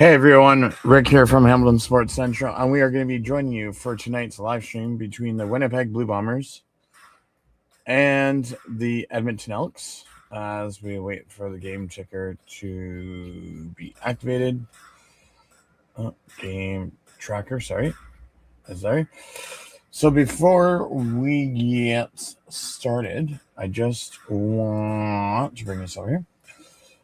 Hey everyone, Rick here from Hamilton Sports Central, and we are going to be joining you for tonight's live stream between the Winnipeg Blue Bombers and the Edmonton Elks as we wait for the game ticker to be activated. Game tracker, sorry. So before we get started, I just want to bring this over here.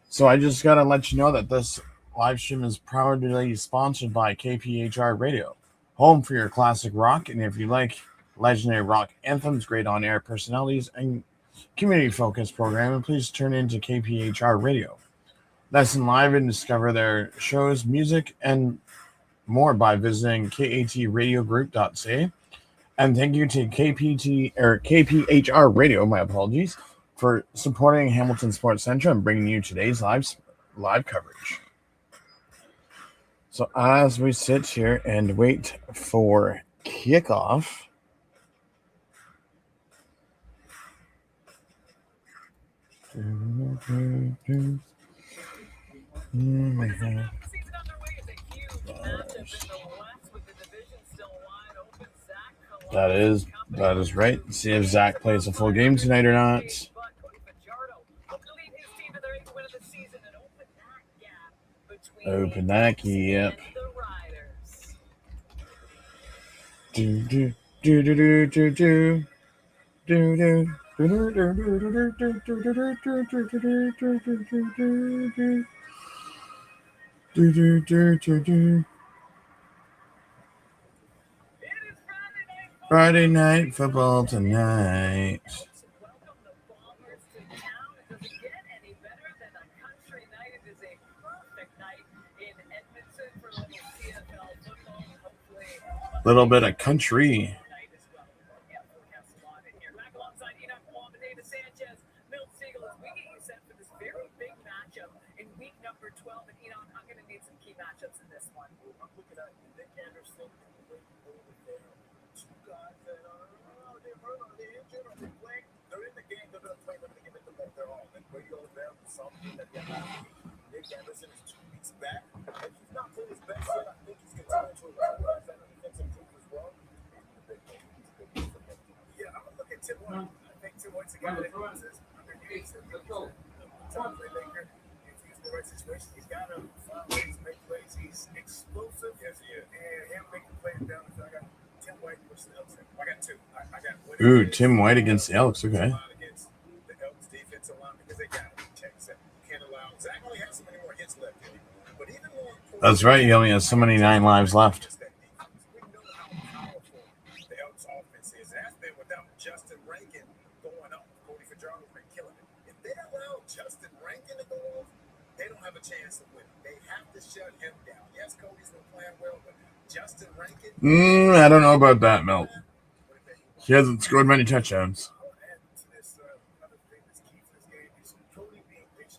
So I just got to let you know that this live stream is proudly sponsored by KPHR Radio, home for your classic rock. And if you like legendary rock anthems, great on-air personalities, and community-focused programming, please turn into KPHR Radio. Listen live and discover their shows, music, and more by visiting katradiogroup.ca. And thank you to KPHR Radio, my apologies, for supporting Hamilton Sports Central and bringing you today's live coverage. So as we sit here and wait for kickoff, that is right. See if Zach plays a full game tonight or not. Open that, yep. Do. Friday night football tonight. Little bit of country. Ooh, Tim White against the Elks. Okay. That's right. He only has so many 9 lives left. I don't know about that, Mel. He hasn't scored many touchdowns.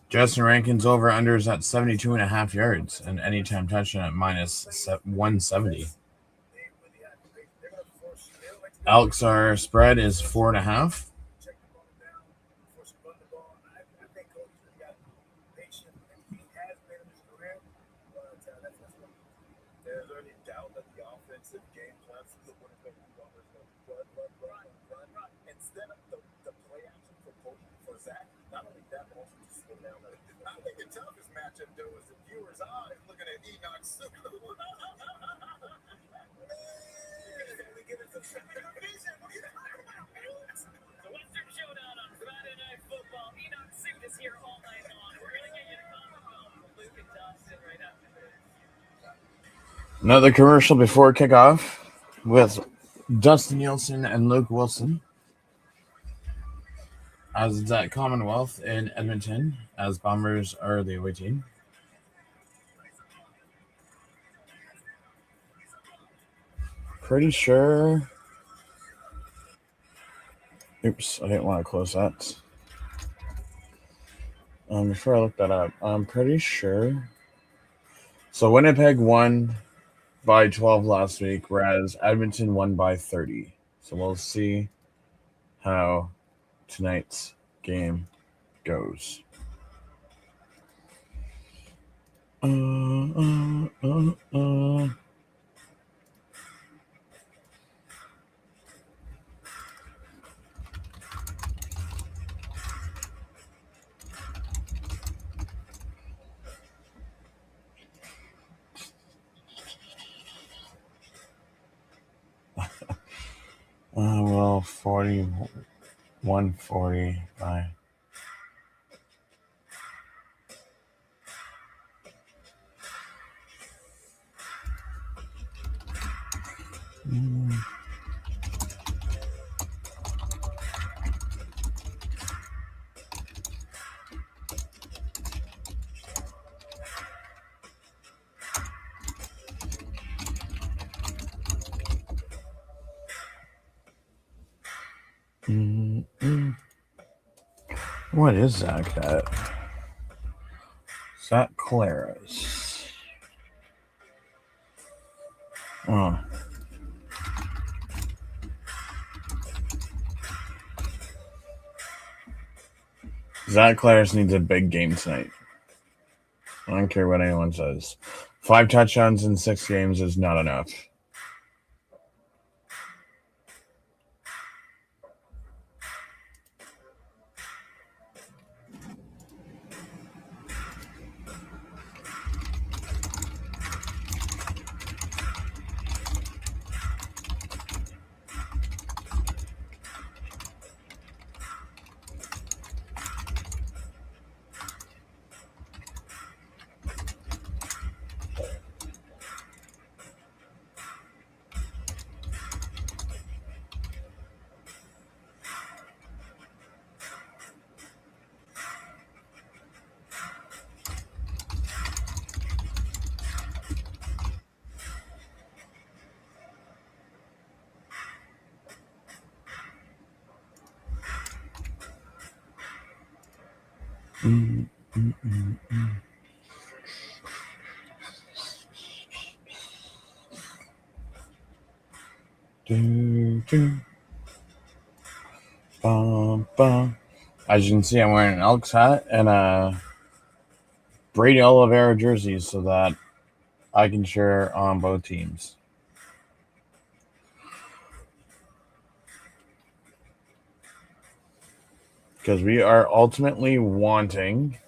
Justin Rankin's over-under is at 72.5 yards, and anytime touchdown at minus 170. Elks, our spread is 4.5. Another commercial before kickoff with Dustin Nielsen and Luke Wilson as it's at Commonwealth in Edmonton, as Bombers are the away team. Pretty sure. Oops, I didn't want to close that. Before I look that up, I'm pretty sure. So Winnipeg won by 12 last week, whereas Edmonton won by 30. So we'll see how tonight's game goes. Well, 40, 140 by. What is that cat? Is that Clara's? Oh. Zach Claris needs a big game tonight. I don't care what anyone says. 5 touchdowns in 6 games is not enough. As you can see, I'm wearing an Elks hat and a Brady Oliveira jersey so that I can cheer on both teams. Because we are ultimately wanting.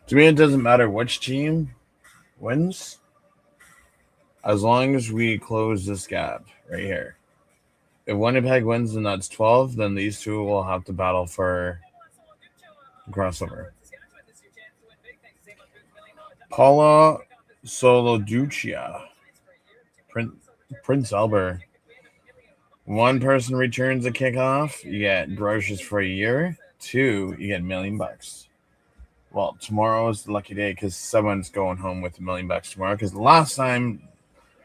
To me, it doesn't matter which team wins, as long as we close this gap right here. If Winnipeg wins, then that's 12. Then these two will have to battle for crossover. Paula Soloducia, Prince Albert. 1 person returns a kickoff, you get groceries for a year. 2, you get $1 million. Well, tomorrow is the lucky day because someone's going home with $1 million tomorrow. Because the last time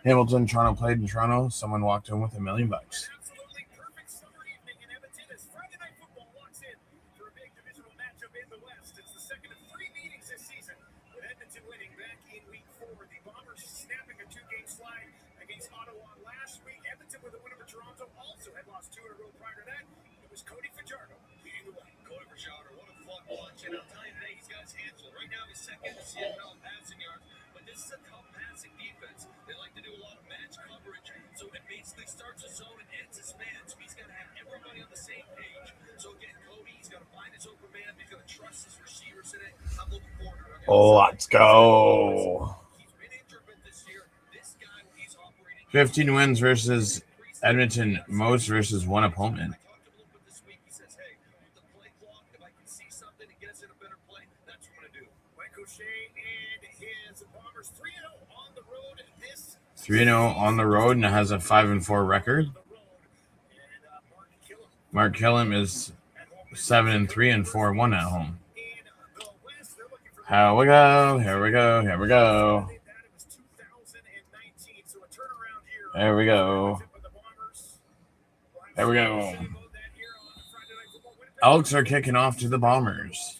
Hamilton Toronto played in Toronto, someone walked home with $1 million. Absolutely perfect summer evening in Edmonton as Friday Night Football walks in for a big divisional matchup in the West. It's the second of 3 meetings this season, with Edmonton winning back in Week 4. The Bombers snapping a 2-game slide against Ottawa last week. Edmonton with a win over Toronto also had lost 2 in a row prior to that. It was Cody Fajardo leading the way. Cody Fajardo, what a fun watch, and I'll tell you today, he's got his hands full. Right now, he's second in the CFL in passing yards, but this is a tough passing defense. They like to do a lot of match coverage, so it basically starts a zone and ends his man. So he's got to have everybody on the same page. So again, Cody, he's got to find his open man. He's got to trust his receivers today. I'm looking forward to it. Let's go. He's been injured, but this year, this guy, he's operating. 15 wins versus Edmonton, most versus 1 opponent. I talked to him a little bit this week. He says, hey, with the play clock, if I can see something and get us in a better play, that's what I'm going to do. Mike O'Shea and his Bombers 3-0 on the road. 3-0 on the road and has a 5-4 record. Mark Killam is 7-3 and 4-1 at home. Here we go. Here we go. Here we go. There we go. There we go. Elks are kicking off to the Bombers.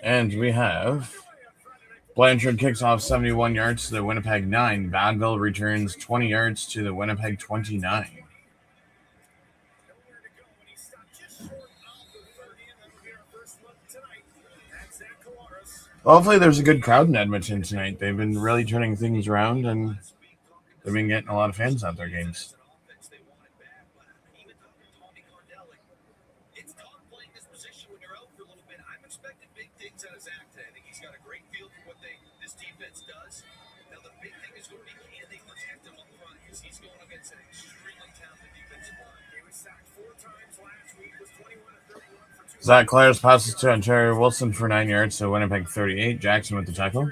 And we have Blanchard kicks off 71 yards to the Winnipeg 9. Badville returns 20 yards to the Winnipeg 29. Hopefully, there's a good crowd in Edmonton tonight. They've been really turning things around, and they've been getting a lot of fans at their games. It's tough playing this position when you're out for a little bit. I'm expecting big things out of Zach today. I think he's got a great feel for what this defense does. Now, the big thing is going to be, can they protect him up front? Because he's going against an extremely talented defensive line. He was sacked 4 times last week, was 21 of 31 for 2. Zach Clares passes to Ontario Wilson for 9 yards to Winnipeg 38. Jackson with the tackle.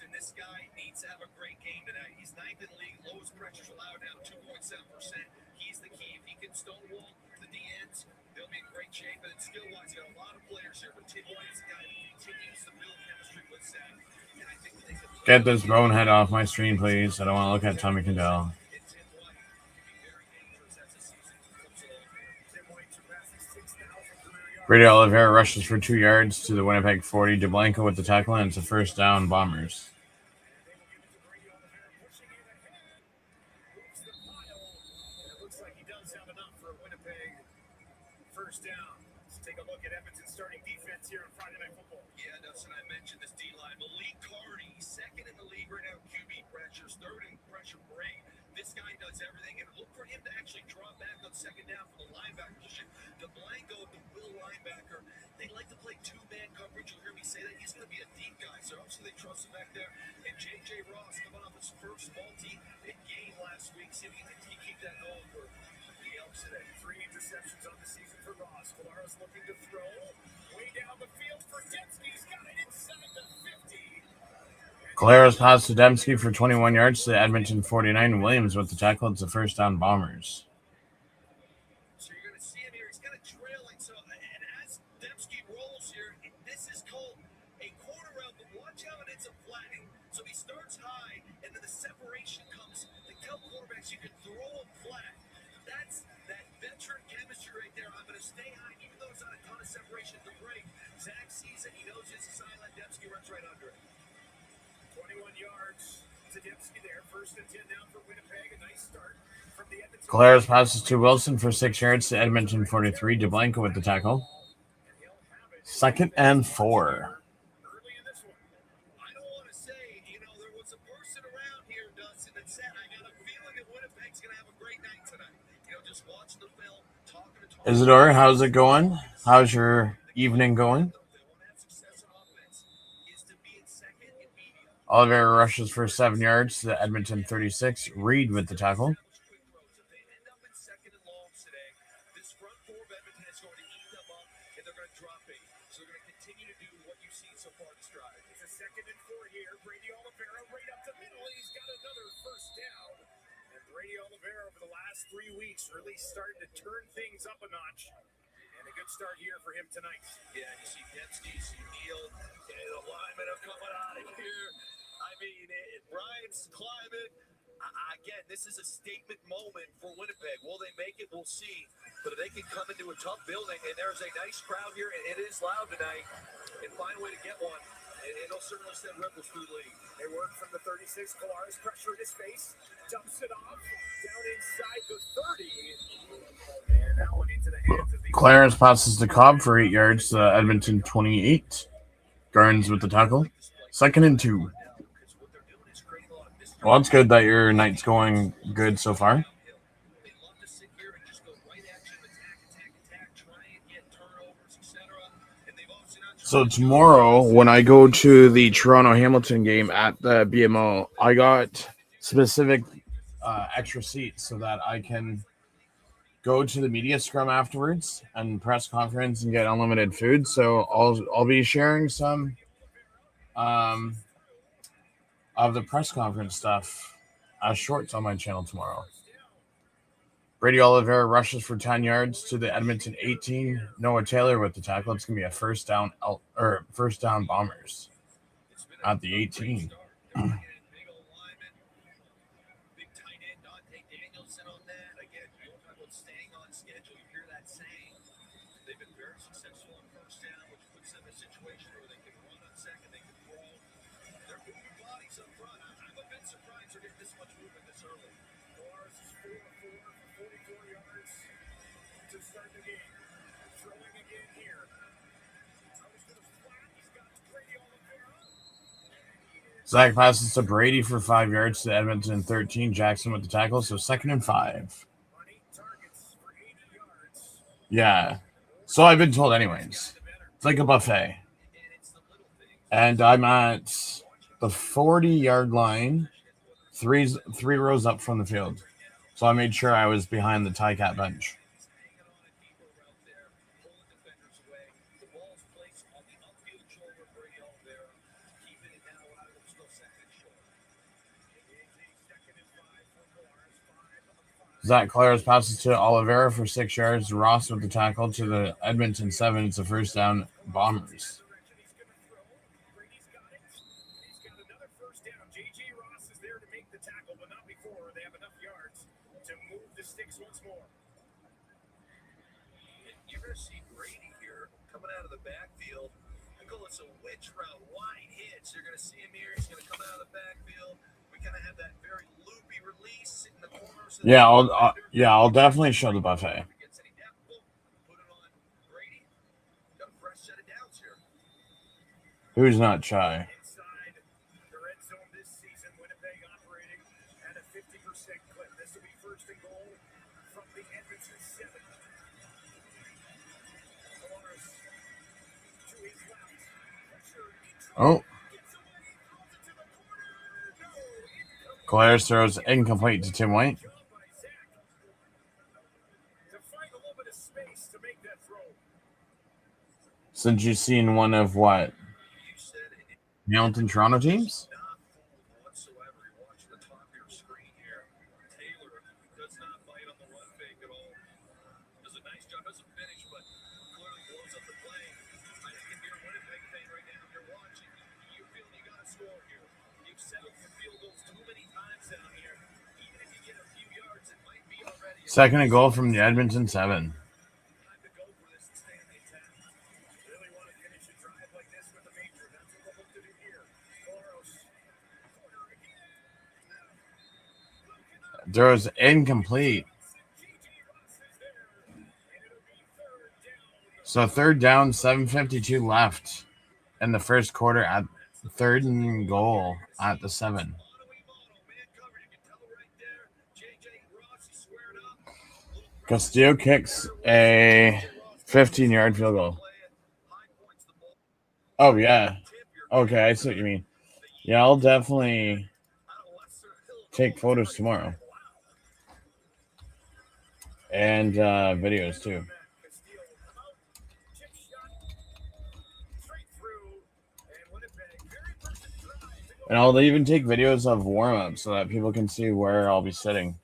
And this guy needs to have a great game tonight. He's 9th in the league, lowest pressures allowed now, 2.7%. He's the key. If he can stonewall the DNs, they'll be in great shape. And it's skill-wise, got a lot of players here, but Tim White's the guy that continues to build chemistry with Zach. And I think they can Get this bonehead off my screen, please. I don't want to look at Tommy Kendall. Brady Oliveira rushes for 2 yards to the Winnipeg 40. DeBlanco with the tackle, and it's a first down, Bombers. It looks like he does have enough for a Winnipeg first down. Let's take a look at Edmonton's starting defense here on Friday Night Football. Yeah, Dustin, I mentioned this D-line. Malik Carney, 2nd in the league right now, QB pressures, 3rd in pressure rate. This guy does everything, and look for him to actually drop back on 2nd down for the linebacker position. DeBlanco, the will linebacker, they like to play 2-man coverage. You'll hear me say that. He's going to be a deep guy, so obviously they trust him back there. And J.J. Ross coming off his first multi-hit game last week. See if he can keep that going for the Elks today. 3 interceptions on the season for Ross. Colares looking to throw. Way down the field for Dembski. He's got it inside the 50. Colares pass to Dembski for 21 yards to Edmonton 49. Williams with the tackle. It's a first down, Bombers. So you're going to see him here. He's kind of trailing. So, and as Dembski rolls here, this is called a quarter route, but watch how it ends up flattening. So he starts high, and then the separation comes. They tell quarterbacks you can throw him flat. That's that veteran chemistry right there. I'm going to stay high, even though it's not a ton of separation to break. Zach sees it. He knows it's a silent. Dembski runs right under it. 21 yards to Dembski there. 1st and 10 now for Winnipeg. A nice start from the Edmonton. Colares passes to Wilson for 6 yards to Edmonton 43. DeBlanco with the tackle. 2nd and 4. Early in this one. I don't want to say, there was a person around here, Dustin, that said, I got a feeling that Winnipeg's going to have a great night tonight. Just watching the film, talking to Isidore, how's it going? How's your evening going? Oliveira rushes for 7 yards to Edmonton 36. Reed with the tackle. It's a 2nd and 4 here. Brady Oliveira right up the middle. He's got another first down. And Brady Oliveira for the last 3 weeks really starting to turn things up a notch. And a good start here for him tonight. Yeah, you see Dembski, see Neal, and the linemen are coming out of here. I mean, Brian's climbing. Again, this is a statement moment for Winnipeg. Will they make it? We'll see. But if they can come into a tough building, and there's a nice crowd here, and it is loud tonight, and find a way to get one, it'll certainly send ripples through the league. They work from the 36. Colares pressure in his face. Dumps it off. Down inside the 30. And that one into the hands of the... Clarence passes to Cobb for 8 yards to Edmonton 28. Garns with the tackle. 2nd and 2. Well, it's good that your night's going good so far. So tomorrow, when I go to the Toronto-Hamilton game at the BMO, I got specific extra seats so that I can go to the media scrum afterwards and press conference and get unlimited food. So I'll be sharing some of the press conference stuff as shorts on my channel tomorrow. Brady Oliveira rushes for 10 yards to the Edmonton 18. Noah Taylor with the tackle. It's going to be a first down Bombers at the 18. Lars is 4-4 for 44 yards to start the game. Throwing again here. Zach passes to Brady for 5 yards to Edmonton 13. Jackson with the tackle, so 2nd and 5. Yeah. So I've been told anyways. It's like a buffet. And I'm at the 40-yard line, three rows up from the field. So I made sure I was behind the Tie-Cat bench. Zach Clares passes to Oliveira for 6 yards. Ross with the tackle to the Edmonton 7. It's a first down, Bombers. J.J. Ross is there to make the tackle, but not before they have enough yards to move the sticks once more. You're going to see Brady here coming out of the backfield. I call it a witch route, wide hits. You're going to see him here. He's going to come out of the backfield. We kind of have that very loopy release in the corner. So I'll definitely show the buffet. Put it on Brady. Got a fresh set of downs here. Who's not shy? Inside the red zone this season, Winnipeg operating at a 50% clip. This will be first and goal from the Edmonton 7. Morris to his left. Oh. Clares throws incomplete to Tim White. To find a little bit of space to make that throw. Since you've seen one of what? Hamilton Toronto teams? Not fooled whatsoever. You watch the top of your screen here. Taylor does not bite on the run fake at all. Does a nice job as a finish, but clearly blows up the play. I think if you're a Winnipeg fan right now, you're watching, you feel you got to score here. You've settled for field goals too many times down here. Even if you get a few yards, it might be already. 2nd and goal from the Edmonton 7. Time to go for this and stay on the attack. Really want to finish a drive like this with a major. That's what we'll look to do here. Boros. Corner again. Throws incomplete. So 3rd down, 7:52 left in the first quarter at 3rd and goal at the 7. Castillo kicks a 15-yard field goal. Oh, yeah. Okay, I see what you mean. Yeah, I'll definitely take photos tomorrow. And videos, too. And I'll even take videos of warm-ups so that people can see where I'll be sitting.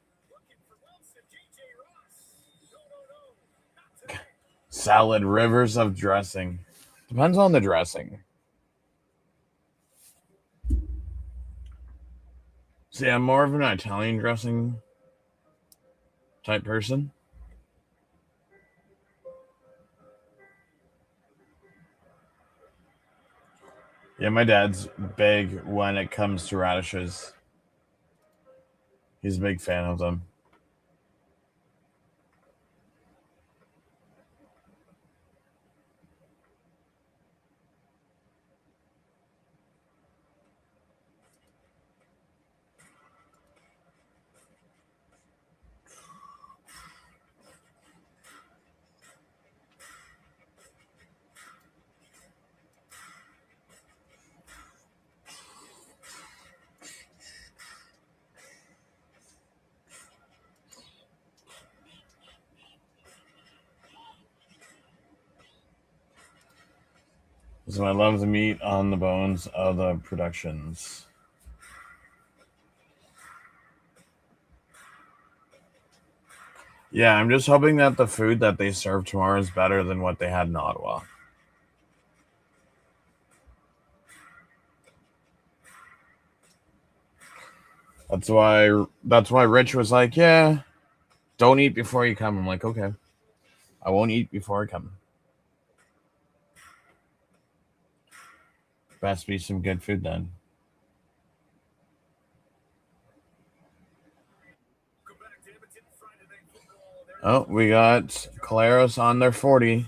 Salad, rivers of dressing. Depends on the dressing. See, I'm more of an Italian dressing type person. Yeah, my dad's big when it comes to radishes. He's a big fan of them. So I love the meat on the bones of the productions. Yeah, I'm just hoping that the food that they serve tomorrow is better than what they had in Ottawa. That's why Rich was like, yeah, don't eat before you come. I'm like, okay, I won't eat before I come. Best be some good food then. Oh, we got Caleros on their 40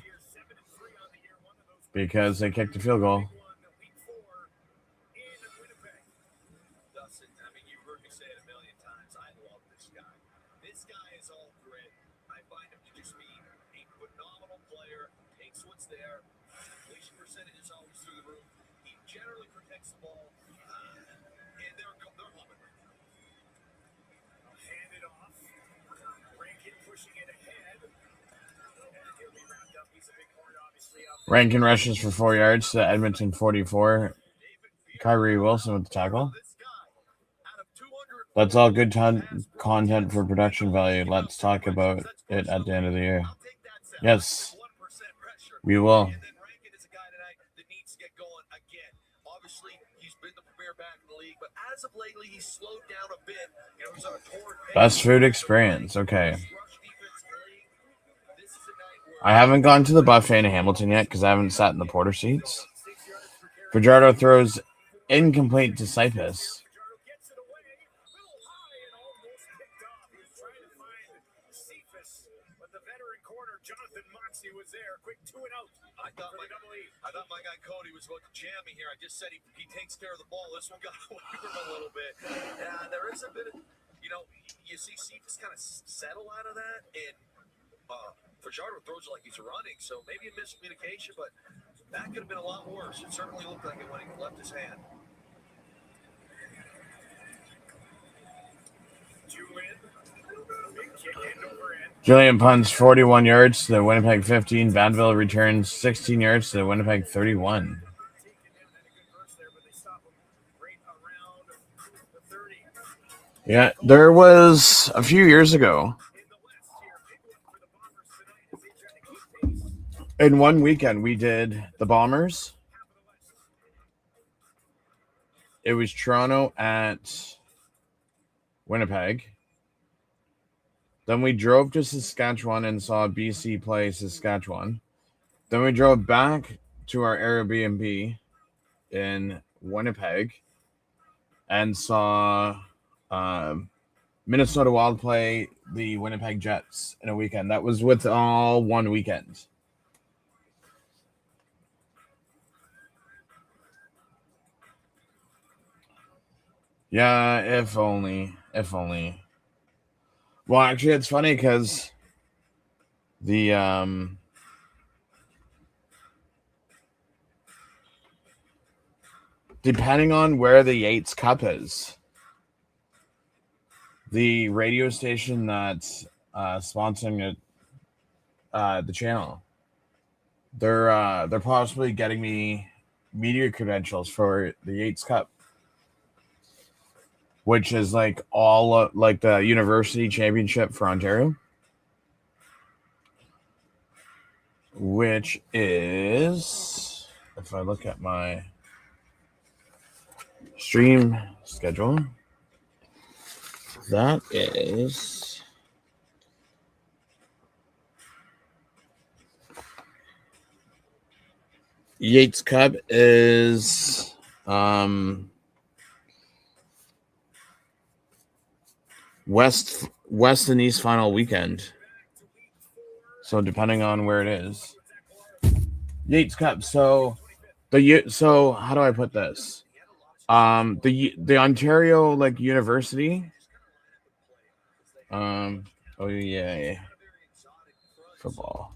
because they kicked a field goal. Dustin, I mean, you've heard me say it a million times. I love this guy. This guy is all grit. I find him to just be a phenomenal player. Takes what's there. Completion percentage is always through the roof. He generally protects the ball. And they're humming right now. Hand it off. Rankin pushing it ahead. He'll be wrapped up. He's a big horn, obviously. Rankin rushes for 4 yards to Edmonton 44. Kyrie Wilson with the tackle. That's all good content for production value. Let's talk about it at the end of the year. Yes, we will. Best food experience. Okay. I haven't gone to the buffet in Hamilton yet because I haven't sat in the porter seats. Fajardo throws incomplete to Cyphus. I thought my guy Cody was about to jam me here. I just said he takes care of the ball. This one got away from him a little bit. Yeah, there is a bit of, you see Cephas kind of settle out of that, and Fajardo throws it like he's running, so maybe a miscommunication, but that could have been a lot worse. It certainly looked like it when he left his hand. Julian punts 41 yards to the Winnipeg 15. Vanderbilt returns 16 yards to the Winnipeg 31. Yeah, there was a few years ago. In one weekend, we did the Bombers. It was Toronto at Winnipeg. Then we drove to Saskatchewan and saw BC play Saskatchewan. Then we drove back to our Airbnb in Winnipeg and saw Minnesota Wild play the Winnipeg Jets in a weekend. That was with all one weekend. Yeah, if only. Well, actually, it's funny because the depending on where the Yates Cup is, the radio station that's sponsoring it, the channel, they're possibly getting me media credentials for the Yates Cup, which is like all like the university championship for Ontario, which is, if I look at my stream schedule, that is Yates Cup is West and East final weekend. So depending on where it is, Yates Cup. So how do I put this? The Ontario like university. Oh yeah, football.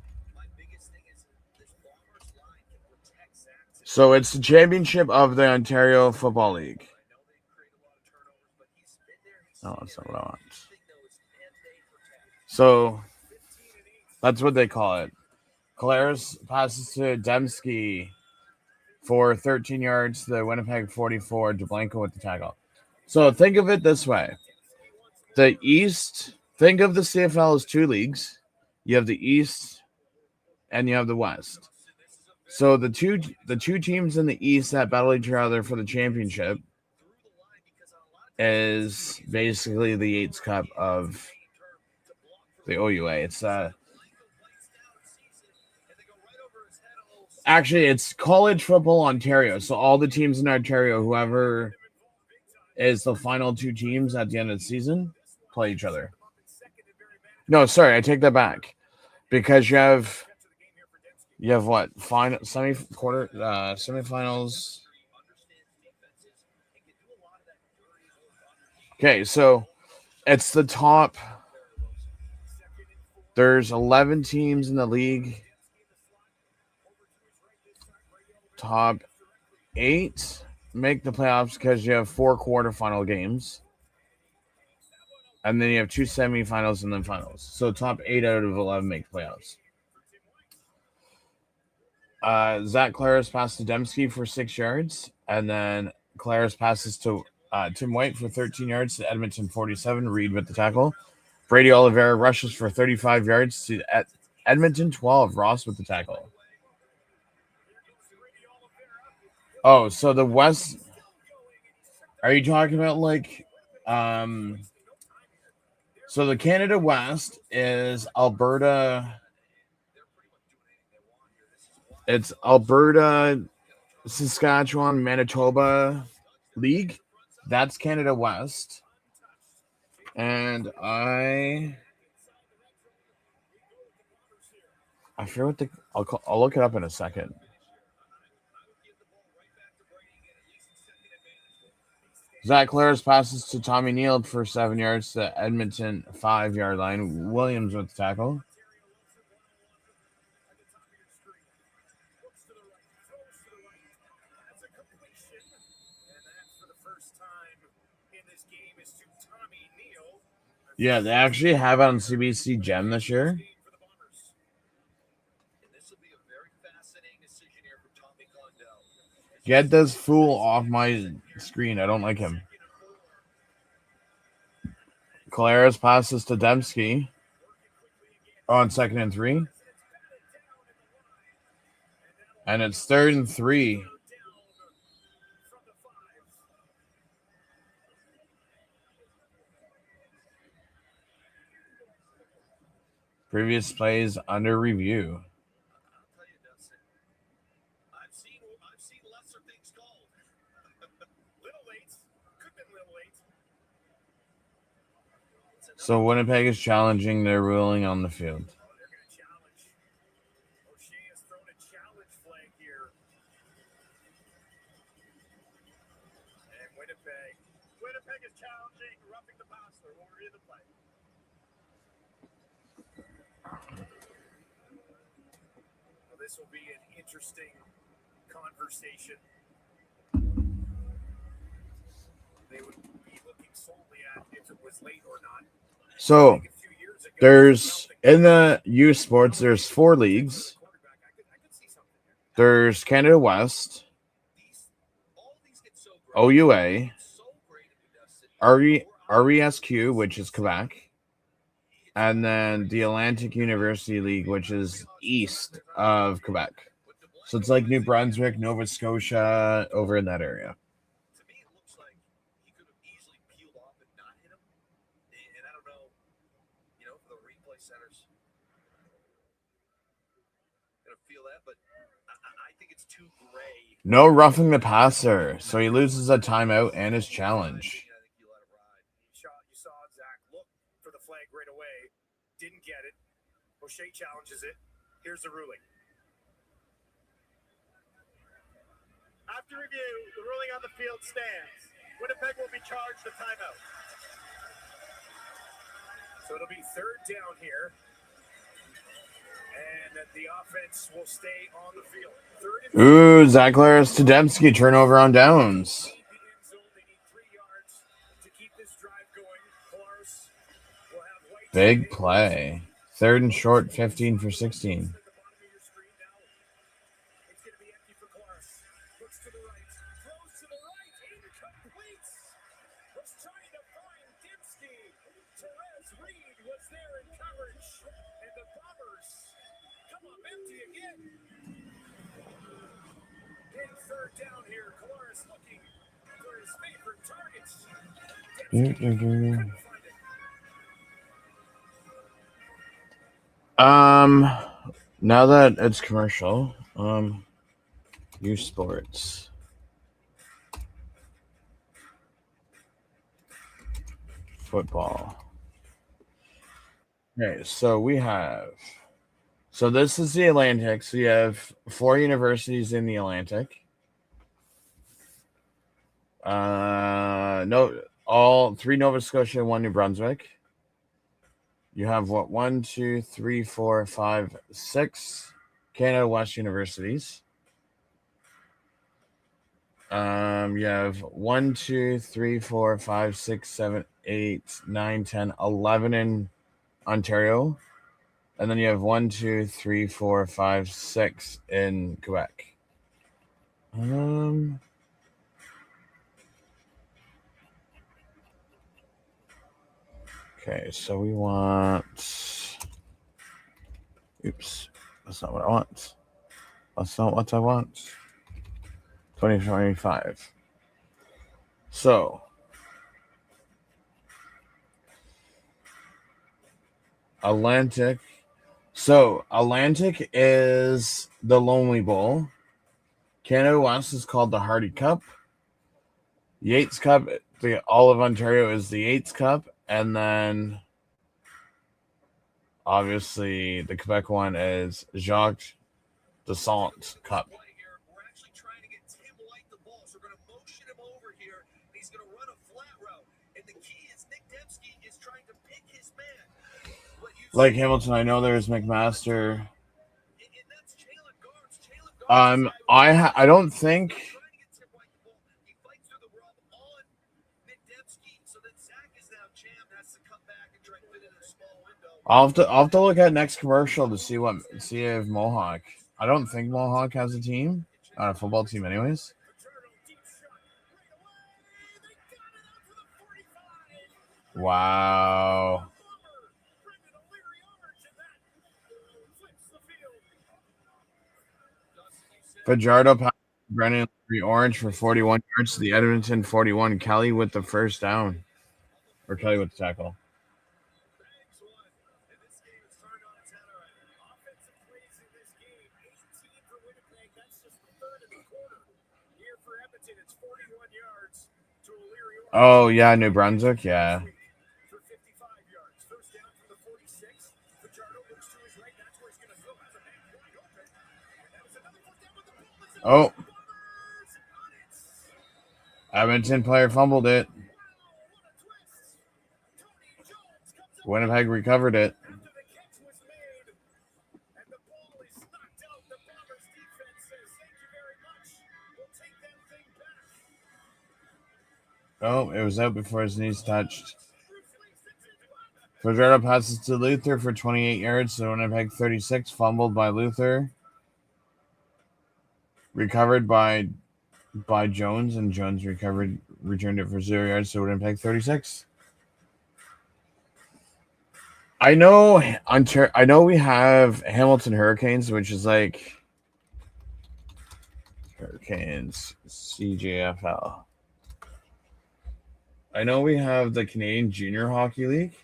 So it's the championship of the Ontario Football League. No, that's not what I want. So that's what they call it. Caleres passes to Dembski for 13 yards to the Winnipeg 44. DeBlanco with the tackle. So think of it this way. The East, think of the CFL as two leagues. You have the East and you have the West. So the two teams in the East that battle each other for the championship is basically the Yates Cup of the OUA. It's actually it's College Football Ontario. So all the teams in Ontario, whoever is the final two teams at the end of the season, play each other. No, sorry, I take that back because you have what semifinals. Okay, so it's the top. There's 11 teams in the league. Top 8 make the playoffs because you have 4 quarterfinal games. And then you have 2 semifinals and then finals. So top 8 out of 11 make playoffs. Zach Claris passed to Dembski for 6 yards. And then Claris passes to Tim White for 13 yards to Edmonton 47. Reed with the tackle. Brady Oliveira rushes for 35 yards to Edmonton 12. Ross with the tackle. Oh, so the West. Are you talking about so the Canada West is Alberta. It's Alberta, Saskatchewan, Manitoba League. That's Canada West. And I forget what I'll look it up in a second. Zach Claris passes to Tommy Neal for 7 yards to Edmonton 5-yard line. Williams with the tackle. Yeah, they actually have it on CBC Gem this year. Get this fool off my screen. I don't like him. Claris passes to Dembski on 2nd and 3. And it's 3rd and 3. Previous plays under review. I've seen lesser things called. Little late. Could have been little late. So Winnipeg is challenging their ruling on the field. They're going to challenge. O'Shea has thrown a challenge flag here. And Winnipeg is challenging, roughing the passer. We'll read the play. Well, this will be an interesting conversation. They would be looking solely at if it was late or not. So there's in the youth sports, there's 4 leagues. There's Canada West, OUA, RESQ, which is Quebec, and then the Atlantic University League, which is east of Quebec. So it's like New Brunswick, Nova Scotia, over in that area. To me, it looks like he could have easily peeled off and not hit him. And I don't know, for the replay centers, gonna feel that, but I think it's too gray. No roughing the passer, so he loses a timeout and his challenge. I think you let it ride. You saw Zach look for the flag right away, didn't get it. O'Shea challenges it. Here's the ruling. After review, the ruling on the field stands. Winnipeg will be charged a timeout. So it'll be 3rd down here. And the offense will stay on the field. 3rd and Ooh, Zach Claris to Dembski, turnover on downs. They need 3 yards to keep this drive going. Claris will have White. Big play. 3rd and short, 15 for 16. It's going to be empty for Claris. Looks to the right. Throws to the right. Incomplete. Was trying to find Dembski. Therese Reed was there in coverage. And the Bombers come up empty again. In 3rd down here, Claris looking for his favorite targets. Dembski couldn't find it. Now that it's commercial, youth sports. Football. Okay, so we have. So this is the Atlantic. So you have 4 universities in the Atlantic. No, all 3 Nova Scotia, 1 New Brunswick. You have what 1, 2, 3, 4, 5, 6 Canada West universities. You have 1, 2, 3, 4, 5, 6, 7, 8, 9, 10, 11 in Ontario. And then you have 1, 2, 3, 4, 5, 6 in Quebec. Okay, so we want. Oops, that's not what I want. That's not what I want. 2025. So, Atlantic. So, Atlantic is the Lonely Bowl. Canada West is called the Hardy Cup. Yates Cup, the all of Ontario is the Yates Cup. And then, obviously, the Quebec one is Jacques Descent Cup. We're actually trying to get Tim White the ball, so we're going to motion him over here. He's going to run a flat route, and the key is Nick Dembski is trying to pick his man. Like Hamilton, I know there's McMaster. I don't think. I'll have to look at next commercial to see if Mohawk. I don't think Mohawk has a team, a football team, anyways. Wow. Fajardo passed Brennan Orange for 41 yards to the Edmonton 41. Kelly with the first down. Or Kelly with the tackle. Oh, yeah, New Brunswick, yeah. Oh. Edmonton player fumbled it. Winnipeg recovered it. Oh, it was out before his knees touched. Fajardo passes to Luther for 28 yards to Winnipeg 36, fumbled by Luther. Recovered by Jones, and Jones returned it for 0 yards to Winnipeg 36. I know we have Hamilton Hurricanes, which is like Hurricanes CJFL. I know we have the Canadian Junior Hockey League.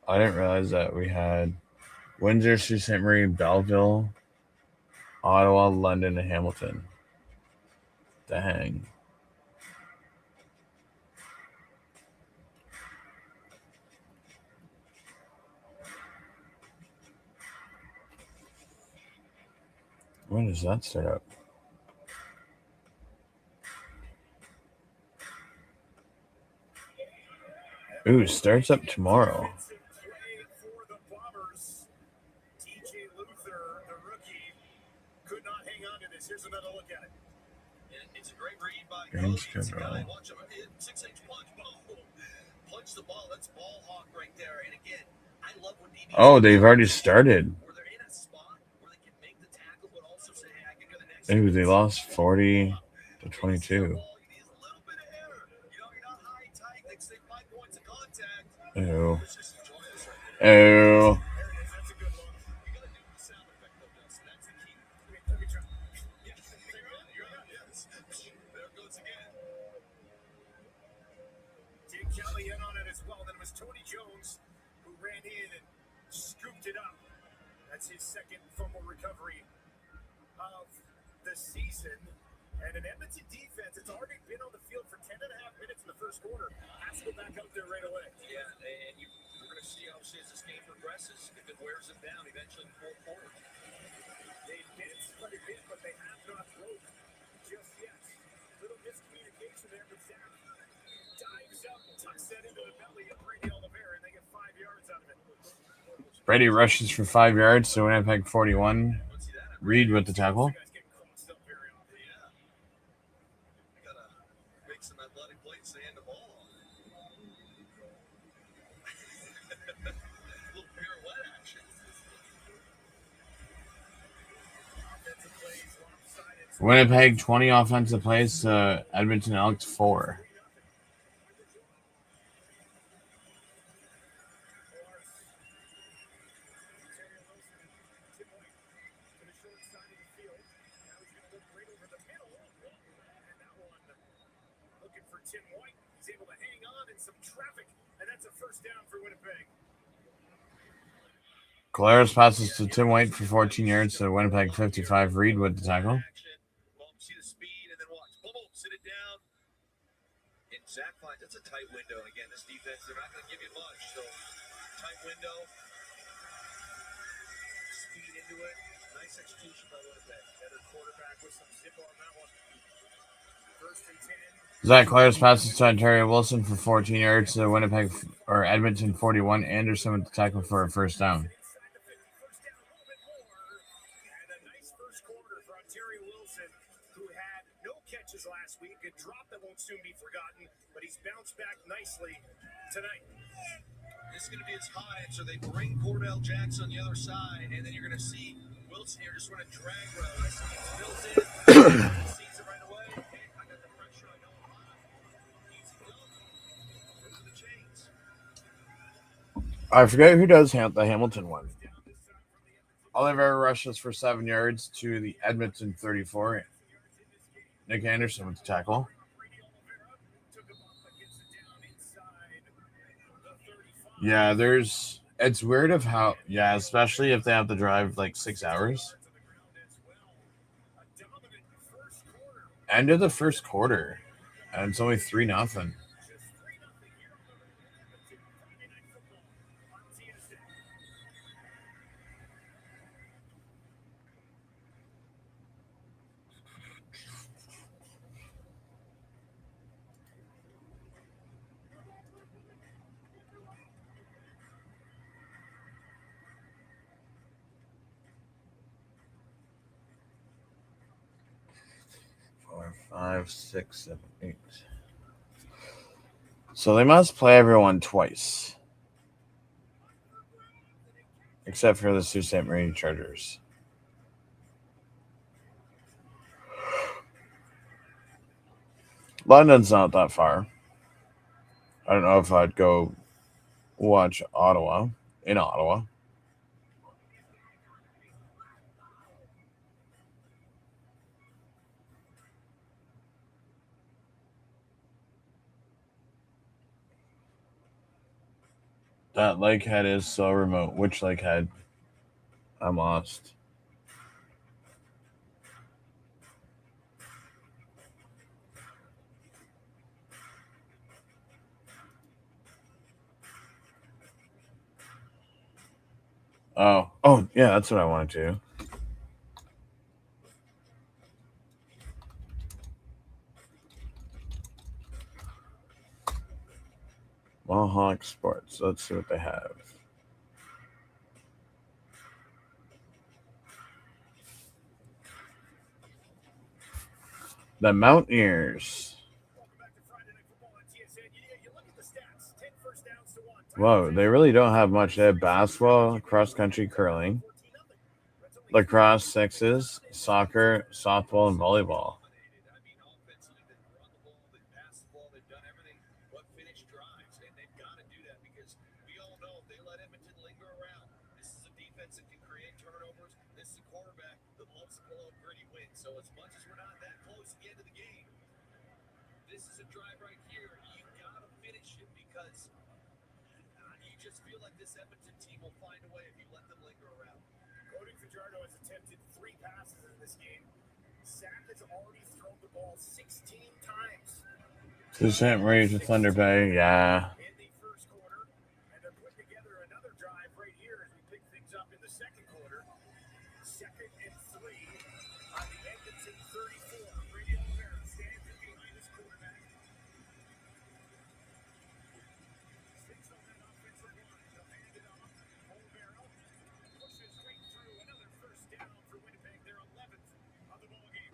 I didn't realize that we had Windsor, Sault Ste. Marie, Belleville, Ottawa, London, and Hamilton. Dang. When does that start up? Ooh, starts up tomorrow. Game schedule. Oh, they've already started. Ooh, they lost 40-22. Ew. Ew. Kelly in on it as well. Then it was Tony Jones who ran in and scooped it up. That's his second fumble recovery of this season. And an Edmonton defense, it's already been on the field for 10.5 minutes in the first quarter. Has to go back out there right away. Yeah, and you're going to see, obviously, as this game progresses, if it wears them down, eventually in the fourth quarter. They've danced quite a bit, but they have not broke just yet. Little miscommunication there, but Zach dives up, tucks that into the belly of Brady Oliveira, and they get 5 yards out of it. Brady rushes for 5 yards to Winnipeg 41. Reed with the tackle. Some athletic plates to hand the ball. A little pirouette action. Winnipeg 20 offensive plays to Edmonton Elks 4. Tim White, he's able to hang on in some traffic, and that's a first down for Winnipeg. Collaros passes to Tim White for 14 yards to Winnipeg 55. Reed with the tackle. See the speed, and then watch. Boom, sit it down. And Zach finds that's a tight window. And again, this defense, they're not going to give you much. So, tight window. Speed into it. Nice execution by Winnipeg. Better quarterback with some zip on that one. First and 10. Zach Collaros passes to Ontario Wilson for 14 yards to Winnipeg or Edmonton 41. Anderson with the tackle for a first down. Catches last week, a drop that won't soon be forgotten, but he's bounced back nicely tonight. This is going to be his high, so they bring Cordell Jackson on the other side, and then you're going to see Wilson here just run a drag route. Built in, sees it right away. Hey, I got the pressure, I know I'm hot. Easy go. Those are the chains. I forget who does the Hamilton one. Oliver rushes for 7 yards to the Edmonton 34. Nick Anderson with the tackle. Yeah, it's weird of how, especially if they have to drive like 6 hours. End of the first quarter, and it's only 3-0. Five, 6, 7, 8. So they must play everyone twice. Except for the Sault Ste. Marie Chargers. London's not that far. I don't know if I'd go watch Ottawa. In Ottawa. That lakehead is so remote. Which lakehead? I'm lost. Oh, yeah, that's what I wanted to. Mohawk Sports. Let's see what they have. The Mountaineers. Whoa, they really don't have much. They have basketball, cross-country, curling, lacrosse, sixes, soccer, softball, and volleyball. So as much as we're not that close to the end of the game, this is a drive right here. You got to finish it because you just feel like this Edmonton team will find a way if you let them linger around. Cody Fajardo has attempted 3 passes in this game. Zach has already thrown the ball 16 times This ain't ready to Thunder Bay. Yeah. in the first quarter, and they're putting together another drive right here as we pick things up in the second quarter. 2nd and 3 on the Edmonton 34. Brady Oliveira standing behind his quarterback. 6 on that offensive line. They'll hand it off. Oliveira pushes straight through. Another first down for Winnipeg. Their 11th on the ball game.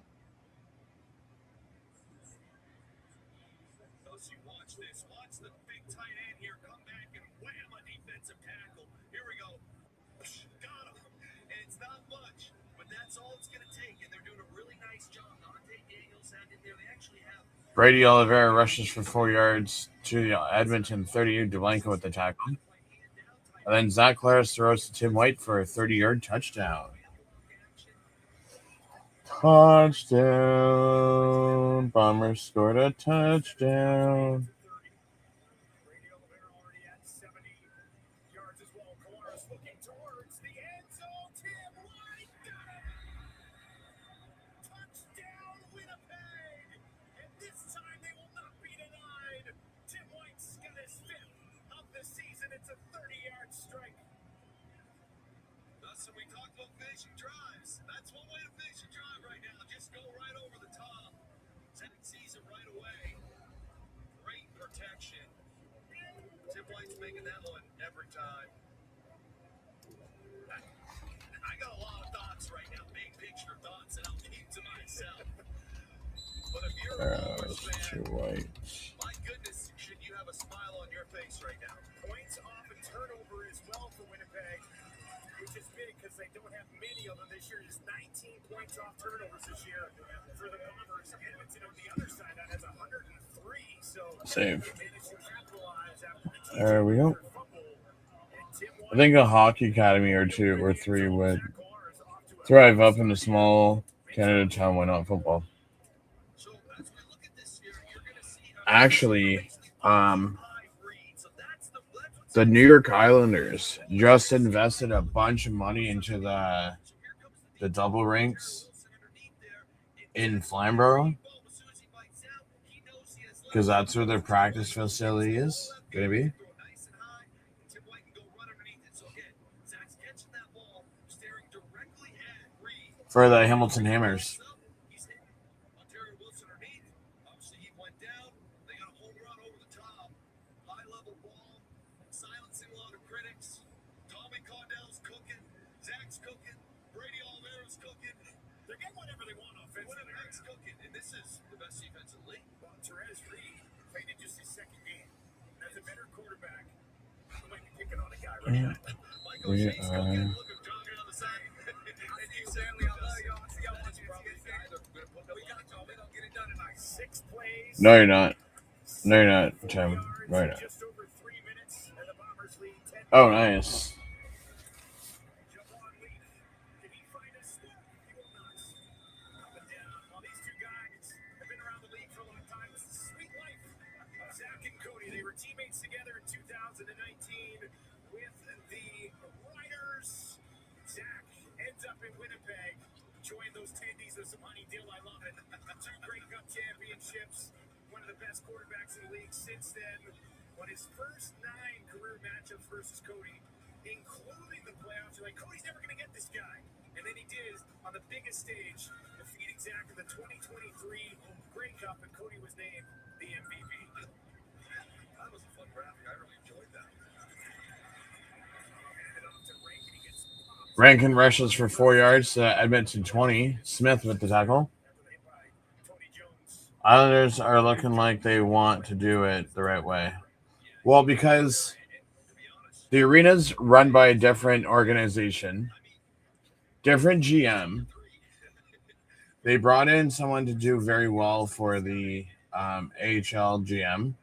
Those who watch this, watch the big tight end here come back and wham a defensive tackle. Here we go. Got him. And it's not much, but that's all it's going to take. And they're doing a really nice job. Dante Daniels had in there. They actually have. Brady Oliveira rushes for 4 yards to the Edmonton 30. DeBlanco with the tackle. And then Zach Claris throws to Tim White for a 30-yard touchdown. Touchdown. Bombers scored a touchdown. Brady Oliveira already at 70 yards as well. Claris looking towards the end zone. Tim White got it. Touchdown Winnipeg. And this time they will not be denied. Tim White's got his 5th of the season. It's a 30-yard strike. Thus, we talked about finishing drives. That's one way to finish a drive right now. Just go right over the top. Zach sees it right away. Great protection. Tim White's making that one every time. I got a lot of thoughts right now, big picture thoughts, and I'll keep to myself. But if you're a Bombers fan, White. my goodness, should you have a smile on your face right now? Points off and turnover as well for Winnipeg, which is big because they don't have many of them this year. Just 19 points off turnovers this year for the Bombers. Edmonton on the other side that has 103. So Save. they managed to capitalize after the There we go. fumble. And Tim I think a hockey academy or 2 or 3 would thrive up in a small Canada town. Why not football? So as we look at this here, you're going to see Actually, high read. So that's what's the New York Islanders just invested a bunch of money into the double rinks in Flamborough because that's where their practice facility is going to be. For the Hamilton Hammers. Ontario Wilson underneath. Obviously, he went down. They got a home run over the top. High-level ball. Silencing a lot of critics. Tommy Caudell's cooking. Zach's cooking. Brady Oliveira's cooking. They're getting whatever they want offensively. Winnipeg's cooking. And this is the best defense in the league. Well, Therese Reed played in just his 2nd game. As a better quarterback, I might be picking on a guy right now. Michael Chase cooking. Look at jogging on the side. And you say, No, you're not. No, you're not, Tim. No, you're not. Just over 3 minutes, and the Bombers lead 10. Oh, nice. Javon Leaf, can he find a spot? He will not. Up and down. Well, these two guys have been around the league for a long time. It's a sweet life. Zach and Cody, they were teammates together in 2019 with the Riders. Zach ends up in Winnipeg. Joined those tendies with some honey dill. I love it. 2 Grey Cup championships. One of the best quarterbacks in the league since then. Won his first 9 career matchups versus Cody, including the playoffs. You're like, Cody's never going to get this guy. And then he did on the biggest stage, defeating Zach in the 2023 Grey Cup, and Cody was named the MVP. That was a fun graphic. I really enjoyed that. Handed off to Rankin. He gets popped Rankin rushes for 4 yards to Edmonton 20. Smith with the tackle. after they hit by Tony Jones. Islanders are looking like they want to do it the right way. Well, because the arena's run by a different organization, different GM. They brought in someone to do very well for the AHL GM.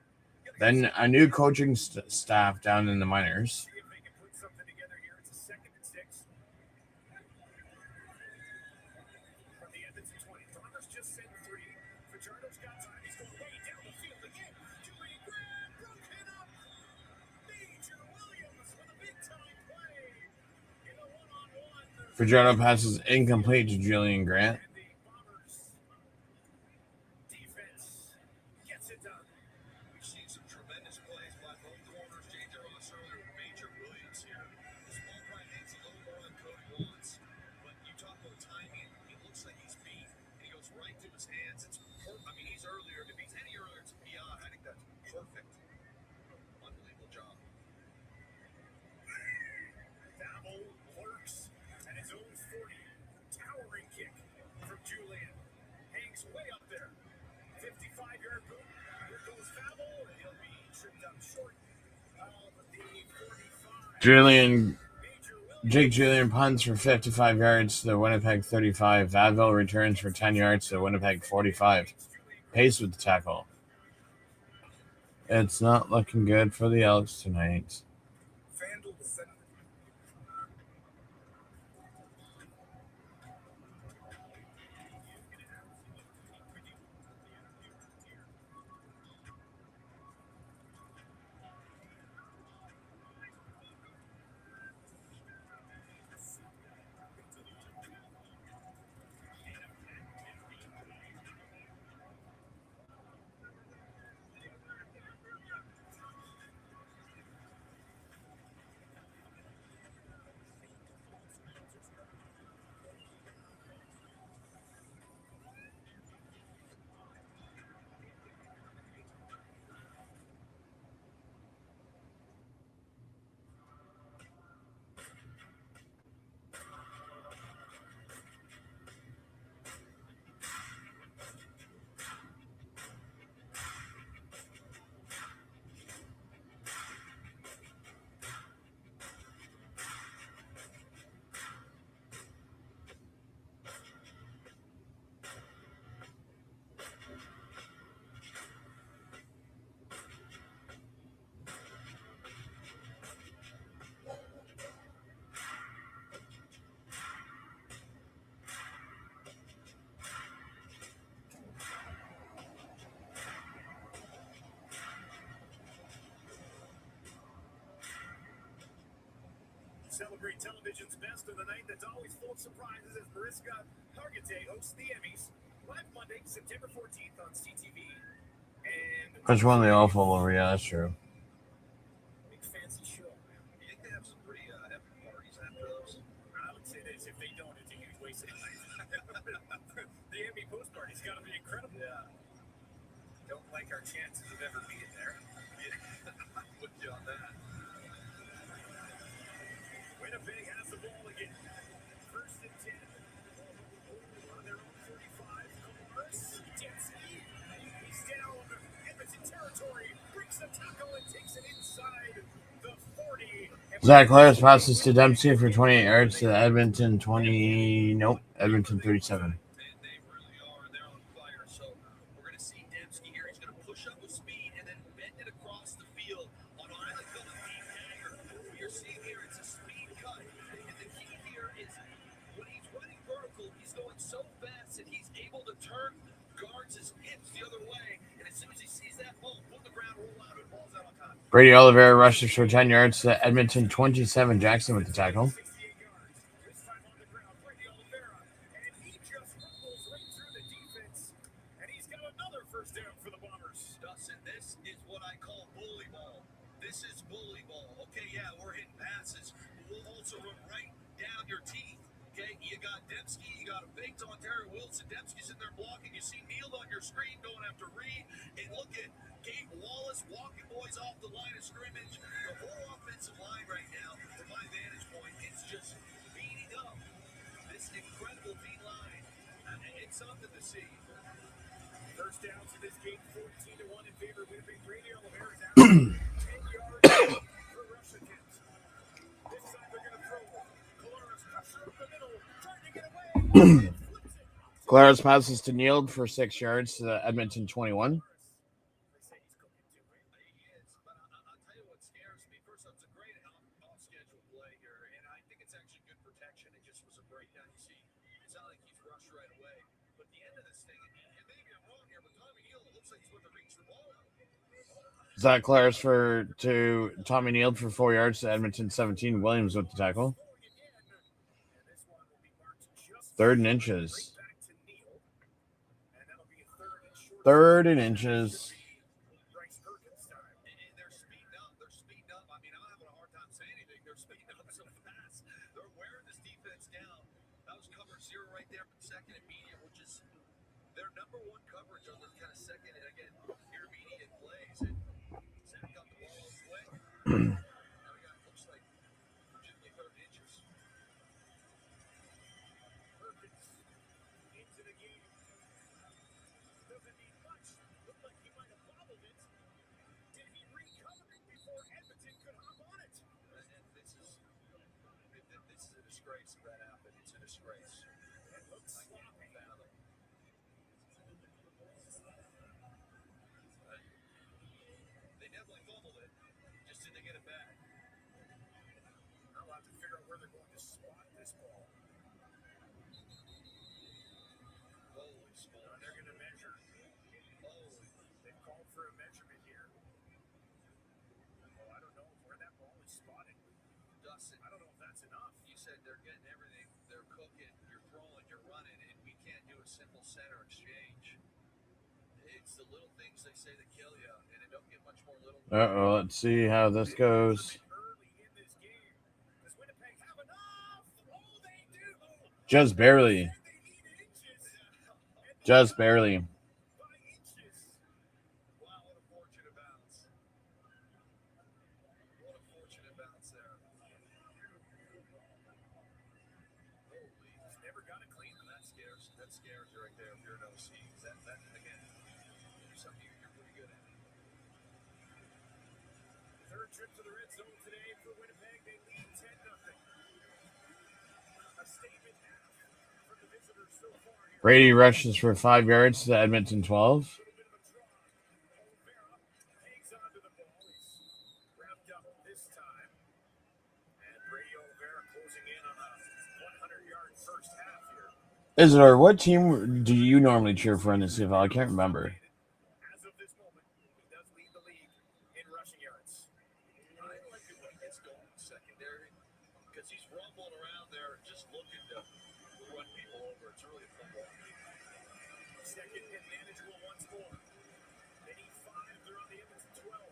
Then a new coaching staff down in the minors. See if they can put something together here. It's a 2nd and 6. From the Edmonton 20. Bombers just sent 3. Fajardo's got time. He's going way down the field again. Julian Grant broken up. Major Williams with a big-time play in a one-on-one. Fajardo passes incomplete to Julian Grant. And the Bombers Jake Julian punts for 55 yards to the Winnipeg 35. Vadville returns for 10 yards to the Winnipeg 45. Pace with the tackle. It's not looking good for the Elks tonight. Celebrate television's best of the night that's always full of surprises as Mariska Hargitay hosts the Emmys. Live Monday, September 14th on CTV. And Which one they all fall over? Yeah, that's true. big fancy show, man. You think they have some pretty epic parties after those? I would say this. If they don't, it's a huge waste of time. The Emmy post party's got to be incredible. Yeah. Don't like our chances of ever being there. I'm with you on that. Winnipeg has the ball again. First and 10. On their own 45. Course. Dempsey. He's down. Edmonton territory. Breaks the tackle and takes it inside the 40. Zach Claris passes to Dempsey for 28 yards to the Edmonton 20. Nope, Edmonton 37. They really are. They're on fire. So we're going to see Dempsey here. He's going to push up with speed and then bend it across the field on either field of deep dagger. What you're seeing here, it's a speed cut. And the key here is when he's running vertical, he's going so fast that he's able to turn guards his hips the other way. And as soon as he sees that ball, pull the ground, roll out, and ball's out on time. Brady Oliveira rushes for 10 yards to the Edmonton 27. Jackson with the tackle. 68 yards. This time on the ground. Brady Oliveira. And he just rumbles right through the defense. And he's got another first down for the Bombers. Dustin, this is what I call bully ball. This is bully ball. Okay, yeah, we're hitting passes. We'll also run right down your teeth. Okay, you got Dempsey, you got a baked on Terry Wilson. Dempsey's in there blocking. You see Neal on your screen going after Reed. And look at Gabe Wallace walking boys off the line of scrimmage. The whole offensive line right now, from my vantage point, it's just beating up this incredible D line. It's something to see. First down to this game, 14-1 in favor of Winnipeg. Brady Oliveira's out. 10 yards for rush attempts. This time they're going to throw. Colares pressure up the middle, trying to get away. And flips it. Claris passes to Neal for 6 yards to the Edmonton 21. They say he's cooking too, right? He is, but I'll tell you what scares me. First off, it's a great off-schedule play here, and I think it's actually good protection. It just was a breakdown. You see, it's not like he's rushed right away. But the end of this thing, and maybe I'm wrong here, but Tommy Neal, it looks like he's going to reach the ball out. Zach Claris to Tommy Neal for 4 yards to Edmonton 17. Williams with the tackle. Throwing again. And this one will be marked just 3rd and inches. right back to Neal. And that'll be a 3rd and short. 3rd and inches. Bryce Perkins time. And they're speeding up. They're speeding up. I mean, I'm having a hard time saying anything. They're speeding up so fast. They're wearing this defense down. That was cover 0 right there for second and medium, which is their number one coverage on those kind of second and, again, intermediate plays. And Zach got the ball on his way. Now we got, looks like, Virginia 3rd and inches. Perkins into the game. Doesn't need much. Looked like he might have bobbled it. Did he reach coloring before Edmonton could hop on it. And this is a disgrace if that happened. It's a disgrace. It looks I can't sloppy. fathom. They definitely fumbled it. Just didn't get it back. Now we'll have to figure out where they're going to spot this ball. Holy smokes. They're going to measure. Holy. They've called for a measurement here. Well, I don't know where that ball is spotted. Dustin, I don't know if that's enough. you said they're getting everything. They're cooking, you're throwing, you're running, and we can't do a simple center exchange. It's the little things they say that kill you, and it don't get much more little. Let's see how this goes. Early in this game. Does Winnipeg have enough? Oh, they do. Just barely. They need inches. Just barely. By inches. Wow, what a fortunate bounce. What a fortunate bounce there. Holy. He's never got it clean. That scares you right there if you're an OC. That again, something you're pretty good at. Third trip to the red zone today for Winnipeg. They lead 10-0. A statement half from the visitors so far here. Brady rushes for 5 yards to Edmonton 12. A little bit of a draw. Oliveira hangs on to the ball. He's wrapped up this time. And Brady Oliveira closing in on a 100-yard first half here. Isidore, what team do you normally cheer for in the CFL? I can't remember. As of this moment, he does lead the league in rushing yards. I like it when it's going secondary because he's rumbling around there just looking to run people over. It's really a football. Second and manageable once more. They need 5. They're on the Edmonton 12.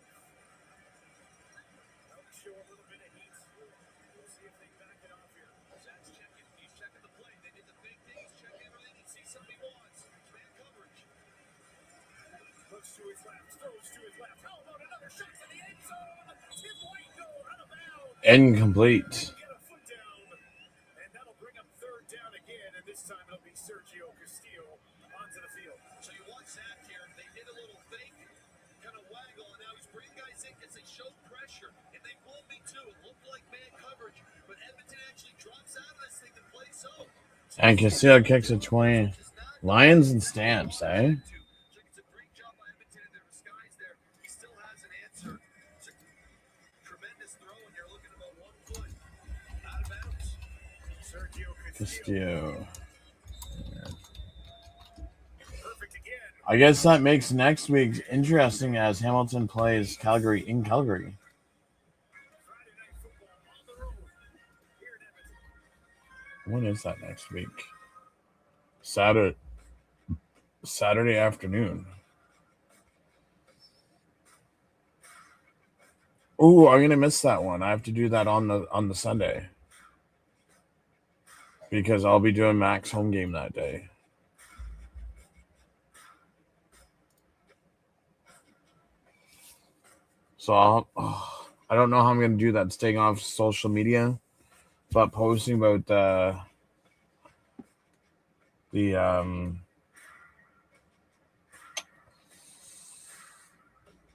That'll show a little bit of heat. We'll see if they back it off here. Zach's checking. He's checking the play. They did the big thing. He's checking everything. He sees something he wants. Man coverage. Looks to his left. Throws to his left. How about another shot to the end zone? Tim White go out of bounds. Incomplete. Get a foot down. And that'll bring up third down again. And this time it'll be Sergio Castillo onto the field. So you watch Zach here. They did a little fake, kind of waggle, and now he's bringing guys in because they showed pressure. And they will be too. It looked like man coverage, but Edmonton actually drops out of this thing to play zone. And Castillo kicks a 20. Lions and Stamps, eh? It's a great job by Edmonton in their disguise there. He still has an answer. It's a tremendous throw, and you're looking about 1 foot out of bounds. Sergio Castillo. Castillo. Perfect again. I guess that makes next week interesting as Hamilton plays Calgary in Calgary. Friday night football on the road here in Edmonton. When is that next week? Saturday afternoon. Ooh, I'm gonna miss that one. I have to do that on the Sunday because I'll be doing Mac's home game that day. So I don't know how I'm gonna do that. Staying off social media, but posting about the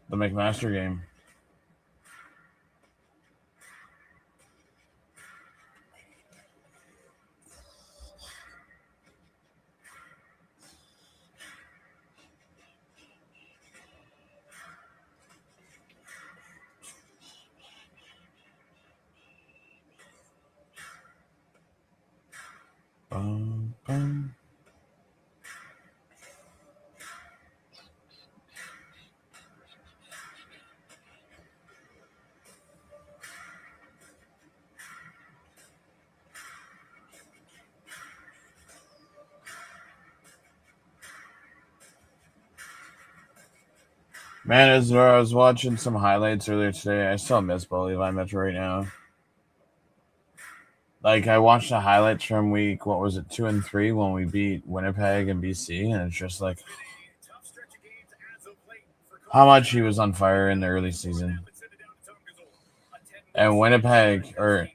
McMaster game. Bum, bum. Man, I was watching some highlights earlier today. I still miss Levi Metro right now. Like, I watched the highlights from week, 2 and 3 when we beat Winnipeg and BC, and it's just like how much he was on fire in the early season. And Winnipeg, or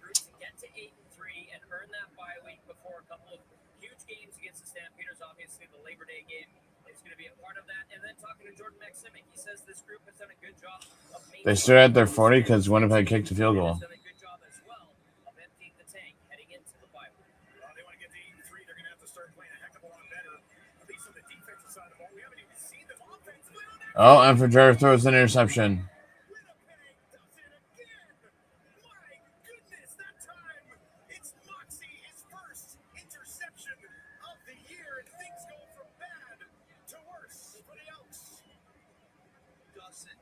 group to get to 8-3 and earn that bye week before a couple of huge games against the Stampeders. Obviously, the Labor Day game is going to be a part of that. And then talking to Jordan Maximic, he says this group has done a good job of They stood at their 40 because Winnipeg kicked a field goal. done a good job as well of emptying the tank heading into the bye week. Well, they want to get to 8-3. They're going to have to start playing a heck of a lot better, at least on the defensive side of the ball. We haven't even seen them offensively on that. Oh, and Fajera throws an interception. Winnipeg does it again. My goodness, that time it's Moxie, his first interception of the year, and things go from bad to worse for the Elks. Dustin,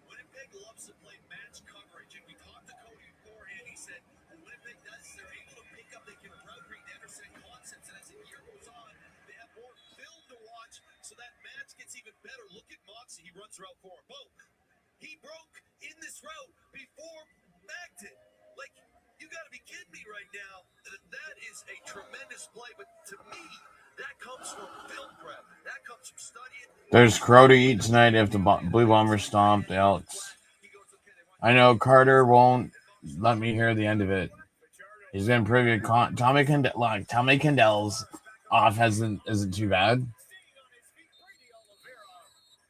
Winnipeg loves to play match coverage, and we talked to Cody beforehand. He said what Winnipeg does, they're able to pick up, they can route read Anderson concepts, and as the year goes on, they have more film to watch, so that match gets even better. Look at Moxie, he runs route for him. Boom. He broke in this route before Magden. Like, you got to be kidding me right now. That is a tremendous play, but to me, that comes from film prep. That comes from studying. There's crow to eat tonight if the Blue Bombers stomp the Elks. I know Carter won't let me hear the end of it. He's going to prove it. Tommy Kendall's off isn't too bad.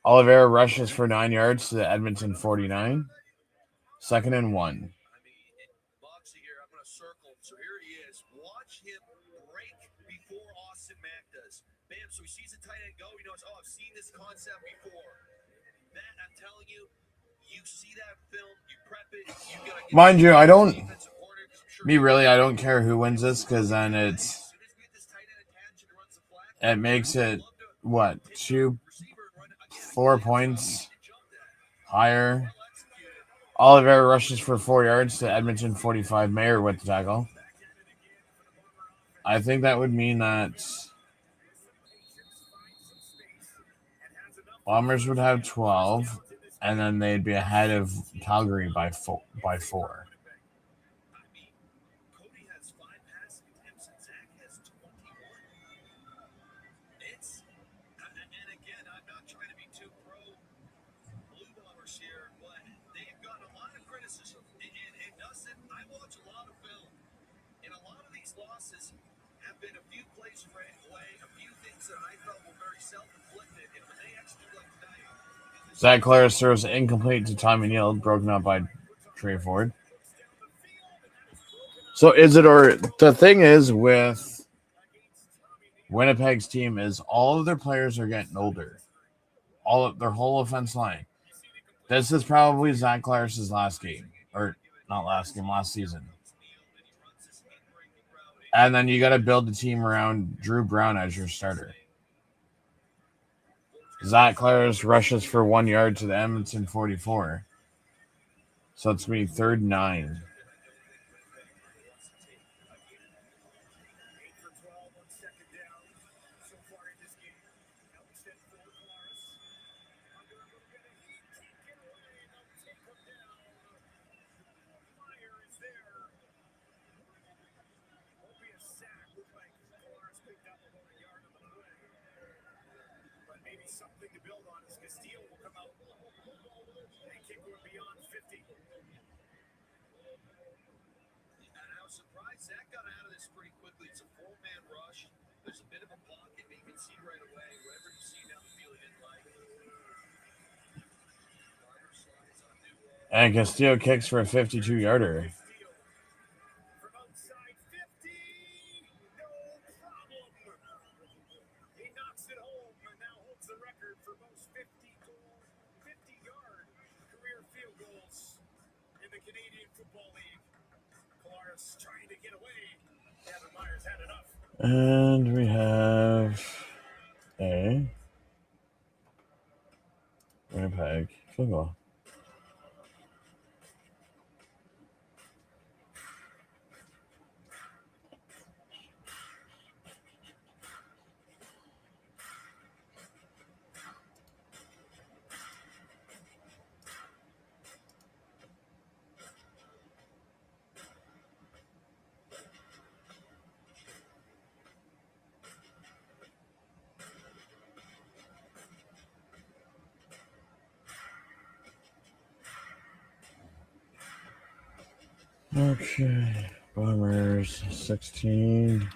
Oliveira rushes for 9 yards to the Edmonton 49. 2nd and 1. I mean, Moxie here, I'm going to circle. So here he is. Watch him break before Austin Mack does. Bam, so he sees the tight end go. He knows, I've seen this concept before. Matt, I'm telling you, you see that film, you prep it, you got to get Mind you, I don't care who wins this because then it makes it, 4 points higher. Oliveira rushes for 4 yards to Edmonton 45. Mayer with the tackle. I think that would mean that Bombers would have 12, and then they'd be ahead of Calgary by 4. Cody has 5 passing attempts and Zach has 21. And again, I'm not trying to be too pro Blue Bombers here, but they've gotten a lot of criticism. And Dustin, I watch a lot of film, and a lot of these losses have been a few plays away, a few things that I felt were very self-inflicted, and when they execute like tonight. Zach Claris throws incomplete to Tommy Neal, broken up by Trey Ford. So the thing is with Winnipeg's team is all of their players are getting older. All of their whole offense line. This is probably Zach Claris' last game. Or not last game, last season. And then you got to build the team around Drew Brown as your starter. Zach Claris rushes for 1 yard to the Edmonton 44. So it's going to be 3rd and 9. Something to build on as Castillo will come out and kick one beyond 50. And I was surprised Zach got out of this pretty quickly. It's a 4-man rush. There's a bit of a pocket, but you can see right away wherever you see down the field in like. And Castillo kicks for a 52-yarder. And we have a Winnipeg field goal. Okay. Bombers 16.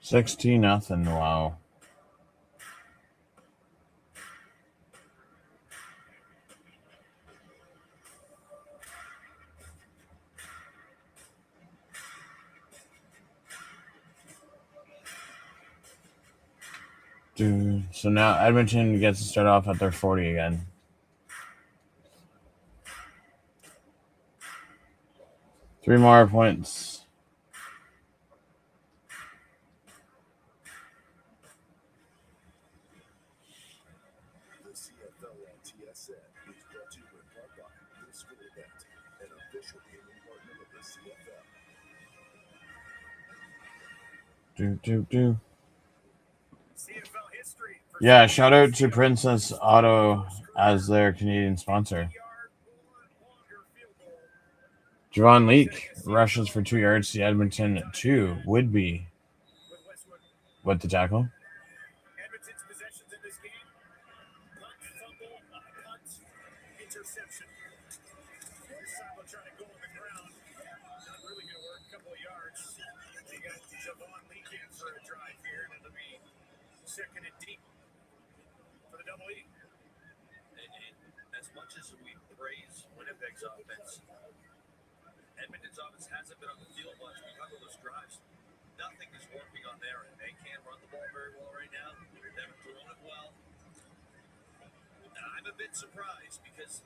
$16-0. Wow. Dude. So now Edmonton gets to start off at their 40 again. Three more points. The CFL on TSN is brought to you in part by this school event, an official gaming partner of the CFL. CFL history. Yeah, shout out to Princess Auto as their Canadian sponsor. Javon Leake rushes for 2 yards to Edmonton 2. Woodby with the tackle. Edmonton's possessions in this game: punt, fumble, punt, interception. This time they'll try to go on the ground. Not really going to work. A couple of yards. They got Javon Leake in for a drive here, and it'll be second and deep for the double E. And as much as we praise Winnipeg's offense, Edmonton's offense hasn't been on the field much because of those drives. Nothing is working on their end. They can't run the ball very well right now. They haven't thrown it well. And I'm a bit surprised because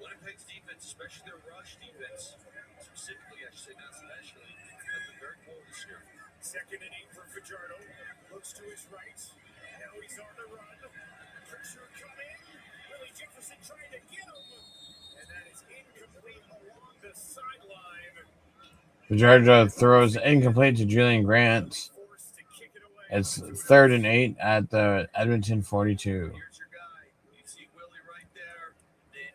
Winnipeg's defense, especially their rush defense, specifically, I should say not especially, has been very poor this year. Second and 8 for Fajardo. Looks to his right. Now he's on the run. Pressure coming. Willie Jefferson trying to get him. And that is incomplete along the sideline. Fajardo throws incomplete to Julian Grant. Forced to kick it away. It's 3rd and 8 at the Edmonton 42. Here's your guy. You see Willie right there. And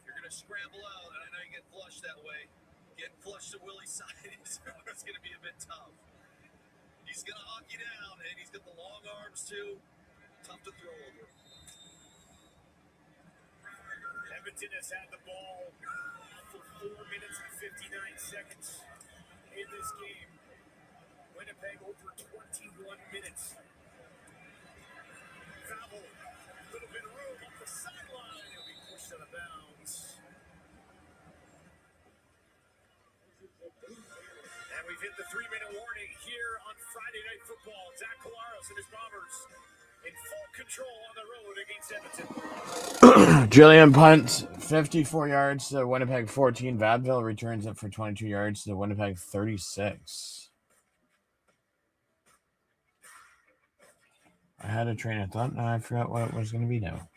you're going to scramble out. And I know you get flushed that way. Getting flushed to Willie's side is going to be a bit tough. He's going to hawk you down, and he's got the long arms, too. Tough to throw over. Edmonton has had the ball for 4 minutes and 59 seconds in this game. Winnipeg over 21 minutes. Foul. A little bit of room off the sideline. He'll be pushed out of bounds. And we've hit the 3-minute warning here on Friday Night Football. Zach Collaros and his Bombers in full control on the road against Edmonton. Julian punts 54 yards to Winnipeg 14. Vadville returns it for 22 yards to Winnipeg 36. I had a train of thought, now I forgot what it was going to be now.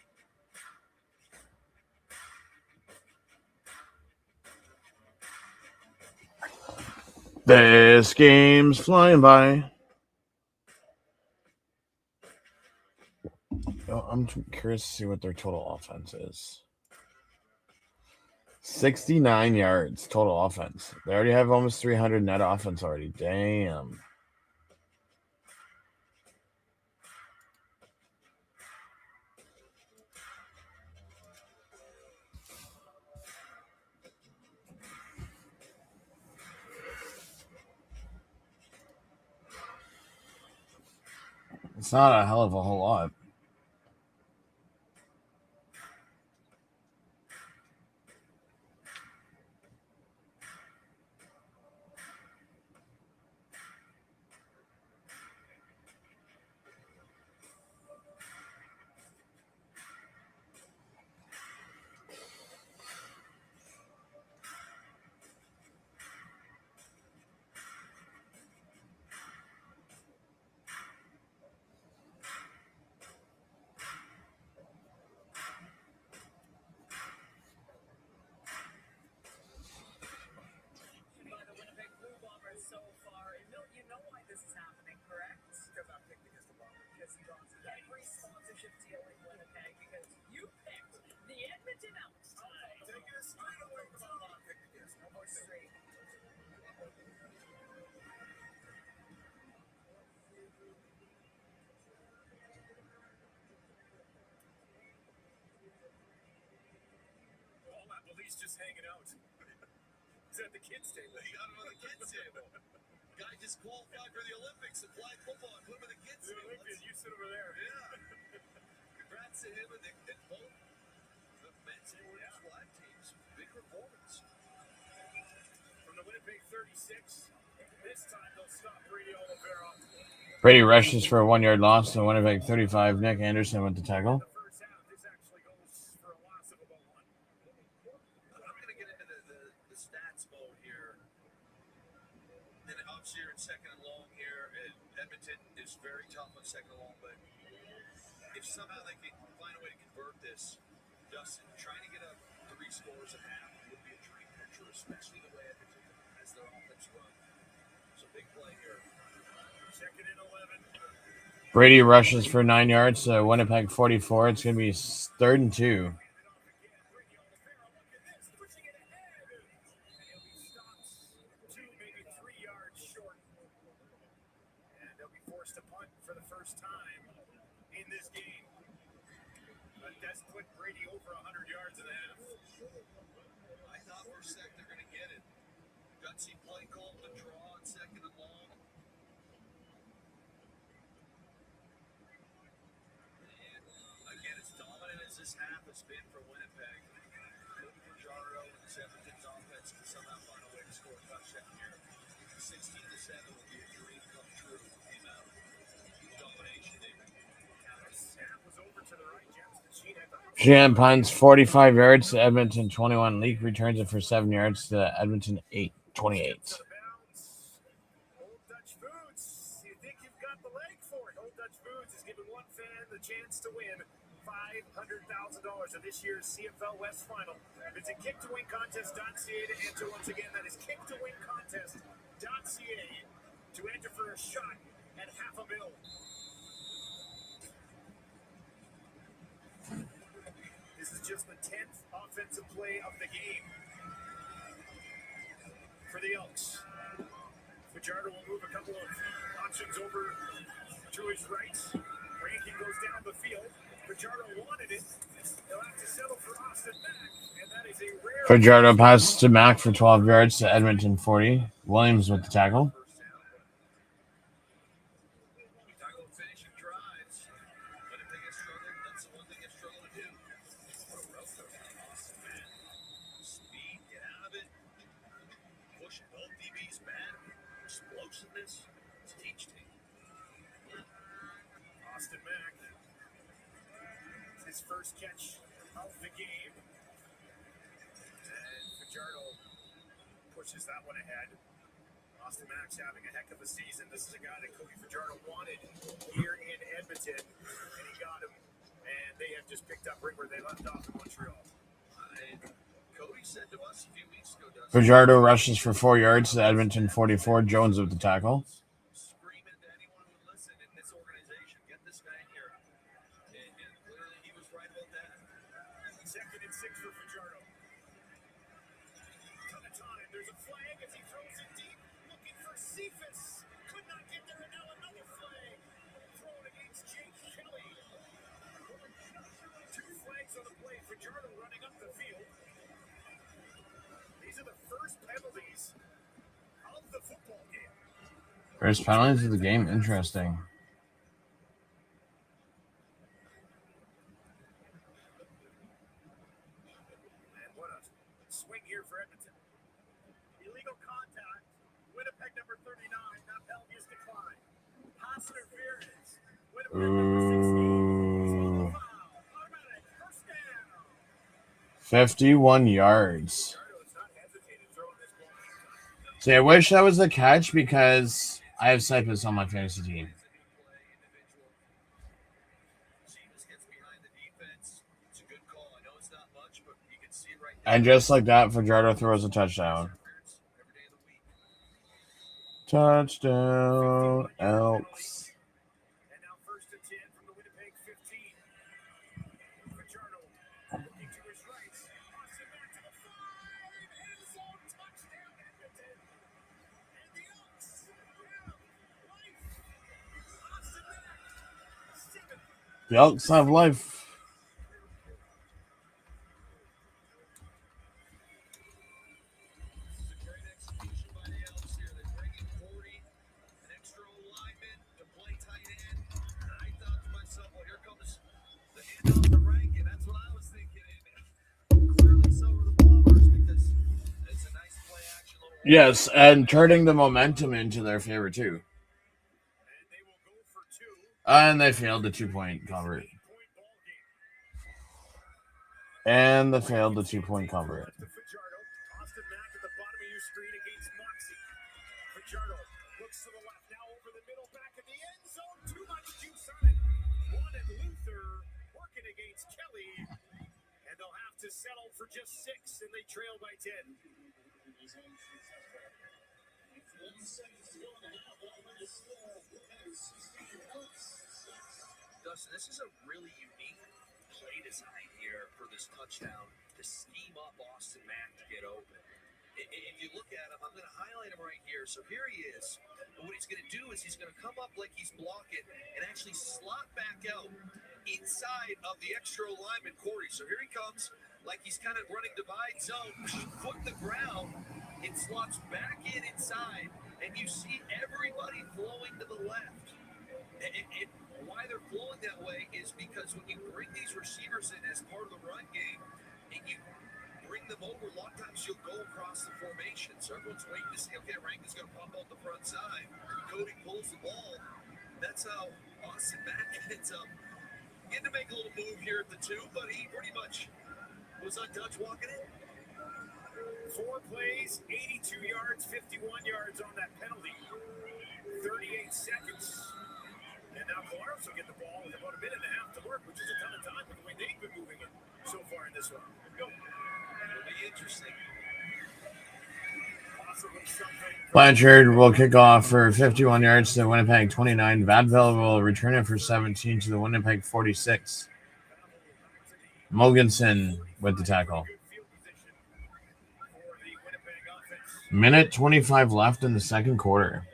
This game's flying by. Oh, I'm curious to see what their total offense is. 69 yards total offense. They already have almost 300 net offense already. Damn. It's not a hell of a whole lot. he's just hanging out. He's at the kids' table. He got him on the kids' table. Guy just qualified for the Olympics in flag football. Put him in the kids' table. You sit over there. Yeah. Congrats to him and both the men's and women's flag teams. Big performance. From the Winnipeg 36, this time they'll stop Brady Oliveira. Brady rushes for a 1-yard loss to Winnipeg 35. Nick Anderson with the tackle. The first half, this actually goes for a loss of about 1. I'm going to get into the stats mode here. And obviously you're in second and long here. Edmonton is very tough on second and long, but if somehow they can find a way to convert this, Justin, trying to get up 3 scores at half would be a dream picture, especially the way Edmonton has their offense run. So big play here. Second and 11. Brady rushes for 9 yards to Winnipeg 44. It's going to be 3rd and 2. Brady Oliveira, look at this, pushing it ahead. And he'll be stopped 2, maybe 3 yards short. And they'll be forced to punt for the first time in this game. But that's put Brady over 100 yards and a half. I thought for a sec they're going to get it. Gutsy play call with a draw on second and long. And again, as dominant as this half has been for Winnipeg, Cody Fajardo and Edmonton's offense can somehow find a way to score a touchdown here. 16-7 would be a dream come true. Came out. Domination, David. This half was over to the right. James at the Sheehan punts 45 yards to Edmonton 21. Leak returns it for 7 yards to Edmonton 28. Old Dutch Foods. You think you've got the leg for it? Old Dutch Foods is giving one fan the chance to win $500,000 of this year's CFL West Final. Visit kicktowincontest.ca to enter. Once again, that is kicktowincontest.ca to enter for a shot at $500,000. This is just the 10th offensive play of the game for the Elks. Fajardo will move a couple of options over to his right. Rankin goes down the field. Fajardo wanted it. They'll have to settle for Austin Mack, and that is a rare. Fajardo passes to Mack for 12 yards to Edmonton 40. Williams with the tackle. Tackle finishing drives. Winnipeg has struggled. That's the one thing they've struggled to do. Speed, get out of it. Push both DBs back. Explosiveness. It's teach team. Austin Mack. His first catch of the game. And Fajardo pushes that one ahead. Austin Mack's having a heck of a season. This is a guy that Cody Fajardo wanted here in Edmonton, and he got him. And they have just picked up right where they left off in Montreal. Cody said to us a few weeks ago, Dustin, Fajardo rushes for 4 yards to Edmonton 44. Jones with the tackle. screaming to anyone who would listen in this organization, get this guy in here. And clearly he was right about that. Second and 6 for Fajardo. Ton of time. There's a flag as he throws it deep. Looking for Cephas. Could not get there, and now another flag. Thrown against Jake Kelly. 2 flags on the play. Fajardo running up the field. These are the first penalties of the football game. First penalties of the game. Interesting. And what a swing here for Edmonton. Illegal contact. Winnipeg number 39. That penalty is declined. Pass interference. Winnipeg number 16. Ooh. Foul. Automatic. First down. 51 yards. Fajardo is not hesitating throwing this ball. See, I wish that was the catch because I have Cypress on my fantasy team. Cephas gets behind the defense. It's a good call. I know it's not much, but you can see it right there. And just like that, Fajardo throws a touchdown. Every day of the week. Touchdown, Elks. And now first and 10 from the Winnipeg 15. Fajardo looking to his right. Austin back to the 5. End zone touchdown, Edmonton. And the Elks have life. Austin back. 7. The Elks have life. Yes, and turning the momentum into their favor too. And they will go for two. And they failed the 2-point convert. And they failed the 2-point convert. Austin Mack at the bottom of your screen against Moxie. Fajardo looks to the left, now over the middle, back in the end zone. Too much juice on it. Wanted Luther working against Kelly. And they'll have to settle for just 6, and they trail by 10. Dustin, this is a really unique play design here for this touchdown to scheme up Austin Mack to get open. If you look at him, I'm going to highlight him right here. So here he is. And what he's going to do is he's going to come up like he's blocking and actually slot back out inside of the extra lineman, Corey. So here he comes like he's kind of running divide zone, foot the ground. It slots back inside, and you see everybody flowing to the left. And why they're flowing that way is because when you bring these receivers in as part of the run game, and you bring them over, a lot of times you'll go across the formation. So everyone's waiting to see, okay, Rankin's going to pop out the front side. Cody pulls the ball. That's how Austin Mack ends up getting to make a little move here at the 2, but he pretty much was untouched walking in. 4 plays, 82 yards, 51 yards on that penalty. 38 seconds. And now Colares will get the ball with about a minute and a half to work, which is a ton of time with the way they've been moving it so far in this one. Go. It'll be interesting. Possibly something. Blanchard will kick off for 51 yards to the Winnipeg 29. Vadville will return it for 17 to the Winnipeg 46. Mogensen with the tackle. Minute 25 left in the second quarter.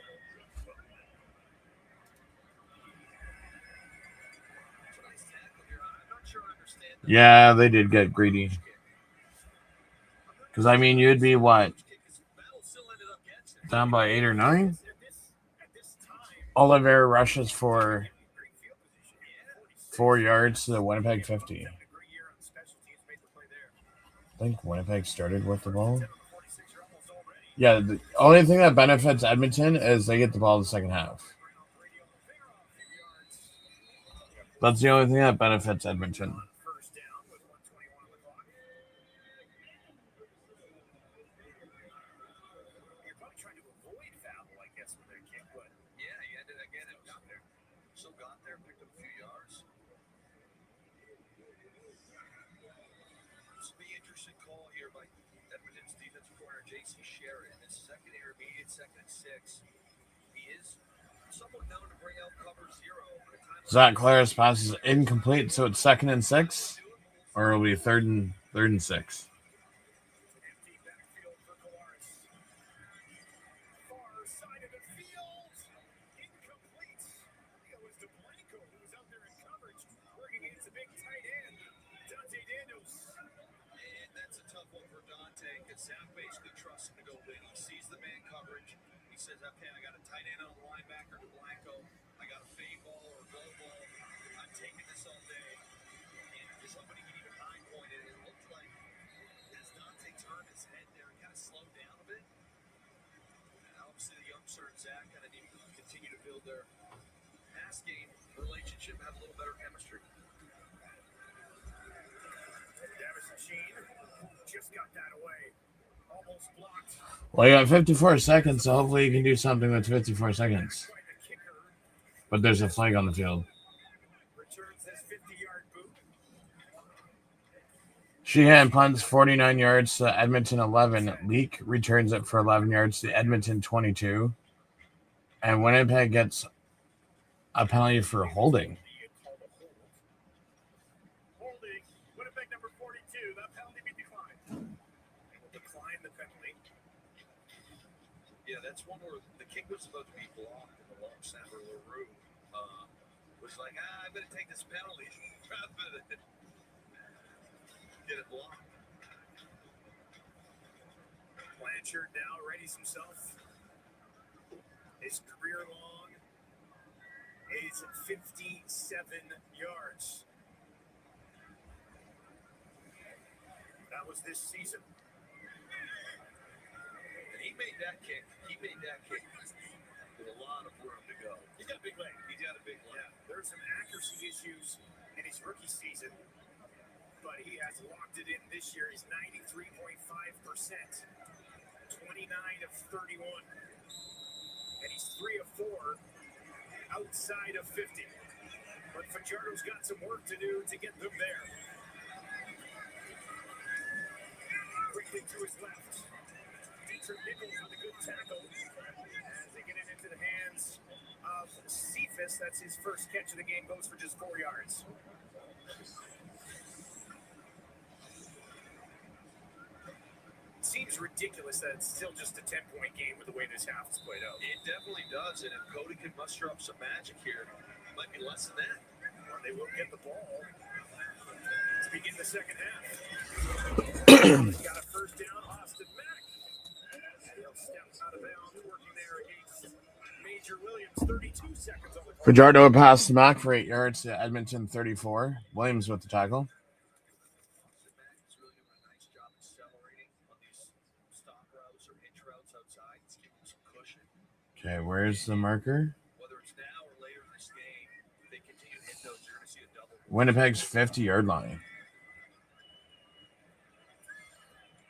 Yeah, they did get greedy. Because, I mean, you'd be what? Down by 8 or 9? Oliver rushes for 4 yards to the Winnipeg 50. I think Winnipeg started with the ball. Yeah, the only thing that benefits Edmonton is they get the ball in the second half. That's the only thing that benefits Edmonton. Zach Claris passes incomplete, so it's 2nd and 6, or it'll be third and 6. Zach kind of need to continue to build their pass game relationship, have a little better chemistry. Just got that away. Almost blocked. Well, you got 54 seconds, so hopefully you can do something with 54 seconds. But there's a flag on the field. Sheehan punts 49 yards to Edmonton 11. Leak returns it for 11 yards to Edmonton 22. And Winnipeg gets a penalty for holding. Winnipeg number 42. That penalty be declined. Will decline the penalty. Yeah, that's one where the kick was about to be blocked, and the long snapper LaRue was like, I'm going to take this penalty rather than get it blocked. Blanchard now readies himself. His career long is 57 yards. That was this season. And he made that kick with a lot of room to go. He's got a big leg. Yeah, there's some accuracy issues in his rookie season, but he has locked it in this year. He's 93.5%, 29 of 31, and he's 3 of 4 outside of 50. But Fajardo's got some work to do to get them there. Quickly to his left. Dietrich Nichols with a good tackle as they get it into the hands of Cephas. That's his first catch of the game, goes for just 4 yards. Seems ridiculous that it's still just a 10-point game with the way this half is played out. It definitely does, and if Cody can muster up some magic here, it might be less than that. Or they will get the ball to begin the second half. He's got a first down, Austin Mack. Still steps out of bounds, working there against Major Williams. 32 seconds on the clock. Fajardo passed Mack for 8 yards to Edmonton 34. Williams with the tackle. Okay, where's the marker? Winnipeg's 50-yard line.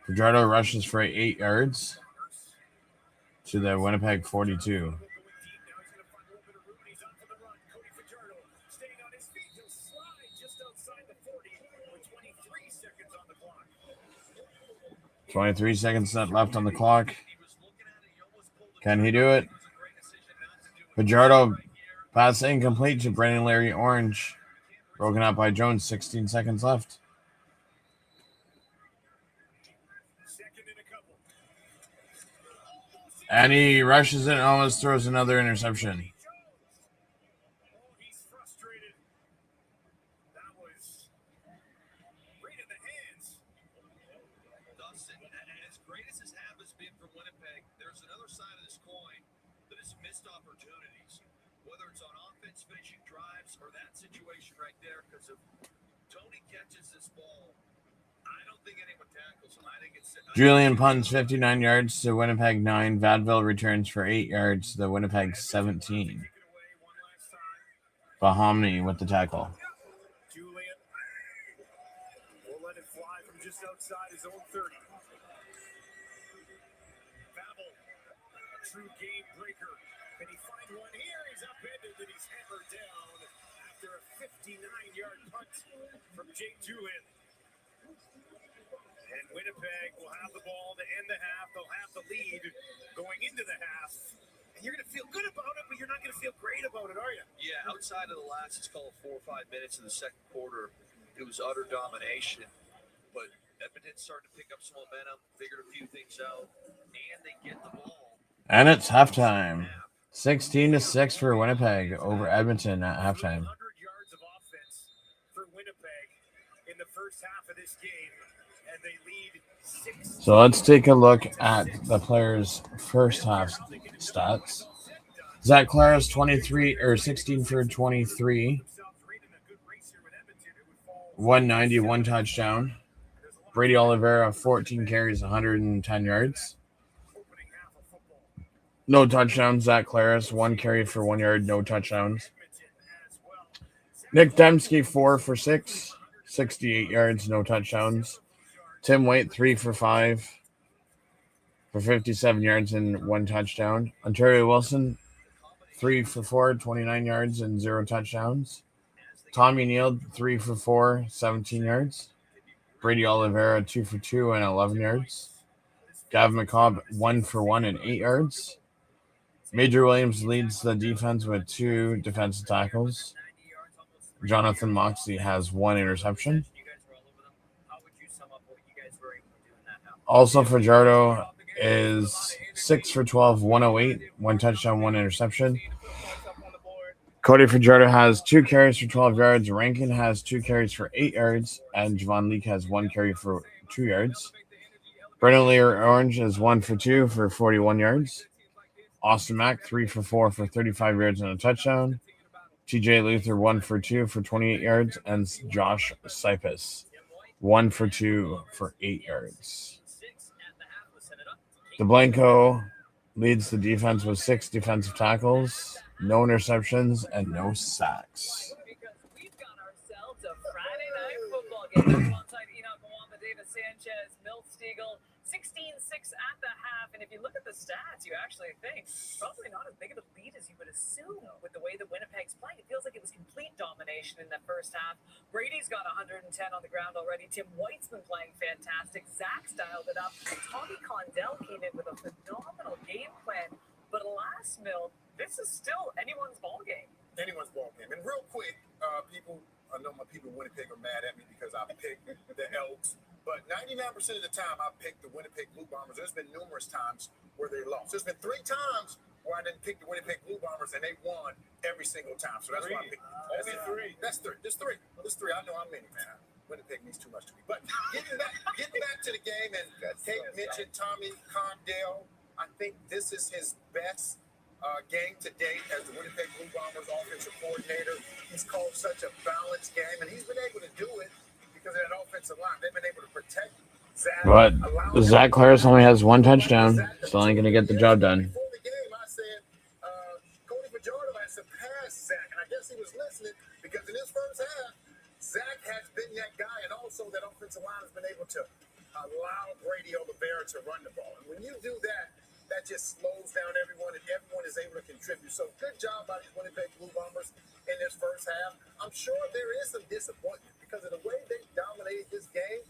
Fajardo rushes for 8 yards to the Winnipeg 42. $23 23 seconds left on the clock. Can he do it? Fajardo pass incomplete to Brendan Larry Orange. Broken up by Jones. 16 seconds left. And he rushes it and almost throws another interception. He's frustrated. That was right in the hands. Dustin, as great as this half has been for Winnipeg, there's another side of this coin that is missed opportunities. Whether it's on offense finishing drives or that situation right there, because if Tony catches this ball, I don't think anyone tackles him. I think it's Julian punts 59 yards to Winnipeg 9. Vadville returns for 8 yards to the Winnipeg 17. Bahomny with the tackle. Julian will let it fly from just outside his own 30. Babel, a true game breaker. Can he find one here? He's upended and he's hammered down after a 59-yard punt from Jake Julian. And Winnipeg will have the ball to end the half. They'll have the lead going into the half. And you're going to feel good about it, but you're not going to feel great about it, are you? Yeah, outside of the last, it's called 4 or 5 minutes in the second quarter, it was utter domination. But Edmonton's starting to pick up some momentum, figured a few things out, and they get the ball. And it's halftime. 16-6 for Winnipeg over Edmonton at halftime. 100 yards of offense for Winnipeg in the first half of this game. And they lead 6. So let's take a look at the players' first half stats. Zach Claris 16 for 23, 190, 1 touchdown. Brady Oliveira 14 carries, 110 yards. No touchdowns. Zach Claris 1 carry for 1 yard, no touchdowns. Nick Dembski 4 for 6, 68 yards, no touchdowns. Tim White 3 for 5 for 57 yards and 1 touchdown. Ontario Wilson 3 for 4, 29 yards and 0 touchdowns. Tommy Neal 3 for 4, 17 yards. Brady Oliveira 2 for 2 and 11 yards. Gavin McCobb 1 for 1 and 8 yards. Major Williams leads the defense with 2 defensive tackles. Jonathan Moxley has 1 interception. Also, Fajardo is 6 for 12, 108, 1 touchdown, 1 interception. Cody Fajardo has 2 carries for 12 yards. Rankin has 2 carries for 8 yards. And Javon Leake has 1 carry for 2 yards. Brendan Lear Orange is 1 for 2 for 41 yards. Austin Mack 3 for 4 for 35 yards and a touchdown. TJ Luther 1 for 2 for 28 yards. And Josh Sipus 1 for 2 for 8 yards. DeBlanco leads the defense with 6 defensive tackles, no interceptions, and no sacks. Because we've got ourselves a Friday night football game alongside Enoch Mwamba, David Sanchez, Milt Stiegel, 16-6 at the half. And if you look at the stats, you actually think probably not as big of a lead as you would assume with the way that Winnipeg's playing. It feels like it was complete domination in that first half. Brady's got 110 on the ground already. Tim White's been playing fantastic. Zach's dialed it up. Tommy Condell came in with a phenomenal game plan. But alas, Mill, this is still anyone's ball game. Anyone's ball game. And real quick, I know my people in Winnipeg are mad at me because I picked the Elks. But 99% of the time, I picked the Winnipeg Blue Bombers. There's been numerous times where they lost. There's been 3 times where I didn't pick the Winnipeg Blue Bombers, and they won every single time. So that's why I picked them. Only 3. That's 3. There's 3. I know I'm many, man. Winnipeg means too much to me. But getting back to the game, and Kate mentioned Tommy Condell. I think this is his best game to date as the Winnipeg Blue Bombers offensive coordinator. He's called such a balanced game, and he's been able to do it because of that offensive line. They've been able to protect Zach. But Zach Claris only has 1 touchdown. Still ain't going to get the job done. Before the game, I said, Cody Fajardo has surpassed Zach, and I guess he was listening because in his first half, Zach has been that guy, and also that offensive line has been able to allow Brady Oliveira to run the ball. And when you do that, that just slows down everyone, and everyone is able to contribute. So good job by these Winnipeg Blue Bombers in this first half. I'm sure there is some disappointment because of the way they dominated this game.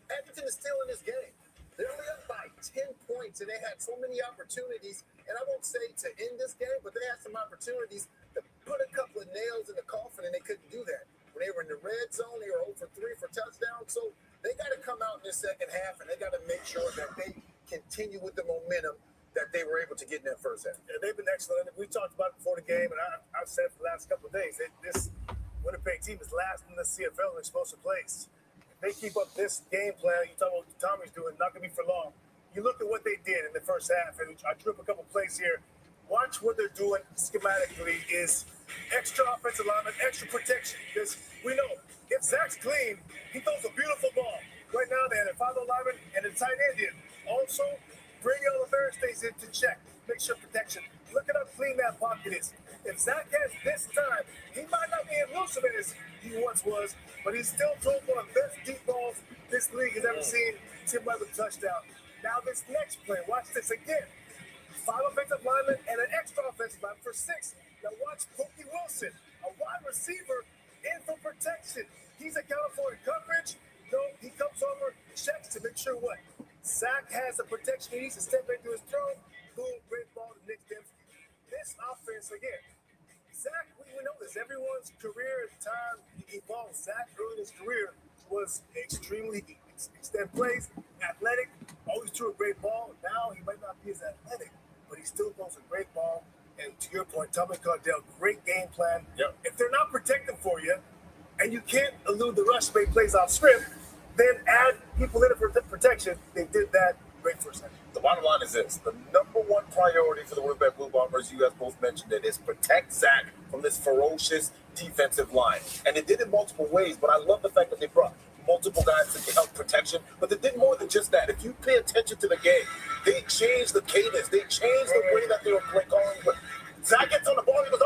Edmonton is still in this game. They're only up by 10 points, and they had so many opportunities. And I won't say to end this game, but they had some opportunities to put a couple of nails in the coffin, and they couldn't do that. When they were in the red zone, they were 0 for 3 for touchdowns. So they got to come out in this second half, and they got to make sure that they continue with the momentum that they were able to get in that first half. Yeah, they've been excellent. We talked about it before the game, and I've said it for the last couple of days. This Winnipeg team is last in the CFL in explosive plays. If they keep up this game plan, you talk about what Tommy's doing, not going to be for long. You look at what they did in the first half, and I drew up a couple plays here. Watch what they're doing schematically is extra offensive lineman, extra protection. Because we know if Zach's clean, he throws a beautiful ball. Right now, they had a 5 lineman and a tight end in. Also, Brady Oliveira stays into check. Make sure protection. Look at how clean that pocket is. If Zach has this time, he might not be elusive as he once was, but he's still throwing one of the best deep balls this league has ever seen. Tim White with a touchdown. Now this next play, watch this again. 5 offensive linemen and an extra offensive lineman for 6. Now watch Pokey Wilson, a wide receiver, in for protection. He's accounted for in coverage. No, he comes over, checks to make sure what? Zach has the protection he needs to step into his throw. Boom, great ball to Nick Dempsey. This offense, again, Zach, we know this. Everyone's career at the time he evolved. Zach, early in his career, was extremely extended plays, athletic, always threw a great ball. Now he might not be as athletic, but he still throws a great ball. And to your point, Tommy Condell, great game plan. Yep. If they're not protecting for you, and you can't elude the rush, make plays off script, then add people in for protection. They did that. Great first half. The bottom line is this. The number one priority for the Winnipeg Blue Bombers, you guys both mentioned it, is protect Zach from this ferocious defensive line. And they did it multiple ways, but I love the fact that they brought multiple guys to help protection. But they did more than just that. If you pay attention to the game, they changed the cadence. They changed the way that they were calling. But Zach gets on the ball, he goes,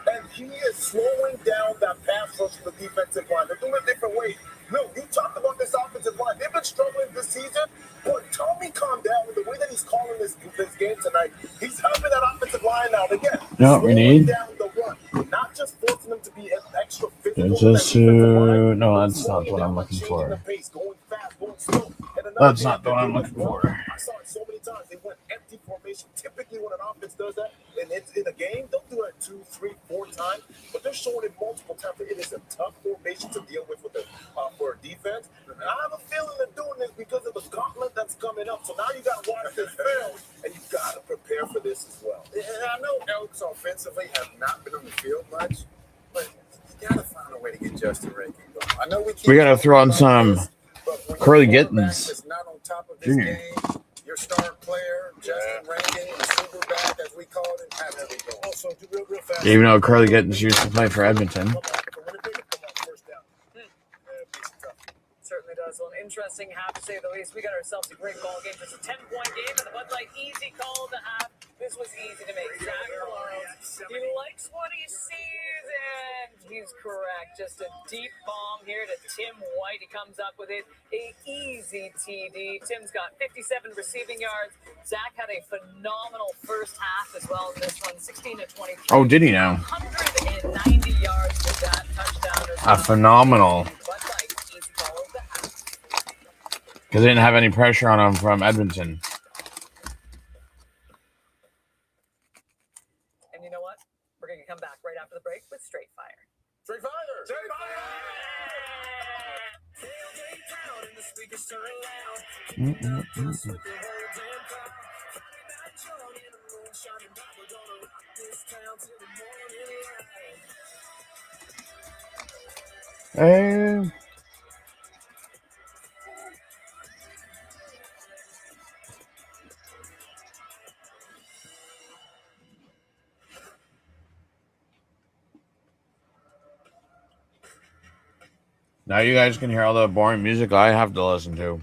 and he is slowing down that pass rush from the defensive line. They're doing it different ways. No, you talked about this offensive line. They've been struggling this season, but Tommy Condell, the way that he's calling this game tonight, he's helping that offensive line out again. No, we need. Down the run, not just forcing them to be an extra physical. No, that's not what I'm looking for. That's not what I'm looking for. I saw it so many times. They went empty formation. Typically, when an offense does that, and it's in a game, they'll do it 2, 3, 4 times, but they're showing it multiple times. It is a tough formation to deal with for a defense. And I have a feeling they're doing this because of the gauntlet that's coming up. So now you got to watch this film, and you got to prepare for this as well. And I know Elks offensively have not been on the field much, but you got to find a way to get Justin Rankin going. I know We got to throw on some Curly Gittens. Is not on top of this Junior. game. Your star player, Justin Rankin, the silverback, as we called him, has to be going. Also, do real fast. Even though Curly Gittens used to play for Edmonton. Come on, for Winnipeg, come on, first down. Makes it tough. Certainly does. So an interesting half, to say the least. We got ourselves a great ball game. Just a 10-point game, and the Bud Light easy call of the half. This was easy to make. Zach Florence, he likes what he sees, and he's correct. Just a deep bomb here to Tim White. He comes up with it. A easy TD. Tim's got 57 receiving yards. Zach had a phenomenal first half as well in this one, 16 to 23. Oh, did he now? 190 yards with that touchdown. A phenomenal. Because they didn't have any pressure on him from Edmonton. And you know what? We're going to come back right after the break with Straight Fire. Straight fire! Straight Hey. Now you guys can hear all the boring music I have to listen to.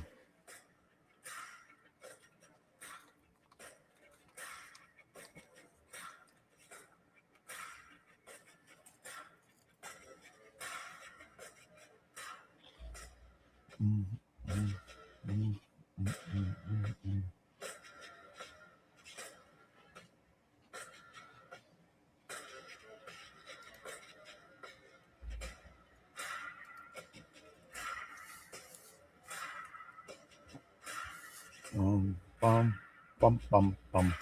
Bum, bum, bum, bum.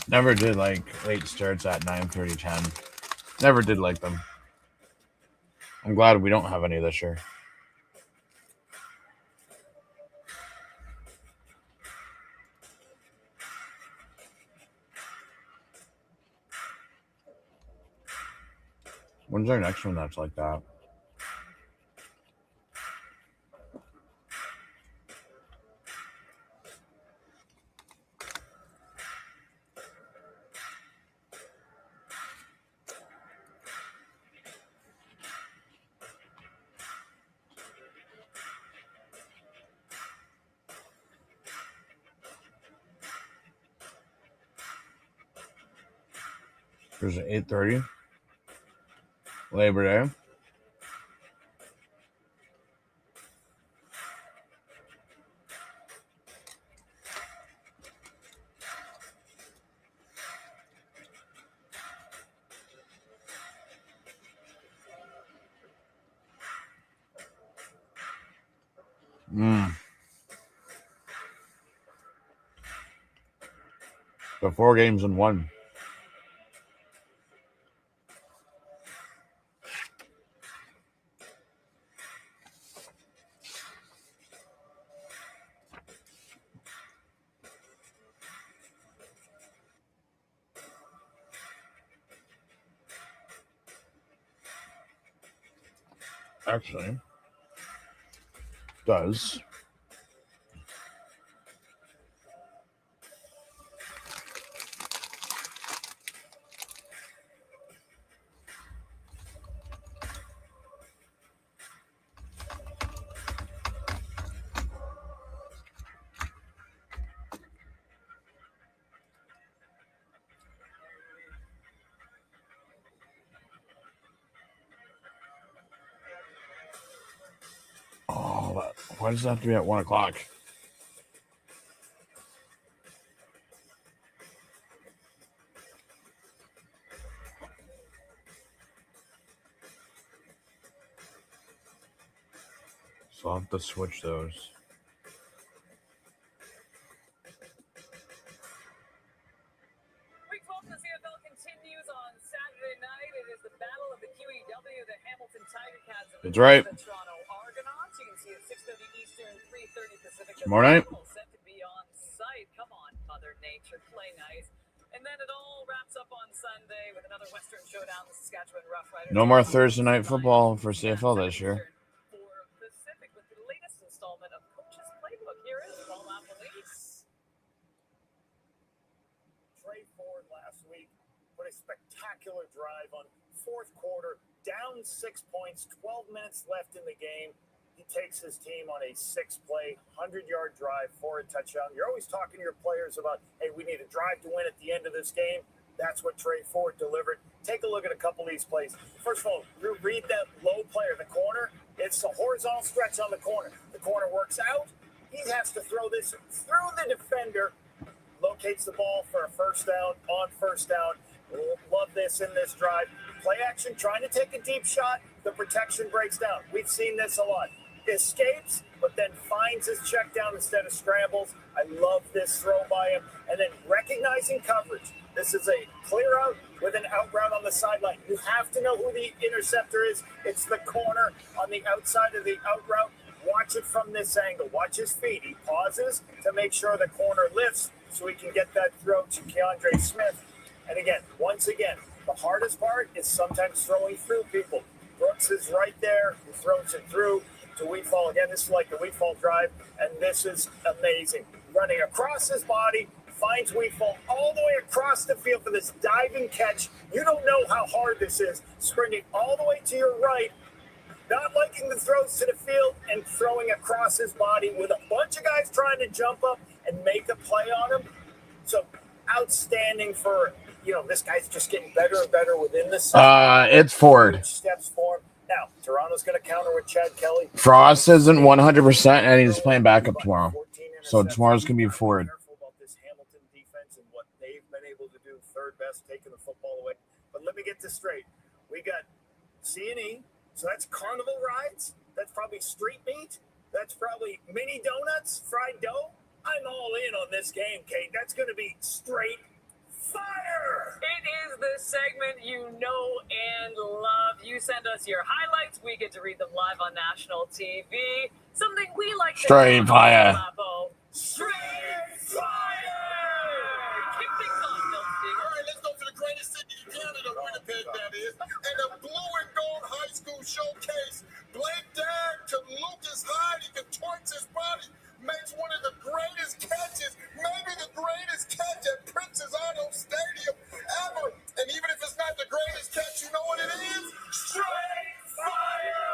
Never did like late starts at 9:30, 10. Never did like them. I'm glad we don't have any this year. When's our next one that's like that? There's an 8:30. Labor Day. The 4 games in 1. Actually, does. Oh, why does it have to be at 1 o'clock? So I'll have to switch those. Week 12 of the CFL continues on Saturday night. It is the battle of the QEW, the Hamilton Tiger Cats. That's right. The Toronto Argonauts. You can see it 6:30 Eastern, 3:30 Pacific. Tomorrow night. Set to be on site. Come on. Mother Nature. Play nice. And then it all wraps up on Sunday with another Western showdown. The Saskatchewan Roughriders. No more Thursday night football for CFL this year. For Pacific with the latest installment of Coach's Playbook. Here is Paul Appelese. Trey Ford last week put a spectacular drive on fourth quarter, down 6 points, 12 minutes left in the game. He takes his team on a 6-play, 100-yard drive for a touchdown. You're always talking to your players about, hey, we need a drive to win at the end of this game. That's what Trey Ford delivered. Take a look at a couple of these plays. First of all, read that low player, the corner. It's a horizontal stretch on the corner. The corner works out. He has to throw this through the defender, locates the ball for a first down on first down. Love this in this drive. Play action, trying to take a deep shot. The protection breaks down. We've seen this a lot. Escapes, but then finds his check down instead of scrambles. I love this throw by him. And then recognizing coverage. This is a clear out with an out route on the sideline. You have to know who the interceptor is. It's the corner on the outside of the out route. Watch it from this angle. Watch his feet. He pauses to make sure the corner lifts so he can get that throw to Keandre Smith. And again, once again, the hardest part is sometimes throwing through people. Brooks is right there. He throws it through to Wheatfall. Again, this is like the Wheatfall drive, and this is amazing. Running across his body, finds Wheatfall all the way across the field for this diving catch. You don't know how hard this is. Sprinting all the way to your right, not liking the throws to the field, and throwing across his body with a bunch of guys trying to jump up and make a play on him. So outstanding for, this guy's just getting better and better within the system. It's Ford. Steps for him. Now, Toronto's going to counter with Chad Kelly. Frost isn't 100%, and he's playing backup tomorrow. So tomorrow's going to be Ford. Careful about this Hamilton defense and what they've been able to do. Third best, taking the football away. But let me get this straight. We got C&E. So that's carnival rides. That's probably street meat. That's probably mini donuts, fried dough. I'm all in on this game, Kate. That's going to be straight fire. It is the segment you know and love. You send us your highlights. We get to read them live on national TV. Something we like to Straight fire. Straight fire. Kick things off, Milton. All right, let's go to the greatest city in Canada, Winnipeg, that is. And the blue and gold high school showcase. Blake Dagg to Lucas Hyde. He contorts his body. Makes one of the greatest catches, maybe the greatest catch at Princess Auto Stadium ever. And even if it's not the greatest catch, you know what it is? Straight fire!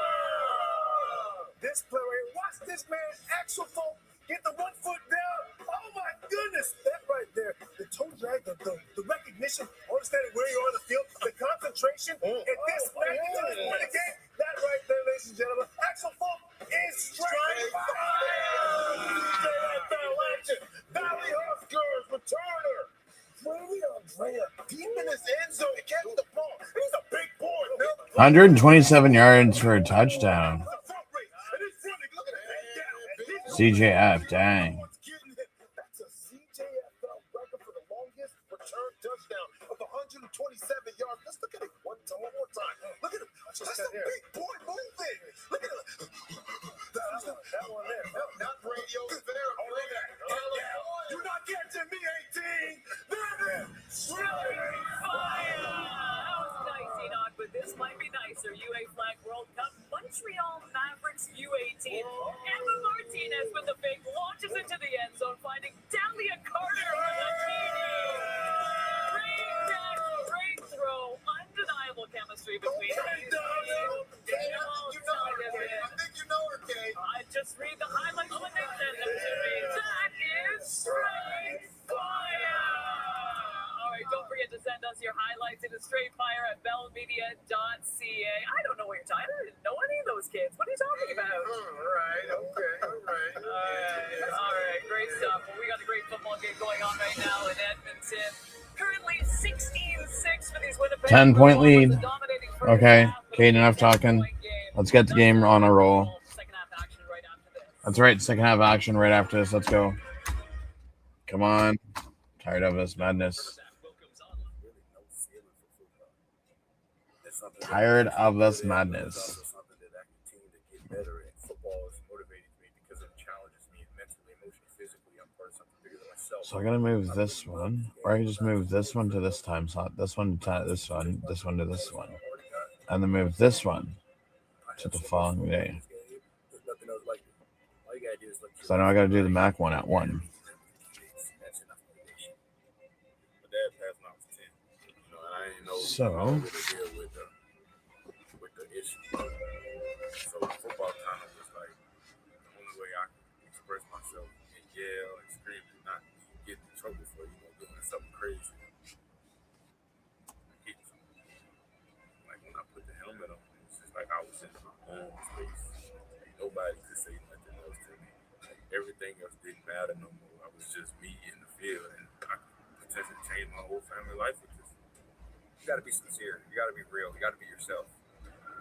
This player, watch this man, Axel Folk, get the 1 foot down. Oh my goodness, that right there. The toe drag, the recognition, understanding where you are on the field, the concentration. If this man does win the game, that right there, ladies and gentlemen, Axel Folk is straight fire! CFL action, Valley Huskers returner. Andrea, deep in his end zone to catch the ball. He's a big boy. 127 yards for a touchdown. CJF, dang. That's a CJFL record for the longest return touchdown of 127 yards. Let's look at it one more time. Look at him. That's a big boy moving. Look at it. That one there. Not radio. There. Oh, look at that. You're not catching me, 18. There. Straight fire! That was nice, Enoch, but this might be nicer. UA Flag World Cup, Montreal Mavericks U18. Emma Martinez with the fake launches into the end zone, finding Dahlia Carter on the great catch, great throw, undeniable chemistry between these two. Just read the highlights when they send them to me. That is straight fire! All right, don't forget to send us your highlights into straightfire at bellmedia.ca. I don't know what you're talking about. I didn't know any of those kids. What are you talking about? All right. All right, great stuff. Well, we got a great football game going on right now in Edmonton. Currently 16-6 for these Winnipeg 10-point lead. Blue Bombers, dominating first Okay, half, Kate, enough talking. Let's get the game on a roll. Second half action right after this. That's right, second half action right after this. Let's go. Come on. Tired of this madness. Tired of this madness. Something that I continue to get better at. Football has motivated me because it challenges me mentally, emotionally, physically. I'm part of something bigger than myself. So I gotta move this one, or I can just move this one to this time slot, this one to this one to this one, and then move this one to the following day. So I know I gotta do the Mac one at 1. So So football kind of was like the only way I could express myself and yell and scream and not get in trouble for, doing something crazy. Like when I put the helmet on, it's just like I was in my own space. Like nobody could say nothing else to me. Like everything else didn't matter no more. I was just me in the field, and I could potentially change my whole family life with this. You gotta be sincere. You gotta be real. You gotta be yourself.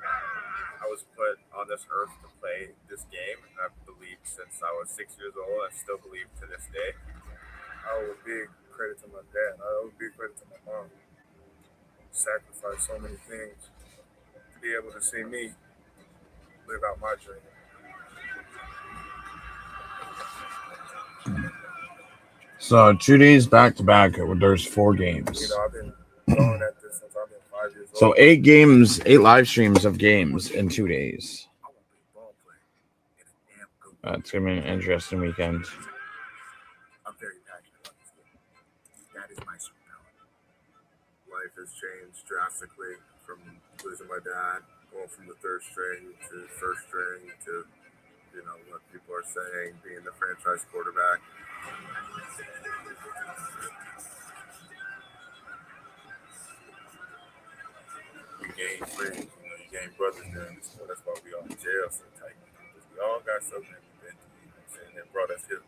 I was put on this earth to play this game, and I've believed since I was 6 years old. I still believe to this day. I owe a big credit to my dad. I owe a big credit to my mom. Sacrificed so many things to be able to see me live out my dream. So 2 days back to back, there's 4 games. I've been going at this since I've been 5 years old. So 8 games, 8 live streams of games in 2 days. It's gonna be an interesting weekend. I'm very passionate about this game. That is my superpower. Life has changed drastically from losing my dad, going from the 3rd string to 1st string to, what people are saying, being the franchise quarterback. You gain friends, you gain brothers during this sport. That's why we all in jail so tight. We all got something that we've been through, and it brought us here.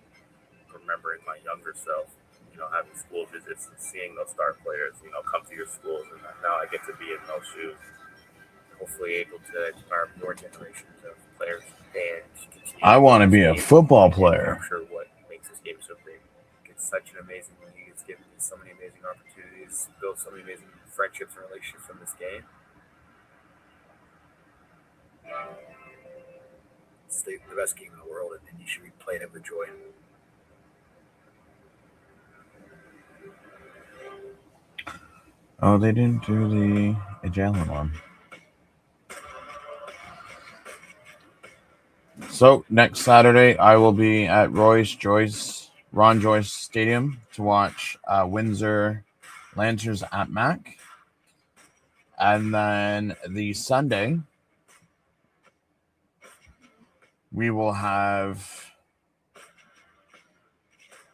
Remembering my younger self, having school visits and seeing those star players, come to your schools, and now I get to be in those shoes. Hopefully able to inspire more generations of players and continue. I want to be a football player. I'm sure what makes this game so great. It's such an amazing league. It's given me so many amazing opportunities, built so many amazing friendships and relationships from this game. It's the best game in the world, and you should be playing it with joy. Oh, they didn't do the Adrenaline one. So next Saturday, I will be at Ron Joyce Stadium to watch Windsor Lancers at Mac. And then the Sunday, we will have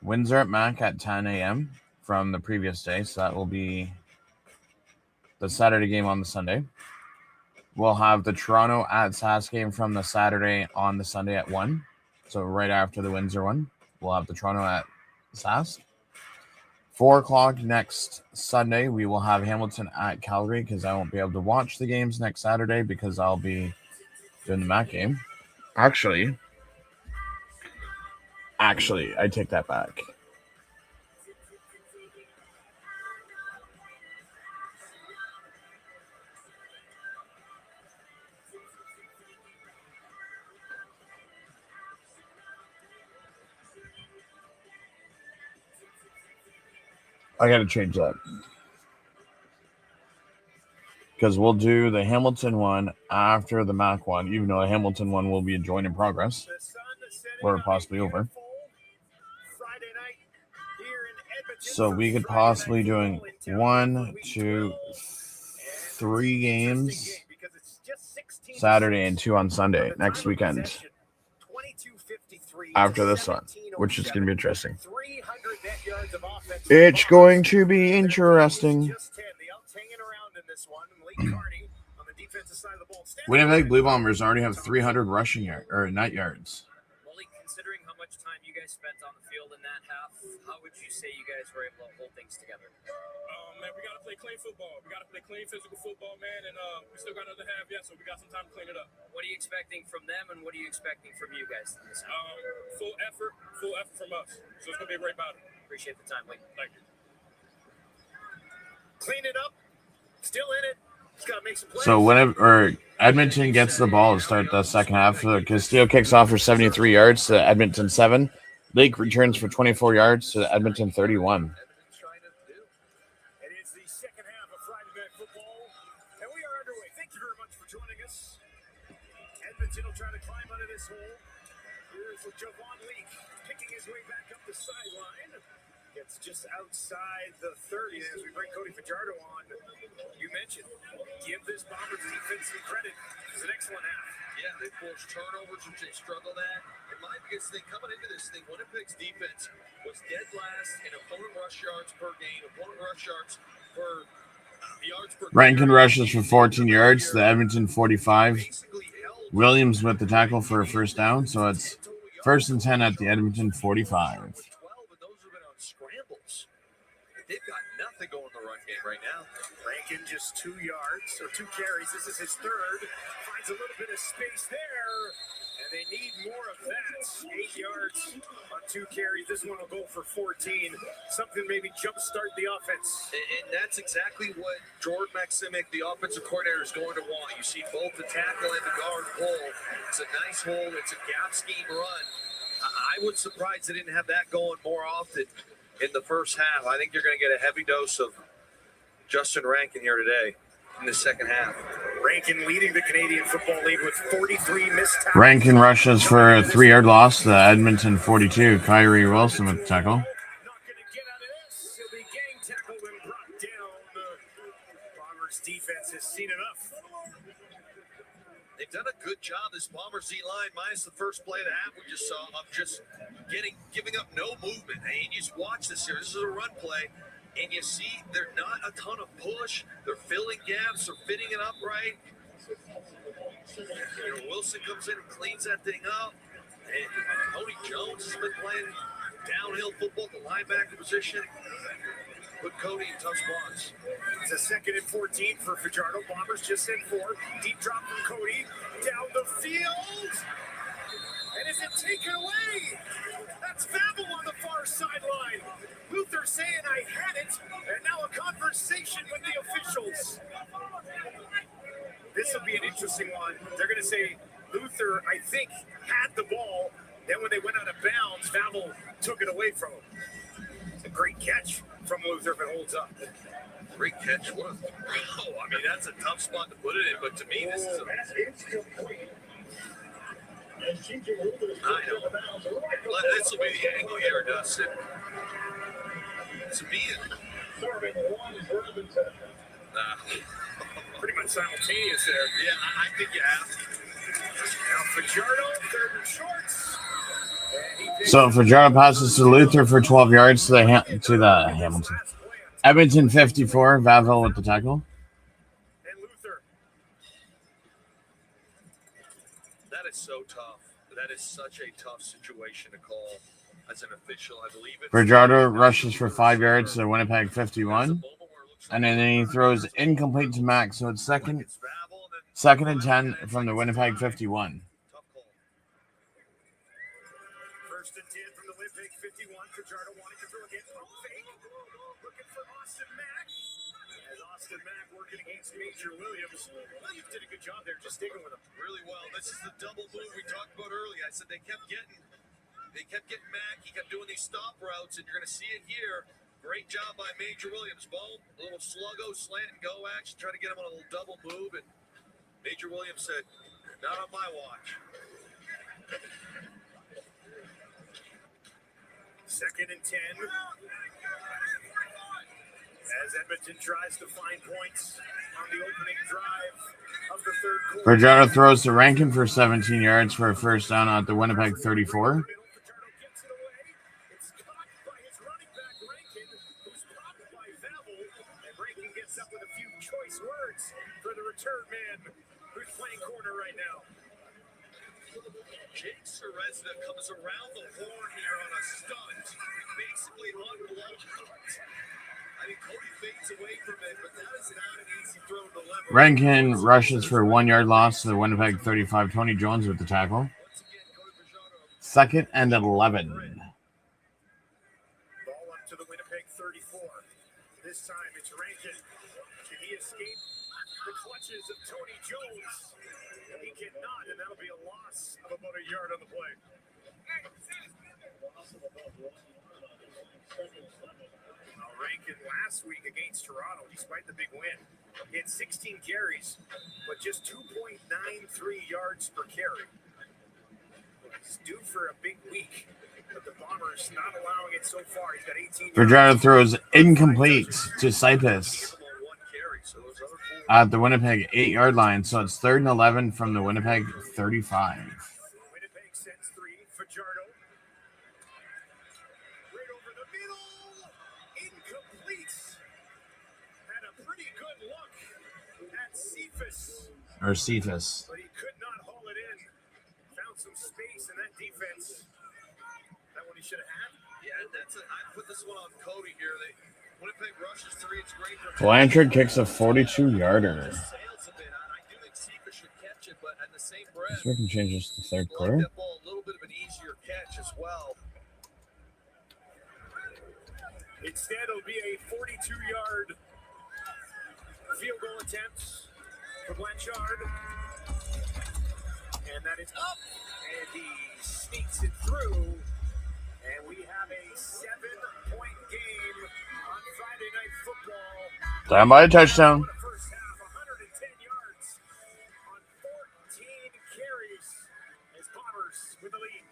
Windsor at Mac at 10 a.m. from the previous day. So that will be the Saturday game on the Sunday. We'll have the Toronto at Sask game from the Saturday on the Sunday at 1. So right after the Windsor one, we'll have the Toronto at Sask. 4 o'clock next Sunday, we will have Hamilton at Calgary because I won't be able to watch the games next Saturday because I'll be doing the Mac game. Actually, I take that back. I got to change that. Because we'll do the Hamilton one after the Mac one, even though the Hamilton one will be a joint in progress. Or possibly over. So we could possibly doing 1, 2, 3 games Saturday and 2 on Sunday next weekend. After this one, which is going to be interesting. It's going to be interesting. Winnipeg Blue Bombers already have 300 rushing net yards. Malik, considering how much time you guys spent on the field in that half, how would you say you guys were able to hold things together? Man, we got to play clean football. We got to play clean physical football, man, and we still got another half yet, so we got some time to clean it up. What are you expecting from them, and what are you expecting from you guys in this half? Full effort from us. So it's going to be a great battle. Appreciate the time, Malik. Thank you. Clean it up. Still in it. Just got to make some plays. So whenever Edmonton gets the ball to start the second half, Castillo kicks off for 73 yards to Edmonton 7. Lake returns for 24 yards to the Edmonton 31. Edmonton's trying to do. It is the second half of Friday Night Football, and we are underway. Thank you very much for joining us. Edmonton will try to climb out of this hole. Here's Javon Leake picking his way back up the sideline. Gets just outside the 30 as we bring Cody Fajardo on. You mentioned, give this Bombers defense some credit. It's an excellent half. Yeah, they forced turnovers, which they struggled at. And my biggest thing coming into this thing, Winnipeg's defense was dead last in opponent rush yards per game, opponent rush yards per yards per game. Rankin rushes for 14 yards to the Edmonton 45. Williams with the tackle for a first down, so it's 1st and 10 at the Edmonton 45. 12, and those have been on scrambles. They've got nothing going in the run game right now. Rankin just 2 yards, so 2 carries. This is his third. Finds a little bit of space there, and they need more of that. 8 yards on 2 carries. This one will go for 14. Something maybe jumpstart the offense. And that's exactly what Jordan Maximic, the offensive coordinator, is going to want. You see both the tackle and the guard pull. It's a nice hole. It's a gap scheme run. I was surprised they didn't have that going more often in the first half. I think you're going to get a heavy dose of Justin Rankin here today in the second half. Rankin leading the Canadian Football League with 43 missed tackles. Rankin rushes for a 3-yard loss to the Edmonton 42. Kyrie Wilson with the tackle. Not going to get out of this. He'll be gang tackled and brought down. Bombers defense has seen enough. They've done a good job, this Bombers D-line, minus the first play of the half we just saw, of just giving up no movement. And you just watch this here. This is a run play, and you see they're not a ton of push. They're filling gaps. They're fitting it up right. Wilson comes in and cleans that thing up. And Tony Jones has been playing downhill football at the linebacker position. Put Cody in tough spots. It's a 2nd and 14 for Fajardo. Bombers just sent 4. Deep drop from Cody. Down the field. And is it taken away? That's Babel on the far sideline. Luther saying I had it. And now a conversation with the officials. This will be an interesting one. They're going to say Luther, I think, had the ball. Then when they went out of bounds, Babel took it away from him. It's a great catch from Luther if it holds up. Great catch. I mean, that's a tough spot to put it in, but to me, this is I know. This will be the angle here, Dustin. To me, pretty much simultaneous there. Yeah, I think you have to. Now Fajardo, 3rd and shorts. So Fajardo passes to Luther for 12 yards to the Hamilton. Edmonton 54. Vavel with the tackle. And Luther. That is so tough. That is such a tough situation to call as an official. I believe it. Fajardo rushes for 5 yards to the Winnipeg 51. And then he throws incomplete to Max. So it's second and 10 from the Winnipeg 51. First and 10 from the Winnipeg 51. Fajardo wanting to throw again. Pump fake. Looking for Austin Mack. As Austin Mack working against Major Williams. Williams did a good job there, just sticking with him. Really well. This is the double move we talked about earlier. I said they kept getting Mack. He kept doing these stop routes, and you're going to see it here. Great job by Major Williams. Boom. A little sluggo, slant and go action. Try to get him on a little double move, and Major Williams said, not on my watch. 2nd and 10. As Edmonton tries to find points on the opening drive of the 3rd quarter. Fajardo throws to Rankin for 17 yards for a first down at the Winnipeg 34. Return man who's playing corner right now. Jake Serezna comes around the horn here on a stunt, basically unblocked. I mean, Cody fades away from it, but that is not an easy throw to deliver. Rankin rushes for a 1-yard loss to the Winnipeg 35. Tony Jones with the tackle. 2nd and 11. Ball up to the Winnipeg 34. This time it's Rankin. Can he escape the clutches of Tony Jones? He cannot, and that'll be a loss of about a yard on the play. Rankin last week against Toronto, despite the big win, he had 16 carries, but just 2.93 yards per carry. He's due for a big week, but the Bombers not allowing it so far. He's got 18 Virginia throws incomplete to Cypus at the Winnipeg 8-yard line, so it's 3rd and 11 from the Winnipeg 35. Winnipeg sends 3. Fajardo. Right over the middle. Incomplete. Had a pretty good look at Cephas. But he could not haul it in. Found some space in that defense. That one he should have had. Yeah, I put this one on Cody here. Winnipeg rushes 3. It's great. Blanchard kicks a 42-yarder. Sails a bit. I do think Cephas should catch it, but at the same breath, So we can change this to third like quarter. that ball a little bit of an easier catch as well. Instead, it'll be a 42-yard field goal attempt for Blanchard. And that is up. And he sneaks it through. And we have a 7-point game on Friday Night Football. Down by a touchdown. The first half, 110 yards on 14 carries as Bombers with the lead.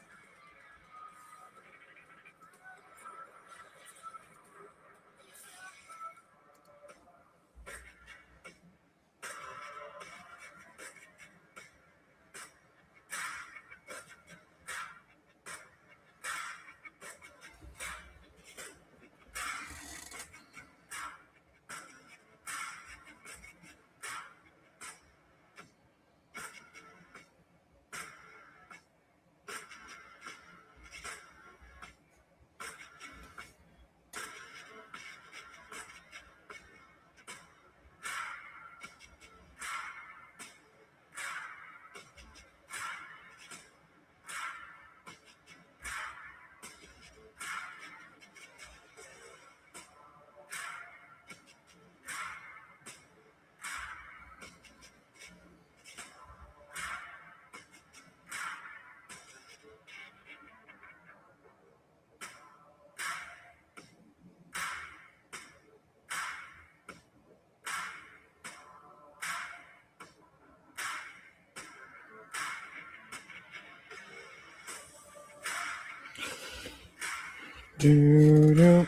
Doo-doo.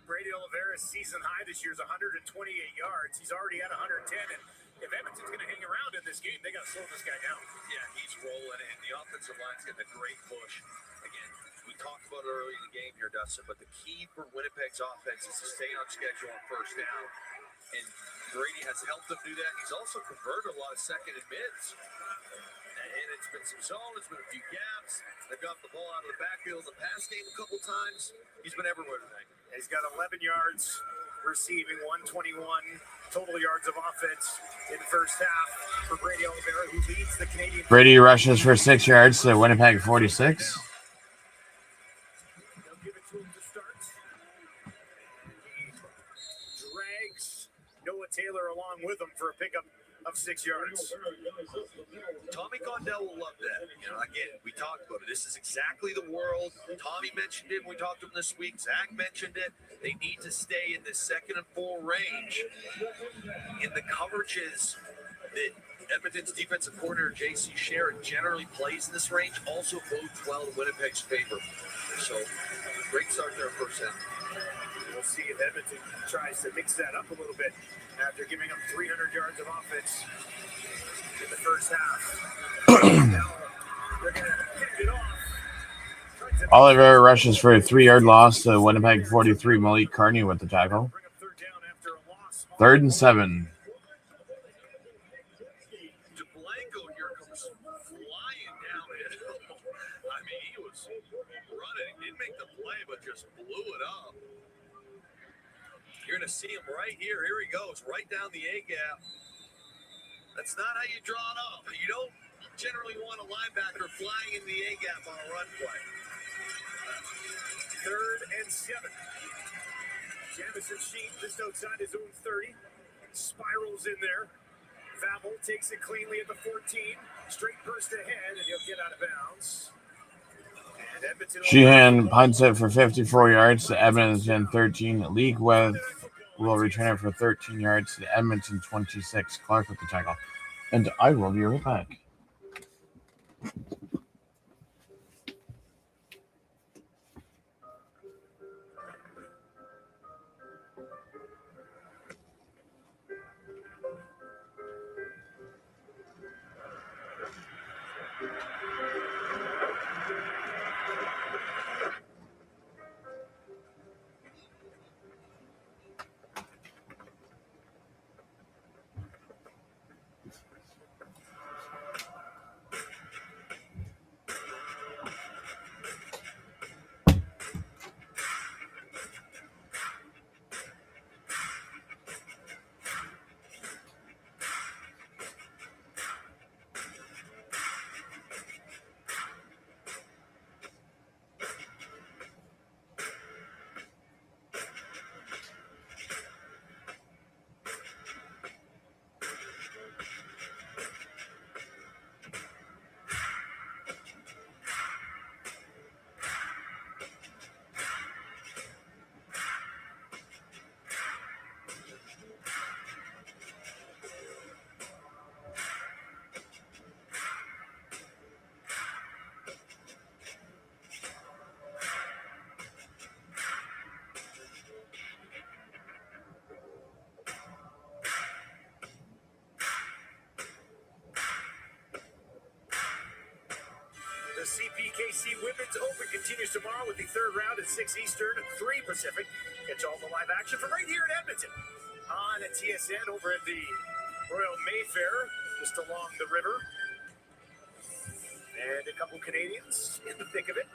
Brady Oliveira's season high this year is 128 yards. He's already at 110. And if Edmonton's going to hang around in this game, they got to slow this guy down. Yeah, he's rolling, and the offensive line's getting a great push. Again, we talked about it early in the game here, Dustin, but the key for Winnipeg's offense is to stay on schedule on first down. And Brady has helped them do that. He's also converted a lot of second and mids. And it's been some zone, it's been a few gaps. They've got the ball out of the backfield in the pass game a couple times. He's been everywhere tonight. He's got 11 yards receiving, 121 total yards of offense in the first half for Brady Oliveira, who leads the Canadian. Brady rushes for 6 yards to Winnipeg 46. They'll give it to him to start. He drags Noah Taylor along with him for a pickup of 6 yards. Tommy Gondel will love that. You know, again, we talked about it. This is exactly the world. Tommy mentioned it when we talked to him this week. Zach mentioned it. They need to stay in this 2nd and 4 range. In the coverages that Edmonton's defensive coordinator, J.C. Sherritt, generally plays in this range also bodes well in Winnipeg's favor. So, great start there first half. We'll see if Edmonton tries to mix that up a little bit after giving up 300 yards of offense in the first half. Now they're going to hand it off. Oliver rushes for a 3-yard loss to Winnipeg 43. Malik Carney with the tackle. Bring up third down after a loss. 3rd and 7. DeBlanco here comes flying downhill. I mean, he was running. He didn't make the play, but just blew it up. You're going to see him right here. Here he goes, right down the A-gap. That's not how you draw it up. You don't generally want a linebacker flying in the A-gap on a run play. 3rd and 7. Jamison Sheep just outside his own 30. Spirals in there. Vavel takes it cleanly at the 14. Straight burst ahead, and he'll get out of bounds. And Edmonton Sheehan punts it for 54 yards to Edmonton 13. League West will return it for 13 yards to Edmonton 26. Clark with the tackle. And I will be right back. The CPKC Women's Open continues tomorrow with the 3rd round at 6 Eastern, 3 Pacific. Catch all the live action from right here in Edmonton on a TSN over at the Royal Mayfair, just along the river. And a couple Canadians in the thick of it.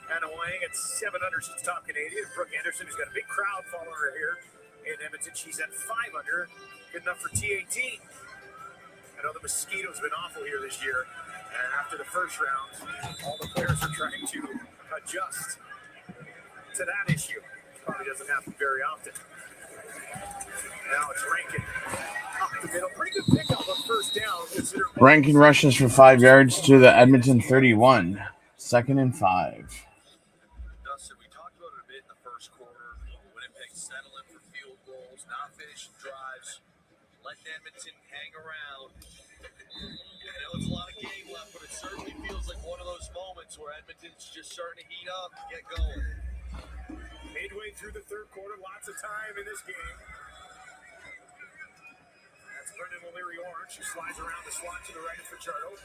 Hannah Wang at 7 under, she's top Canadian. Brooke Anderson, who's got a big crowd following her here in Edmonton, she's at 5 under. Good enough for TAT. I know the mosquitoes been awful here this year. And after the first round, all the players are trying to adjust to that issue. Probably doesn't happen very often. Now it's Rankin up the middle. Pretty good pickup on first down. Rankin rushes for 5 yards to the Edmonton 31. 2nd and 5. Dustin, we talked about it a bit in the first quarter. Winnipeg settling for field goals, not finishing drives, letting Edmonton hang around. I know it's a lot of game left, but it certainly feels like one of those moments where Edmonton's just starting to heat up and get going. Midway through the 3rd quarter, lots of time in this game. That's Brendan O'Leary-Orange, who slides around the slot to the right of Fajardo.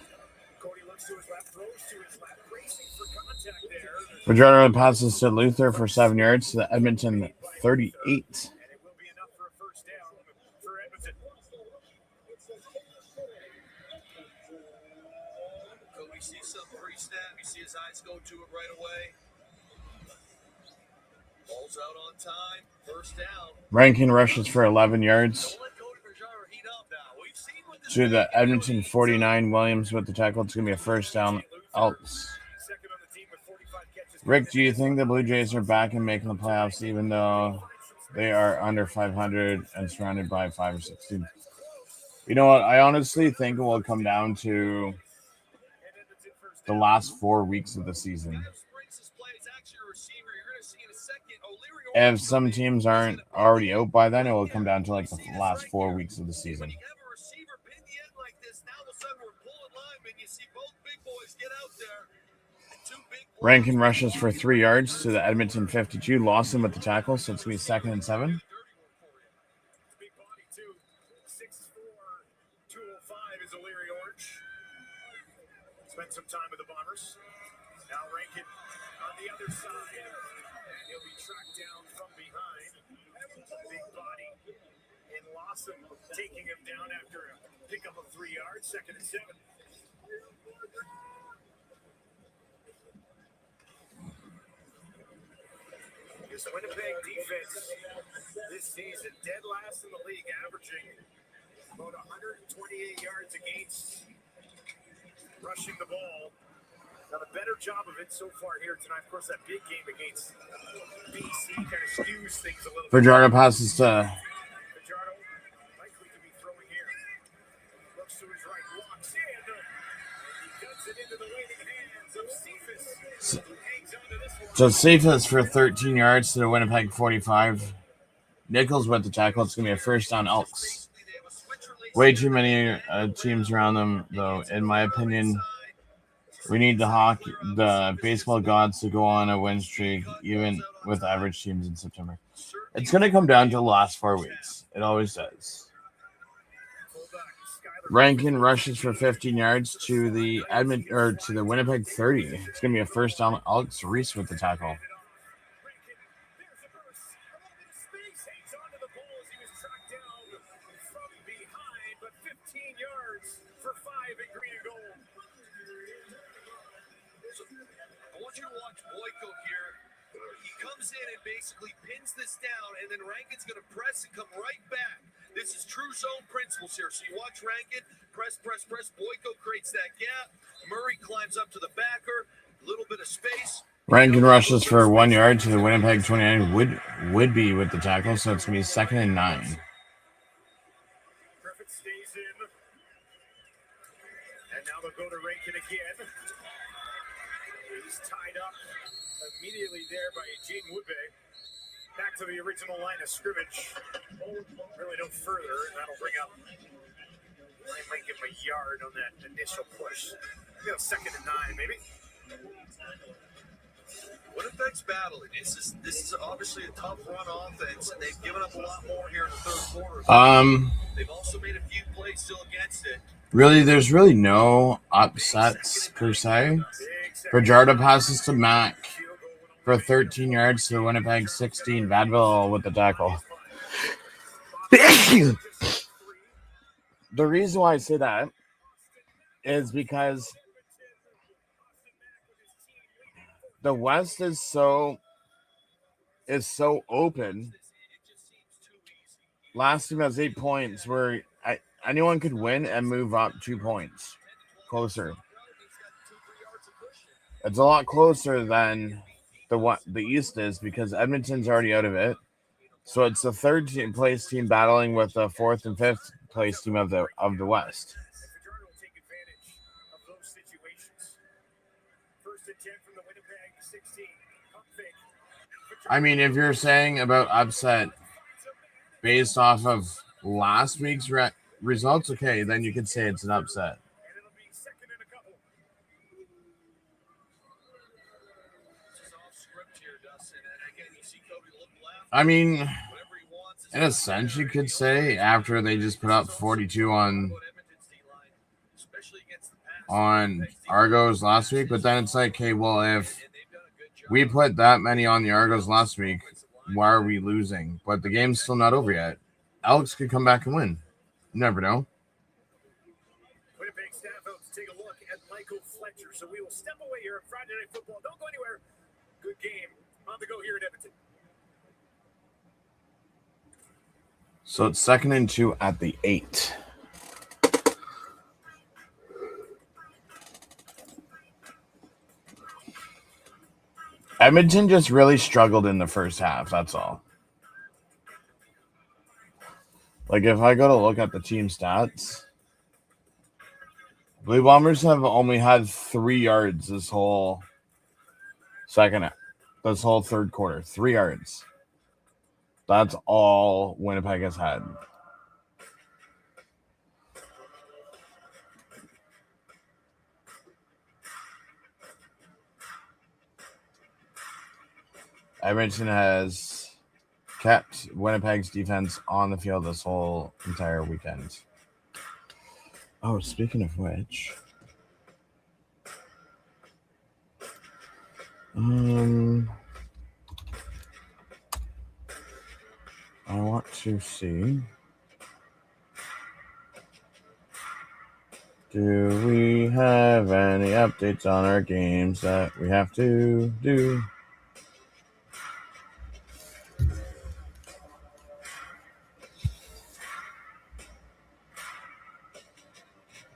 Cody looks to his left, throws to his left, racing for contact there. Fajardo passes to Luther for 7 yards to the Edmonton 38. And it will be enough for a first down for Edmonton. Cody sees something pre-snap. You see his eyes go to it right away. Ball's out on time. First down. Rankin rushes for 11 yards Don't let Cody Fajardo heat up now. We've seen what this to the guy can do. Edmonton 49. Williams with the tackle. It's going to be a first down. Elks. Second on the team with 45 catches. Rick, do you think the Blue Jays are back and making the playoffs even though they are under 500 and surrounded by 5 or 6 teams? You know what? I honestly think it will come down to the last 4 weeks of the season. If some teams aren't already out by then, it will come down to like the last 4 weeks of the season. Rankin rushes for 3 yards to the Edmonton 52. Lawson with the tackle, so it's going to be 2nd and 7. Big body too. 6'4", 205 is O'Leary-Orange. Spent some time with the Bombers. Now Rankin on the other side. And he'll be tracked down from behind. Big body. And Lawson taking him down after a pickup of 3 yards. 2nd and 7. This Winnipeg defense this season, dead last in the league, averaging about 128 yards against. rushing the ball. Done a better job of it so far here tonight. Of course, that big game against BC kind of skews things a little bit. Fajardo passes to Fajardo likely to be throwing here. Looks to his right, walks in, and he cuts it into the waiting hands of Cephas, who hangs on to this one. So Cephas for 13 yards to the Winnipeg 45. Nichols with the tackle. It's going to be a first down Elks. Way too many teams around them, though. In my opinion, we need the baseball gods to go on a win streak, even with average teams in September. It's going to come down to the last 4 weeks. It always does. Rankin rushes for 15 yards to the Winnipeg 30. It's going to be a first down Elks. Reese with the tackle. Basically pins this down, and then Rankin's going to press and come right back. This is true zone principles here. So you watch Rankin, press. Boyko creates that gap. Murray climbs up to the backer. A little bit of space. Rankin rushes for 1 yard to the Winnipeg 29. Would be with the tackle, so it's going to be 2nd and 9. Griffith stays in. And now they'll go to Rankin again. He's tied up immediately there by Jaden Woodbay. Back to the original line of scrimmage. Really no further, and that'll bring up. Might give him a yard on that initial push. 2nd and 9, maybe. Winnipeg's battling. This is obviously a tough run offense, and they've given up a lot more here in the third quarter. They've also made a few plays still against it. Really, there's really no upsets per se. Fajardo passes to Mack for 13 yards to the Winnipeg 16. Vadville with the tackle. The reason why I say that is because the West is so open. Last team has 8 points, where anyone could win and move up 2 points closer. It's a lot closer than the East is, because Edmonton's already out of it. So it's the third place team battling with the 4th and 5th place team of the West. I mean, if you're saying about upset based off of last week's results, okay, then you could say it's an upset. I mean, in a sense, you could say after they just put up 42 on Argos last week, but then it's like, hey, well, if we put that many on the Argos last week, why are we losing? But the game's still not over yet. Elks could come back and win. You never know. Winnipeg staff out to take a look at Michael Fletcher. So we will step away here at Friday Night Football. Don't go anywhere. Good game on the go here at Edmonton. So it's 2nd and 2 at the 8. Edmonton just really struggled in the first half. That's all. Like, if I go to look at the team stats, Blue Bombers have only had 3 yards this whole third quarter. 3 yards. That's all Winnipeg has had. Edmonton has kept Winnipeg's defense on the field this whole entire weekend. Oh, speaking of which, I want to see, do we have any updates on our games that we have to do?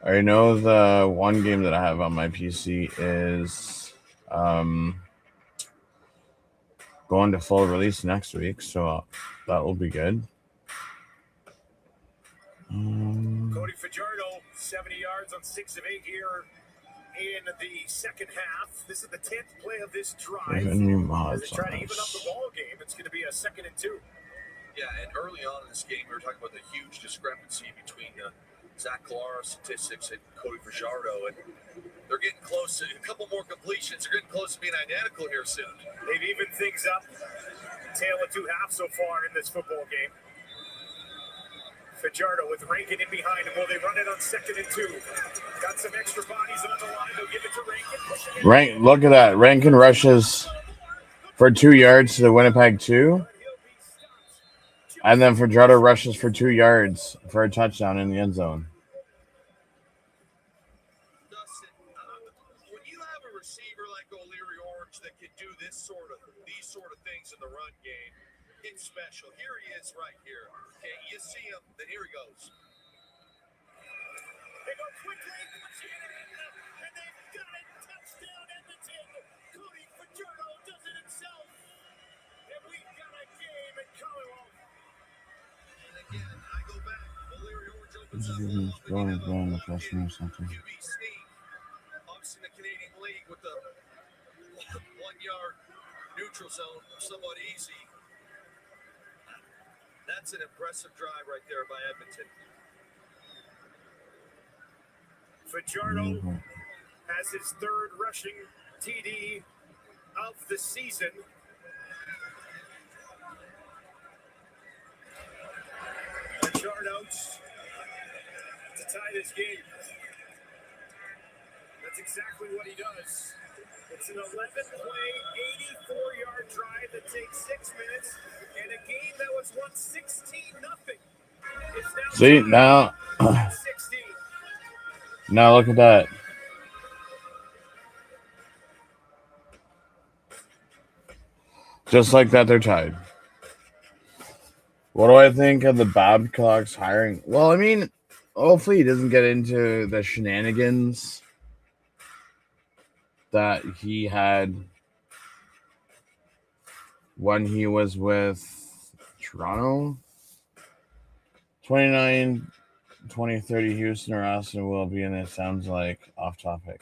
I know the one game that I have on my PC is going to full release next week, so that will be good. Cody Fajardo, 70 yards on 6 of 8 here in the second half. This is the 10th play of this drive. There's a new As mods they try on to even up the this. ball game, it's going to be a 2nd and 2. Yeah, and early on in this game, we were talking about the huge discrepancy between Zach Clara's statistics and Cody Fajardo, and they're getting close to a couple more completions. They're getting close to being identical here soon. They've evened things up. Tail of 2 halves so far in this football game. Fajardo with Rankin in behind him. Will they run it on 2nd and 2? Got some extra bodies on the line. They'll give it to Rankin. Look at that. Rankin rushes for 2 yards to the Winnipeg 2. And then Fajardo rushes for 2 yards for a touchdown in the end zone. Dustin, when you have a receiver like O'Leary Orange that can do these sort of things in the run game, it's special. Here he is right here. Okay, you see him, then here he goes. They go quickly, pushing it in, and they've got it. Touchdown, Edmonton. Cody Fajardo does it himself. And we've got a game at Commonwealth. And again, I go back. O'Leary Orange opens This up is long, but going you to have go in a the long question or something. QB sneak. Obviously, the Canadian League with the 1 yard neutral zone, somewhat easy. That's an impressive drive right there by Edmonton. Fajardo has his 3rd rushing TD of the season. Fajardo to tie this game. That's exactly what he does. It's an 11-play, 84-yard drive that takes 6 minutes, and a game that was once 16-0. See, now, 16. now look at that. Just like that, they're tied. What do I think of the Babcock's hiring? Well, I mean, hopefully he doesn't get into the shenanigans that he had when he was with Toronto. 29, 20, 30 Houston or Austin will be, and it sounds like off topic.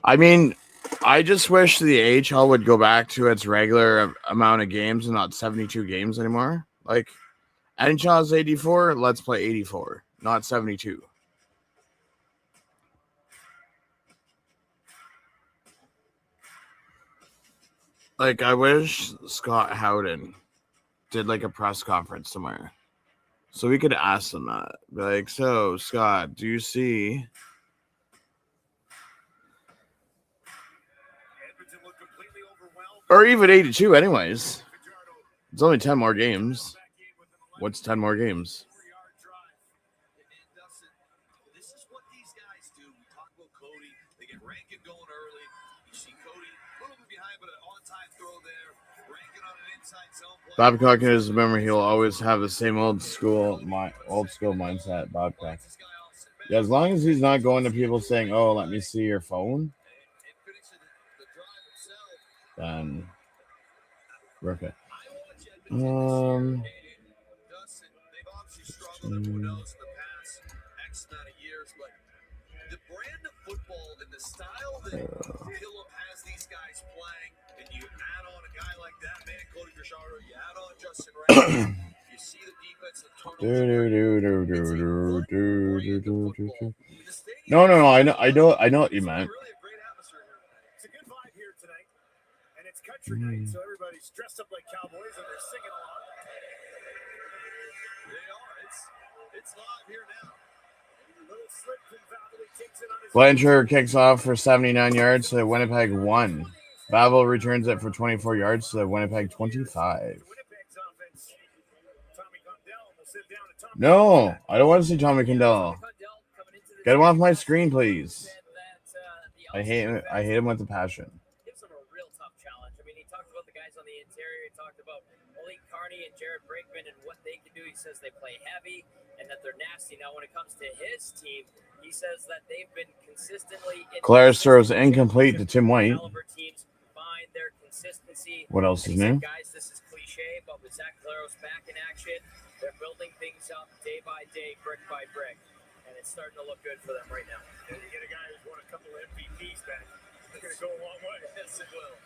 I mean, I just wish the AHL would go back to its regular amount of games and not 72 games anymore. Like, NHL is 84, let's play 84, not 72. Like, I wish Scott Howden did like a press conference somewhere so we could ask them that. Be like, so Scott, do you see or even 82 anyways? It's only 10 more games. What's 10 more games? This is what these guys do. We talk about Cody. They get Rankin going early. You see Cody a little bit behind, but an on-time throw there. Rankin on an inside zone play. Babcock is, remember, he'll always have the same old school mindset. Babcock. Yeah, as long as he's not going to people saying, "Oh, let me see your phone," then we're okay. They've obviously struggled everyone else in the past X amount of years, but the brand of football and the style that Phillip has these guys playing, and you add on a guy like that, man, Cody Fajardo, you add on Justin Rankin, you see the defensive No, I know what you meant. It's a good vibe here tonight, and it's country night, so everybody's dressed up like cowboys and they're singing along. They are. It's live here now. Little slip from Valley takes it on his Blanchard kicks off for 79 yards to Winnipeg 1. Bavel returns it for 24 yards to Winnipeg 25. Winnipeg's offense. Tommy Condell will sit down to Tommy. No, I don't want to see Tommy Condell. Get him off my screen, please. I hate him with a passion. Gives him a real tough challenge. I mean, he talked about the guys on the interior. He talked about Malik Carney and Jared Brinkman and what they can do. He says they play heavy and that they're nasty. Now, when it comes to his team, he says that they've been consistently. Claris throws incomplete to Tim White. Teams find their consistency. What else is new? Guys, this is cliche, but with Zach Claros back in action, they're building things up day by day, brick by brick, and it's starting to look good for them right now. And you get a guy who's won a couple of MVPs back. It's going to go a long way. Yes, it will.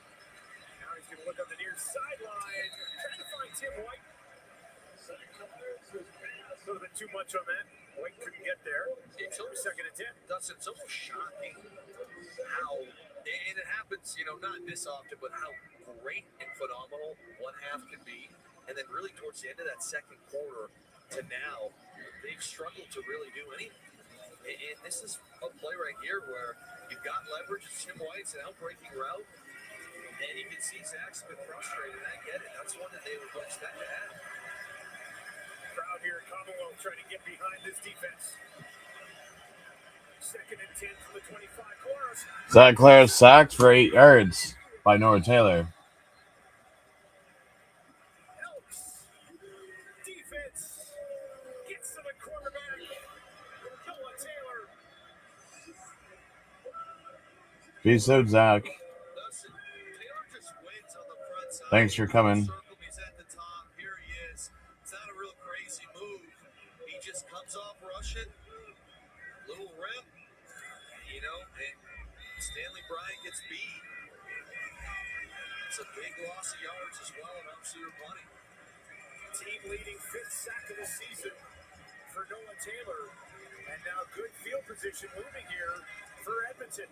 Now he's going to look up the near sideline, trying to find Tim White. A little bit too much on that. White couldn't get there. It's almost, Second attempt. Dustin, it's almost shocking how, and it happens, not this often, but how great and phenomenal one half can be. And then really towards the end of that second quarter to now, they've struggled to really do anything. And this is a play right here where you've got leverage. It's Tim White's an outbreaking route. And you can see Zach's been frustrated. I get it. That's one that they would expect to have. Crowd here at Commonwealth trying to get behind this defense. Second and 10 from the 25 Claris. Zach Claris sacked for 8 yards by Noah Taylor. Elks. Defense gets to the quarterback. Noah Taylor. Peace out, Zach. Dustin, Taylor just wins on the front side. Thanks for coming. He's at the top. Here he is. It's not a real crazy move. He just comes off rushing. Little rip. And Stanley Bryant gets beat. It's a big loss of yards as well, and obviously you're plenty. Team leading 5th sack of the season for Noah Taylor. And now good field position moving here for Edmonton.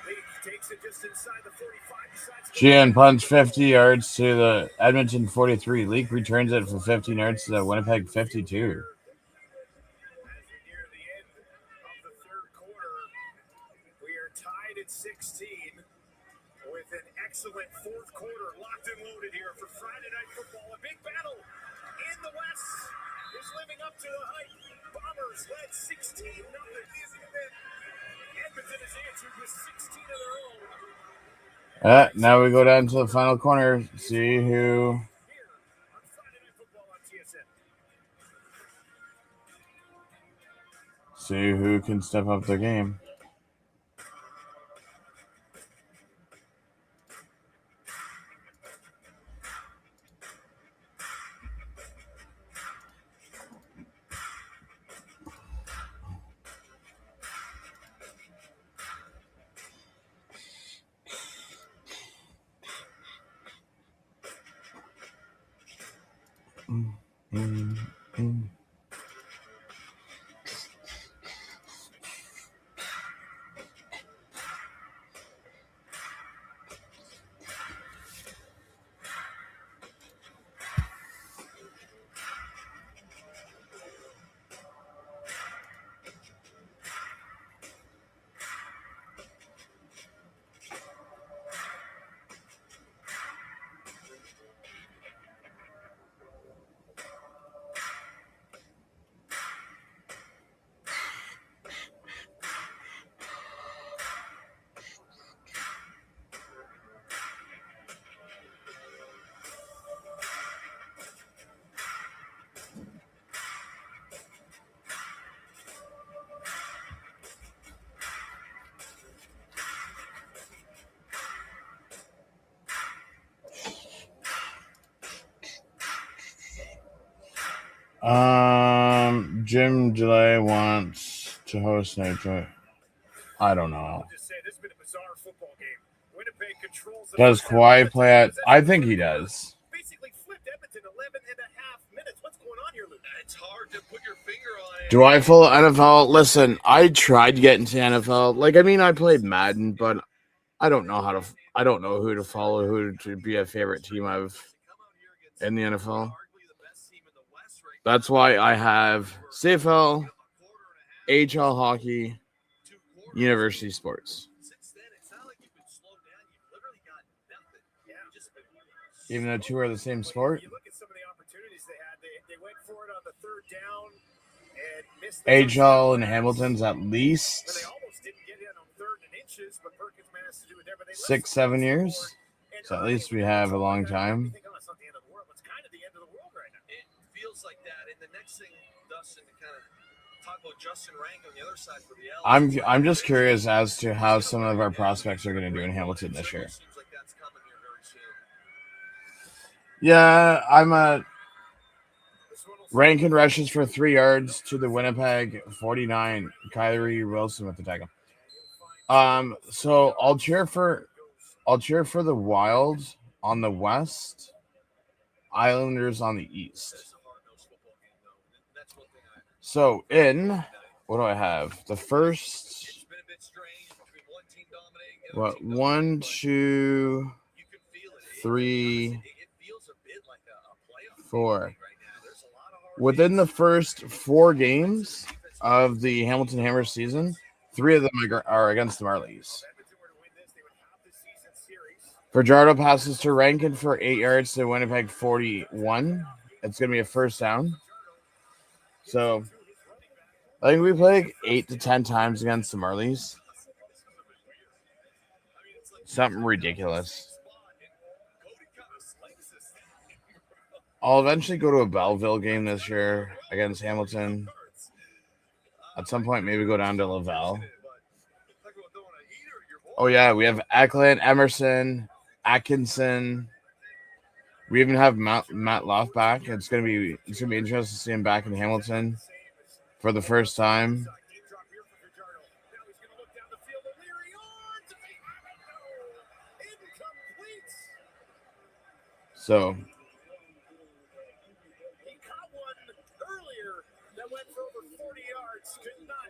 Leak takes it just inside the 45. Sheehan punts 50 yards to the Edmonton 43. Leak returns it for 15 yards to the Winnipeg 52. As we near the end of the third quarter, we are tied at 16 with an excellent fourth quarter locked and loaded here for Friday Night Football. A big battle in the West is living up to the hype. Bombers led 16-0. Edmonton has answered with 16 of their own. Now we go down to the final corner. See who. Here on Friday Night Football on TSN. See who can step up their game. Jim Delay wants to host Nitro. I don't know. I'll just say this has been a bizarre football game. Winnipeg controls the Does first half of Kawhi the play at? possession. I think he does. Basically flipped Edmonton 11 and a half minutes. What's going on here, Luke? It's hard to put your finger on it. Do I follow NFL? Listen, I tried to get into NFL. I played Madden, but I don't know I don't know who to follow, who to be a favorite team of in the NFL. That's why I have CFL, HL hockey, university sports. Even though 2 are the same sport. You look at some of the opportunities they had. They went for it on the third down and missed the HL and Hamilton's at But least they almost didn't get in on third in inches, but Perkins managed to do it there. But they 6-7 years. So at least we have a long time. It's not the end of the world. It's kind of the end of the world right now. It feels like that. And the next thing, Dustin, to kind of talk about Justin Rank on the other side for the Elks. I'm just curious as to how some of our prospects are going to do in Hamilton this year. Seems like that's coming here very soon. Yeah, I'm a Rankin rushes for 3 yards to the Winnipeg 49. Kyrie Wilson with the tackle. So I'll cheer for the Wild on the west, Islanders on the east. So what do I have? The first, 1, 2, 3, 4. Within the first 4 games of the Hamilton Hammers season, 3 of them are against the Marlies. Fajardo passes to Rankin for 8 yards to Winnipeg 41. It's going to be a first down. So I think we play 8 to 10 times against the Marlies. Something ridiculous. I'll eventually go to a Belleville game this year against Hamilton. At some point, maybe go down to Laval. Oh, yeah, we have Eklund, Emerson, Atkinson. We even have Matt Loft back. It's gonna be interesting to see him back in Hamilton for the first time. So He caught one earlier that went for over 40 yards. Could not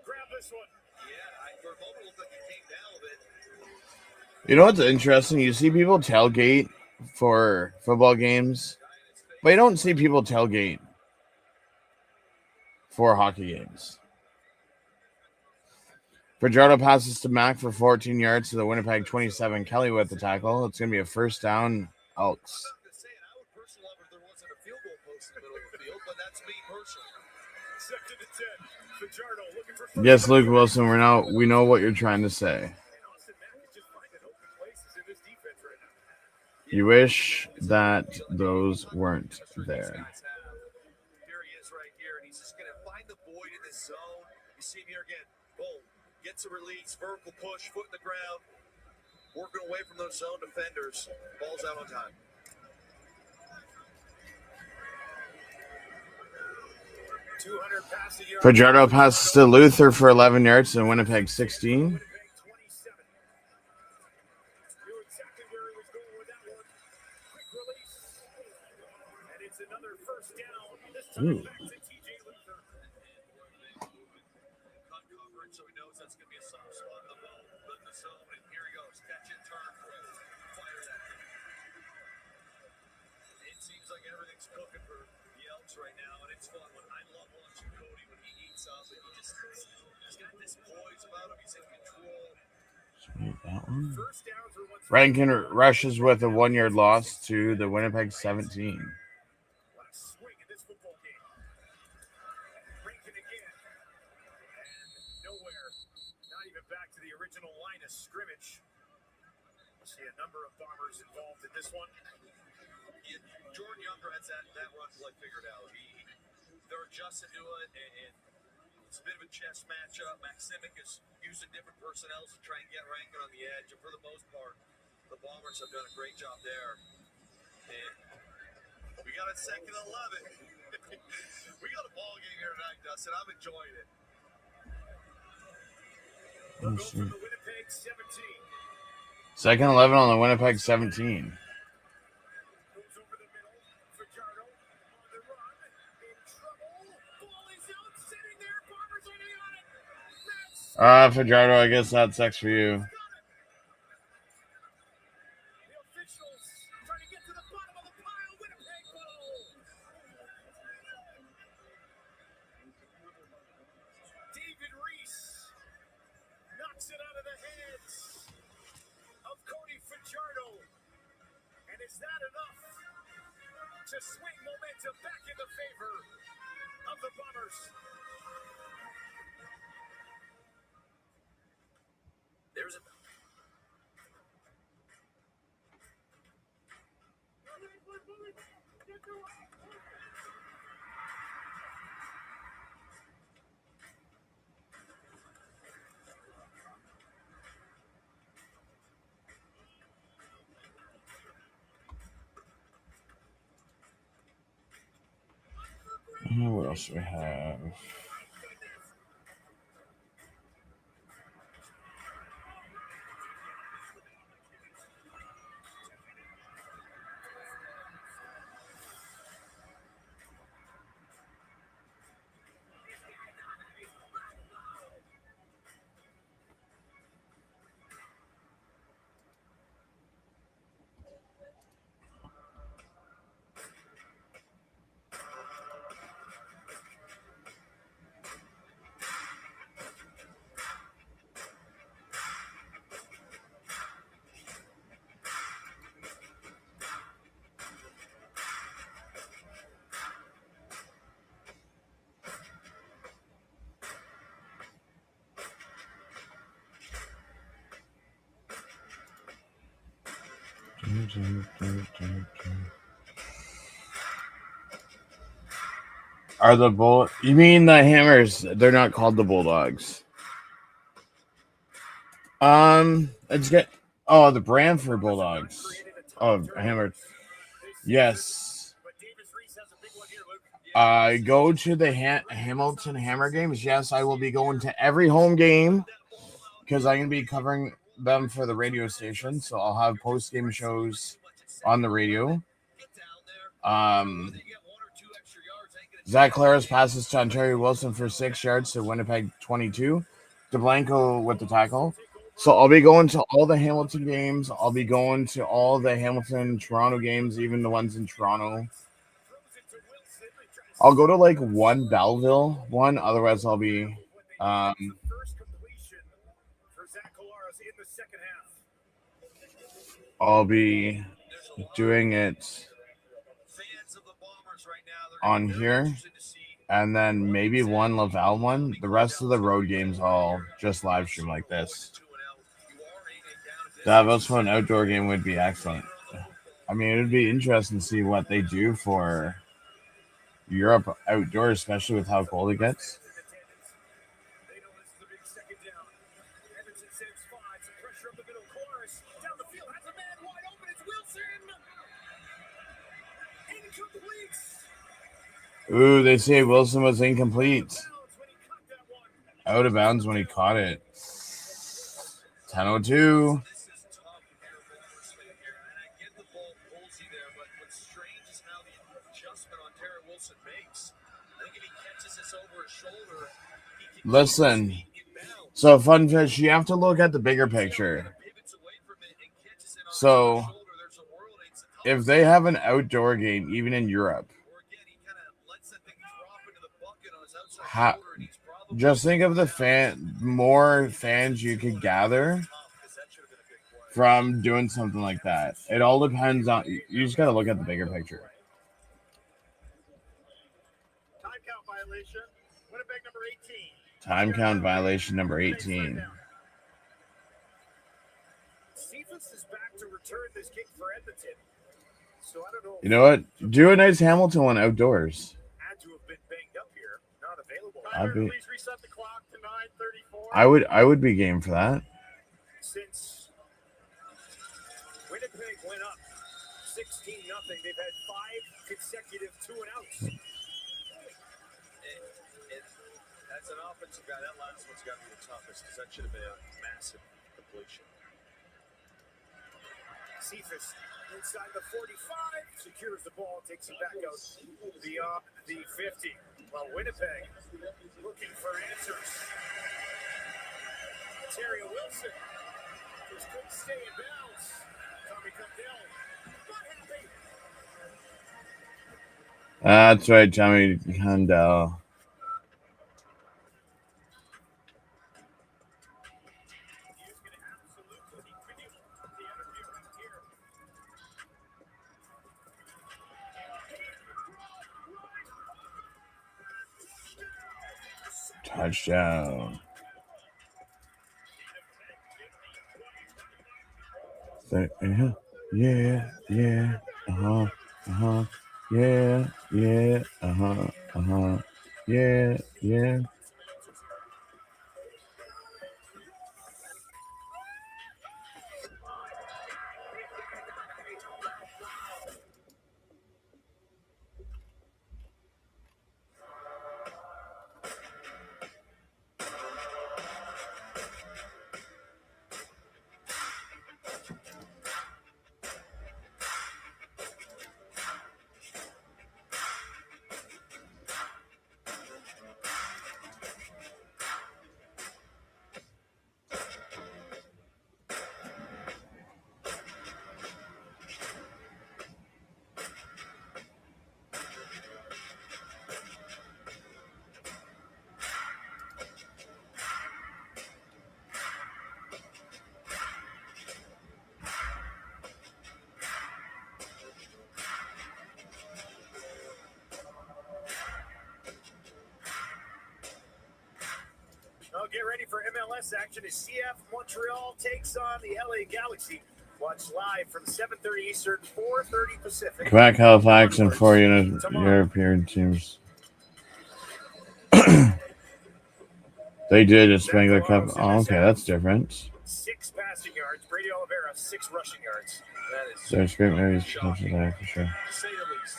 grab this one. Yeah, for a moment, it looked like it came down a bit. you know what's interesting? You see people tailgate for football games, but you don't see people tailgate for hockey games. Fajardo passes to Mack for 14 yards to the Winnipeg 27. Kelly with the tackle. It's going to be a first down, Elks. I would personally love if there wasn't a field goal post in the middle of the field, but that's me personally. Second and 10. Fajardo looking for Yes, Luke Wilson, we know what you're trying to say. And Austin Mack is just finding open places in this defense right now. You wish that those weren't there. Here he is right here, and he's just going to find the void in this zone. You see him here again. Boom. Gets a release, vertical push, foot in the ground. Working away from those zone defenders. Ball's out on time. Fajardo passes to Luther for 11 yards to Winnipeg 16. Winnipeg 27. Knew exactly where he was going with that one. Quick release. And it's another first down. This time back to TJ Luther. Cut coverage, so he knows that's going to be a soft spot in the ball. Put in the zone, and here he goes. Catch it, turn, fire that. It seems like everything's cooking for the Elks right now, and it's fun. I love watching Cody when he eats up, and he's got this poise about him. He's in control. First downs are once Rankin rushes with a 1-yard loss to the Winnipeg 17. What a swing in this football game. Rankin again. And nowhere. Not even back to the original line of scrimmage. See a number of Bombers involved in this one. Jordan Younger has that run play figured out. They're adjusting to it, and it's a bit of a chess matchup. Maximic is using different personnel to try and get Rankin on the edge, and for the most part, the Bombers have done a great job there. And we got a second 11. We got a ball game here tonight, Dustin. I'm enjoying it. They'll go from the Winnipeg 17. Second 11 on the Winnipeg 17. Goes over the middle. Fajardo on the run. In trouble. Ball is out. Sitting there. Bombers are in on it. That's Fajardo, I guess that sucks for you. the officials trying to get to the bottom of the pile. Winnipeg ball. David Reese knocks it out of the hands of Cody Fajardo. And is that enough to swing momentum back in the favor of the Bombers? What else do we have? Are the bull? You mean the Hammers? They're not called the Bulldogs. It's get. Oh, the Brantford Bulldogs. Oh, Hammer. Yes. Go to the Hamilton Hammer games. Yes, I will be going to every home game because I'm going to be covering them for the radio station. So I'll have post-game shows on the radio. Zach Claris passes to Ontario Wilson for 6 yards to Winnipeg 22. DeBlanco with the tackle. So I'll be going to all the Hamilton games. I'll be going to all the Hamilton-Toronto games, even the ones in Toronto. I'll go to like one Belleville one. Otherwise, I'll be doing it on here, and then maybe one Laval one. The rest of the road games I'll just live stream like this. Davos for an outdoor game would be excellent. I mean, it would be interesting to see what they do for Europe outdoors, especially with how cold it gets. Ooh, they say Wilson was incomplete. Out of bounds when he caught it. 10:02. Listen, so fun fish, you have to look at the bigger picture. So if they have an outdoor game, even in Europe, just think of the more fans you could gather from doing something like that. It all depends on, you just got to look at the bigger picture. Time count violation number 18. You know what? Do a nice Hamilton one outdoors. I would be game for that. Since Winnipeg went up 16-0, they've had 5 consecutive 2-and-outs. As an offensive guy, that last one's got to be the toughest because that should have been a massive completion. Cephas inside the 45, secures the ball, takes it back out beyond the 50. While Winnipeg looking for answers. Terry Wilson just couldn't stay in bounds. Tommy Cundell not happy. That's right, Tommy Cundell. Touchdown. Yeah. Yeah. Yeah. Well, get ready for MLS action as CF Montreal takes on the LA Galaxy. Watch live from 7:30 Eastern, 4:30 Pacific. Quebec, Halifax, and 4 European teams. They did a Spengler Cup. Oh, okay, that's different. 6 passing yards. Brady Oliveira, 6 rushing yards. That is There's great movies shocking, there for sure. to say the least.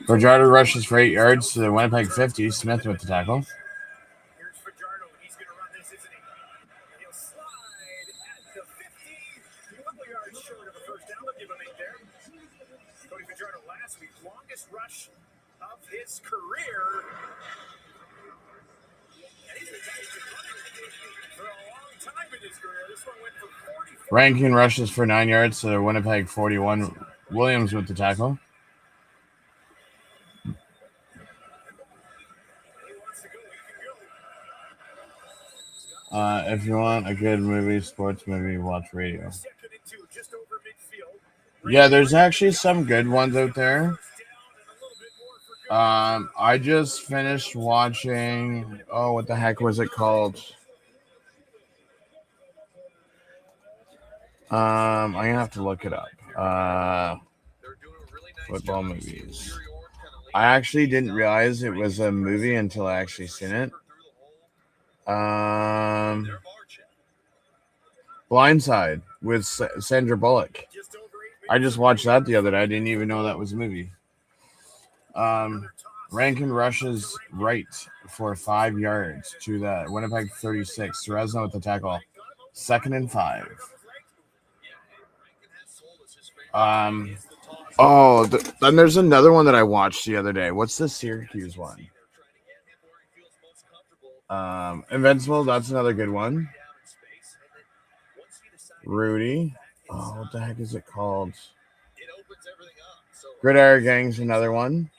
Fajardo rushes for 8 yards to the Winnipeg 50. Smith with the tackle. Here's Fajardo. He's going to run this, isn't he? And he'll slide at the 50. A couple yards short of a first down. They'll give him 8 there. Cody Fajardo last week, longest rush of his career. And he's been for a long time in his career. This one went for 44. Rankin rushes for 9 yards to the Winnipeg 41. Williams with the tackle. If you want a good movie, sports movie, watch radio. Yeah, there's actually some good ones out there. I just finished watching. Oh, what the heck was it called? I'm gonna have to look it up. Football movies. I actually didn't realize it was a movie until I actually seen it. Blindside with Sandra Bullock. I just watched that the other day. I didn't even know that was a movie. Rankin rushes right for 5 yards to the Winnipeg 36. Resno with the tackle. 2nd and 5. Then there's another one that I watched the other day. What's the Syracuse one? Invincible, that's another good one. Rudy. Oh, what the heck is it called? Gridiron Gang's another one.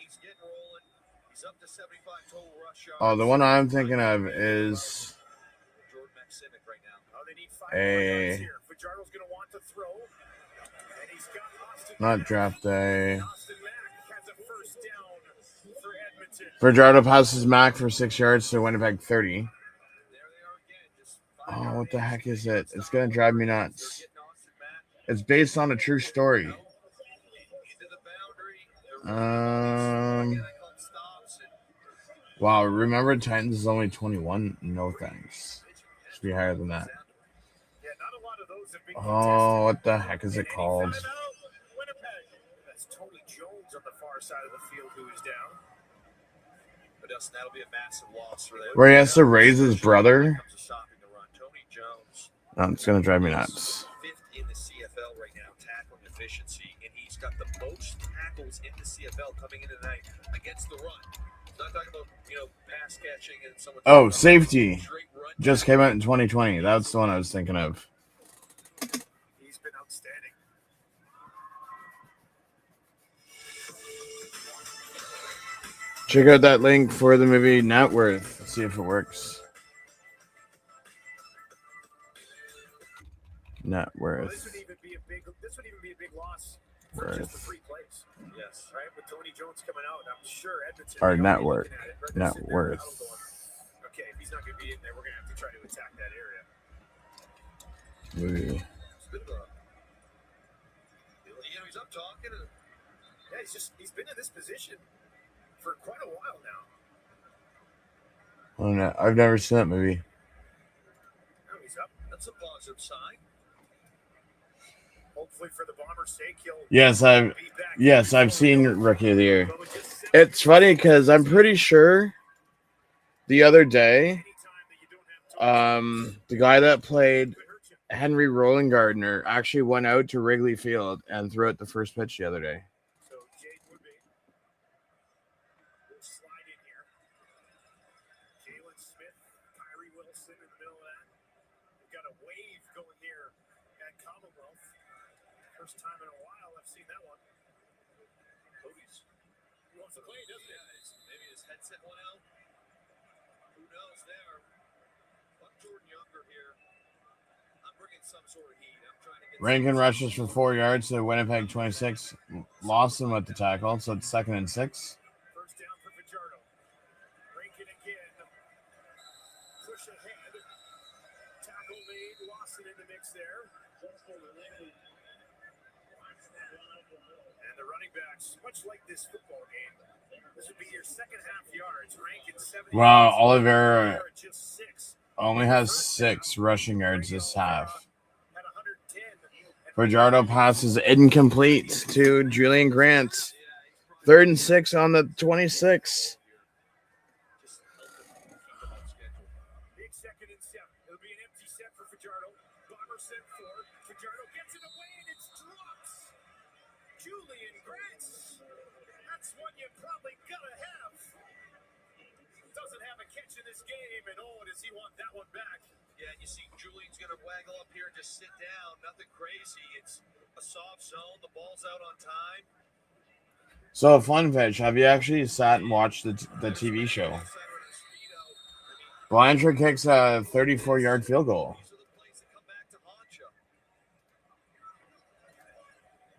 Oh, the one I'm thinking of is not Draft Day. Fajardo passes Mac for 6 yards to Winnipeg 30. Oh, what the heck is it? It's going to drive me nuts. It's based on a true story. Wow, remember Titans is only 21? No thanks. Should be higher than that. Oh, what the heck is it called? That's Tony Jones on the far side of the field who is down. But that'll be a massive loss for them. Where he has to raise his brother? Tony Jones. Oh, it's going to drive me nuts. 5th in the CFL right now, tackling efficiency, and he's got the most tackles in the CFL coming in tonight against the run. Not talking about, pass catching and someone. Oh, safety. Just came out in 2020. That's the one I was thinking of. He's been outstanding. Check out that link for the movie Net Worth. See if it works. Net Worth. This would even be a big loss for just the 3 plays. Yes, right. With Tony Jones coming out, I'm sure Edmonton. Or Net Worth. Net Worth. Okay, if he's not going to be in there, we're going to have to try to attack that area. Movie. He's up talking. Yeah, he's been in this position for quite a while now. I don't know. I've never seen that movie. Now he's up. That's a positive sign. Hopefully, for the Bombers' sake, he'll Yes, I've be back. seen Rookie of the Year. But with just 7 It's funny because I'm pretty sure the other day, anytime that you don't have time, the guy that played it could hurt you. Henry Roland Gardner actually went out to Wrigley Field and threw out the first pitch the other day. So Jade Woodby will slide in here. Jalen Smith, Kyrie Wilson in the middle of that. We've got a wave going here at Commonwealth. First time in a while I've seen that one. Cody's. He wants to play, doesn't he? Maybe his headset went out. Who knows there? Fuck Jordan Younger here. I'm bringing some sort of heat. I'm trying to get Rankin rushes for 4 yards to Winnipeg 26. Lost him with the tackle, so it's 2nd and 6. First down for Fajardo. Rankin again. Push ahead. Tackle made. Lawson in the mix there. And the running backs, much like this football game, this would be your second half yards. Rankin 70. Wow, Oliveira Just 6. only has 6 rushing yards this half. Had 110. Fajardo passes incomplete to Julian Grant. 3rd and 6 on the 26. Big 2nd and 7. It'll be an empty set for Fajardo. Bomber sent forward. Fajardo gets it away and it's drops. Julian Grant. That's one you probably gotta have. Doesn't have a catch in this game, and oh, does he want that one back? Yeah, you see Julian's going to waggle up here and just sit down. Nothing crazy. It's a soft zone. The ball's out on time. So, fun fish. Have you actually sat and watched the TV show? Blanchard kicks a 34-yard field goal. These are the plays that come back to haunt you.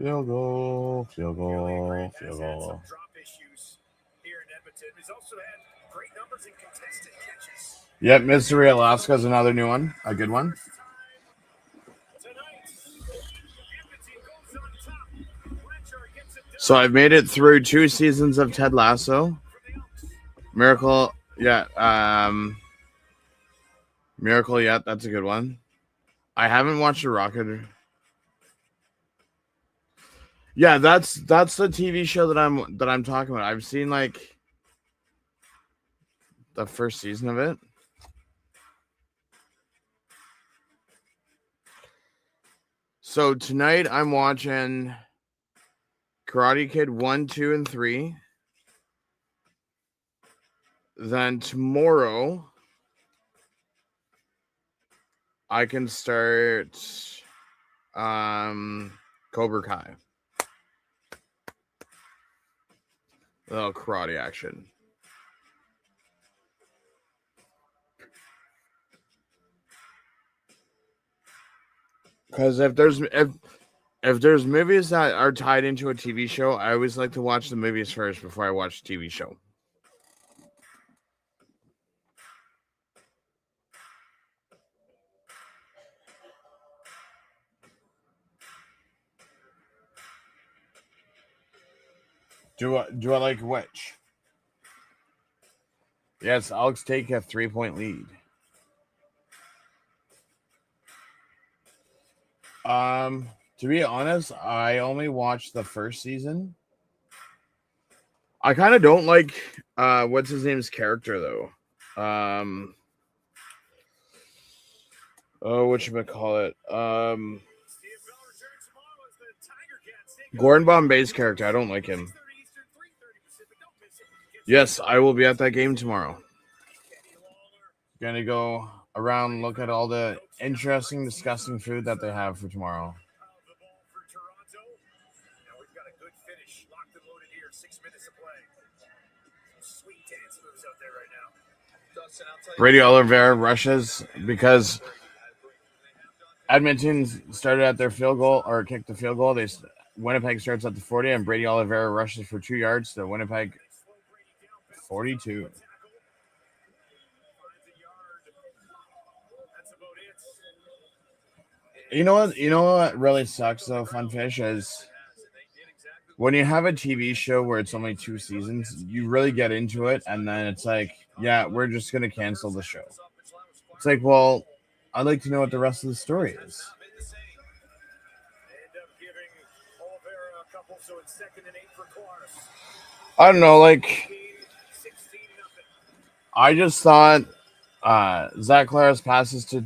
Field goal, field Julian goal, Grant has field had goal. some drop issues here in Edmonton. He's also had great numbers in contested catches. Yep, Mystery Alaska's another new one. A good one. Tonight, Edmonton goes on top. Blanchard gets it done So I've made it through 2 seasons of Ted Lasso. for the Elks. Miracle, Miracle, yeah, that's a good one. I haven't watched The Rocket. Yeah, that's the TV show that I'm talking about. I've seen like the first season of it. So tonight I'm watching Karate Kid 1, 2, and 3. Then tomorrow I can start Cobra Kai. A little karate action. Because if there's movies that are tied into a TV show, I always like to watch the movies first before I watch the TV show. Do I like which? Yes, Elks take a 3-point lead. To be honest, I only watched the first season. I kind of don't like what's his name's character though. Whatchamacallit? CFL returns tomorrow as the Tiger Cats take Gordon Bombay's character. I don't like him. 6:30 Eastern, 3:30 Pacific. Don't miss it. Yes, I will be at that game tomorrow. Kenny Lawler. Gonna go around, look at all the interesting, disgusting food that they have for tomorrow. Of the ball for Toronto. Now we've got a good finish. Locked and loaded here. 6 minutes of play. Some sweet dance moves out there right now. Dustin, I'll tell you. Brady Oliveira rushes because Edmonton started at their field goal or kicked the field goal. Winnipeg starts at the 40, and Brady Oliveira rushes for 2 yards to Winnipeg They slow Brady down. 42. Tackle. Finds a yard. That's about it. You know what really sucks though, Funfish, is when you have a TV show where it's only 2 seasons, you really get into it, and then it's like, yeah, we're just gonna cancel the show. It's like, well, I'd like to know what the rest of the story is. End up giving Oliveira a couple, so it's 2nd and 8 for Claris. I don't know, like 16-0. I just thought Zach Claris passes to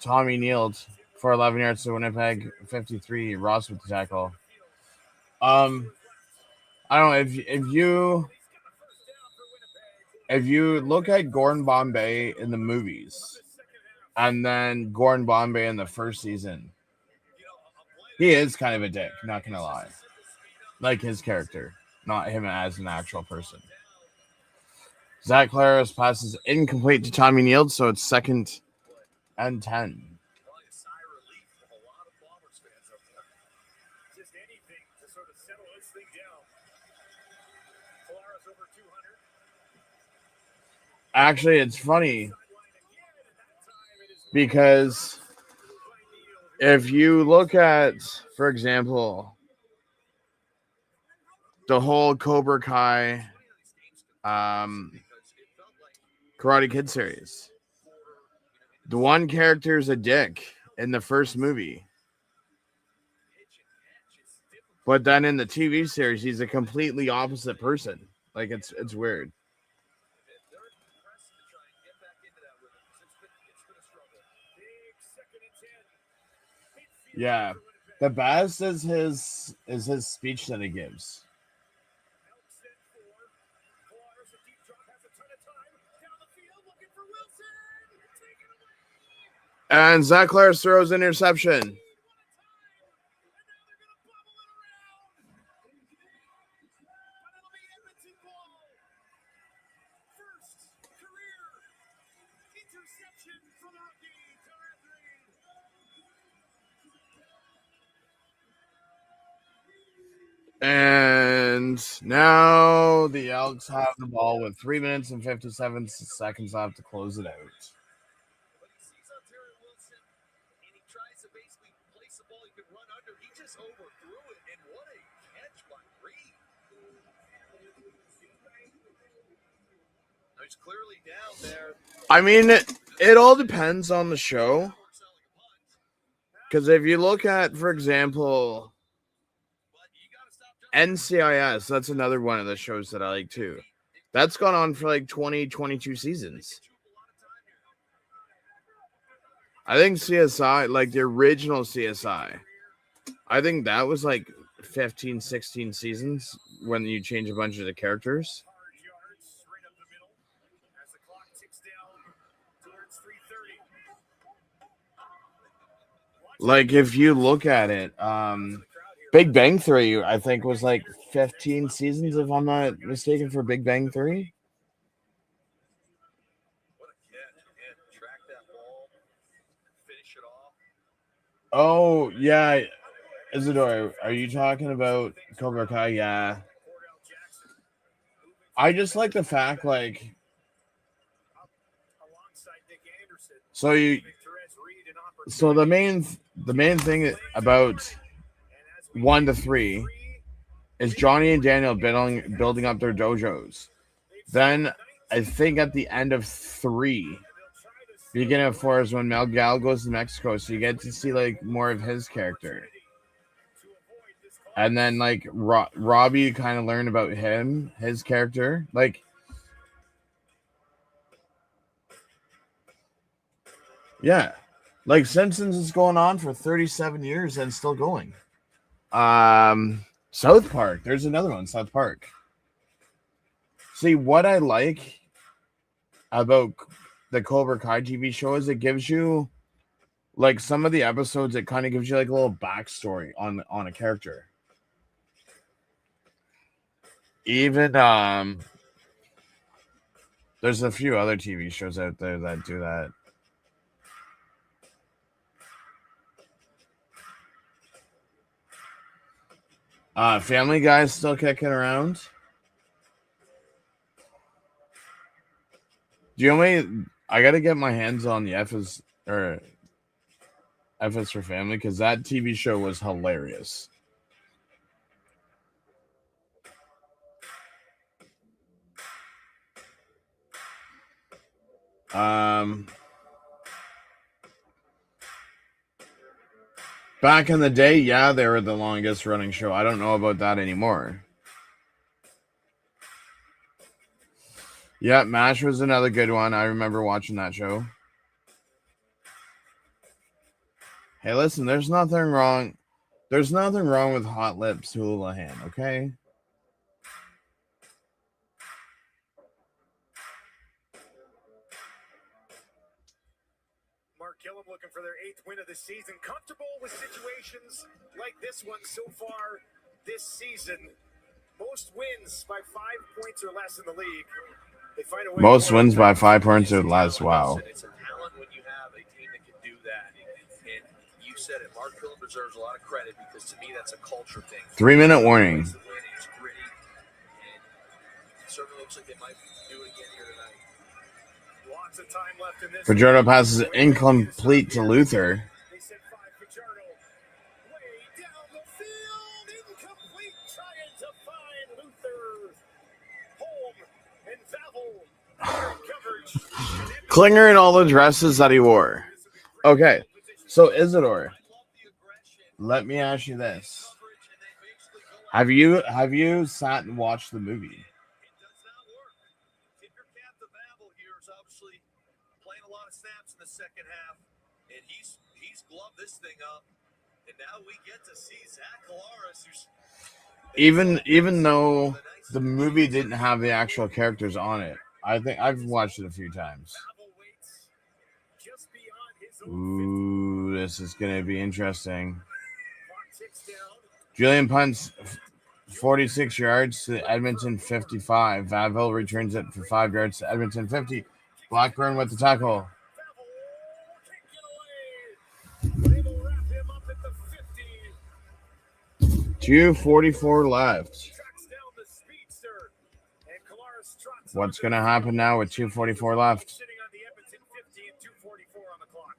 Tommy Neal for 11 yards to Winnipeg 53. Ross with the tackle. I don't know if you look at Gordon Bombay in the movies and then Gordon Bombay in the first season, he is kind of a dick, not gonna lie. Like his character, not him as an actual person. Zach Claris passes incomplete to Tommy Neal, so it's 2nd and 10. Just anything to sort of settle this thing down. Claris over 200. Actually, it's funny because if you look at, for example, the whole Cobra Kai Karate Kid series, the one character is a dick in the first movie, but then in the TV series, he's a completely opposite person. Like it's weird. Yeah, the best is his speech that he gives. And Zach Claris throws an interception. And now the Elks have the ball with 3 minutes and 57 seconds left to close it out. I mean, it all depends on the show. Because if you look at, for example, NCIS, that's another one of the shows that I like too. That's gone on for like 22 seasons. I think CSI, like the original CSI, I think that was like 15, 16 seasons when you change a bunch of the characters. Like if you look at it, Big Bang Theory, I think, was like 15 seasons, if I'm not mistaken, for Big Bang Theory. Oh, yeah. Isidore, are you talking about Cobra Kai? Yeah. I just like the fact, like, so the main thing about 1 to 3 is Johnny and Daniel building up their dojos. Then I think at the end of 3, beginning of 4 is when Miguel goes to Mexico, so you get to see like more of his character. And then like Robbie kind of learn about his character. Like, yeah, like Simpsons is going on for 37 years and still going. South Park, there's another one, South Park. See, what I like about the Cobra Kai TV show is it gives you, like, some of the episodes, it kind of gives you like a little backstory on a character. Even there's a few other TV shows out there that do that. Family Guy's still kicking around. Do you know me? I gotta get my hands on the F is for Family, because that TV show was hilarious. Back in the day, yeah, they were the longest running show. I don't know about that anymore. Yeah, MASH was another good one. I remember watching that show. Hey, listen, there's nothing wrong. There's nothing wrong with Hot Lips Houlihan, okay? Mark Gillum looking for their 8th win of the season. Comfortable with situations like this one so far this season. Most wins by 5 points or less in the league. They find a way. Most wins by 5 points or less. Wow. It's a talent when you have a team that can do that. And you said it, Mark Gillum deserves a lot of credit because to me that's a culture thing. 3-minute warning. It's gritty, and it certainly looks like they might do it again here tonight. Lots of time left in this. Fajardo passes incomplete to Luther. They sent 5 Fajardo. Way down the field. Incomplete. Trying to find Luther. Home and Vavel. Coverage. Klinger in all the dresses that he wore. Okay, so Isidore, let me ask you this. Have you sat and watched the movie? It does not work. Tinker Cap the Babel here is obviously playing a lot of snaps in the second half, and he's gloved this thing up. And now we get to see Zach Collaros, who's Even though the movie didn't have the actual characters on it, I think I've watched it a few times. Vavel waits just beyond his own 50. Ooh, this is going to be interesting. Clock ticks down. Julian punts 46 yards to Edmonton 55. Vavel returns it for 5 yards to Edmonton 50. Blackburn with the tackle. Vavel can't get away. They will wrap him up at the 50. 2:44 left. Tracks down the speedster. And Collaros trots What's onto going to the happen now with 2:44 left? sitting on the Edmonton 50 and 2:44 on the clock.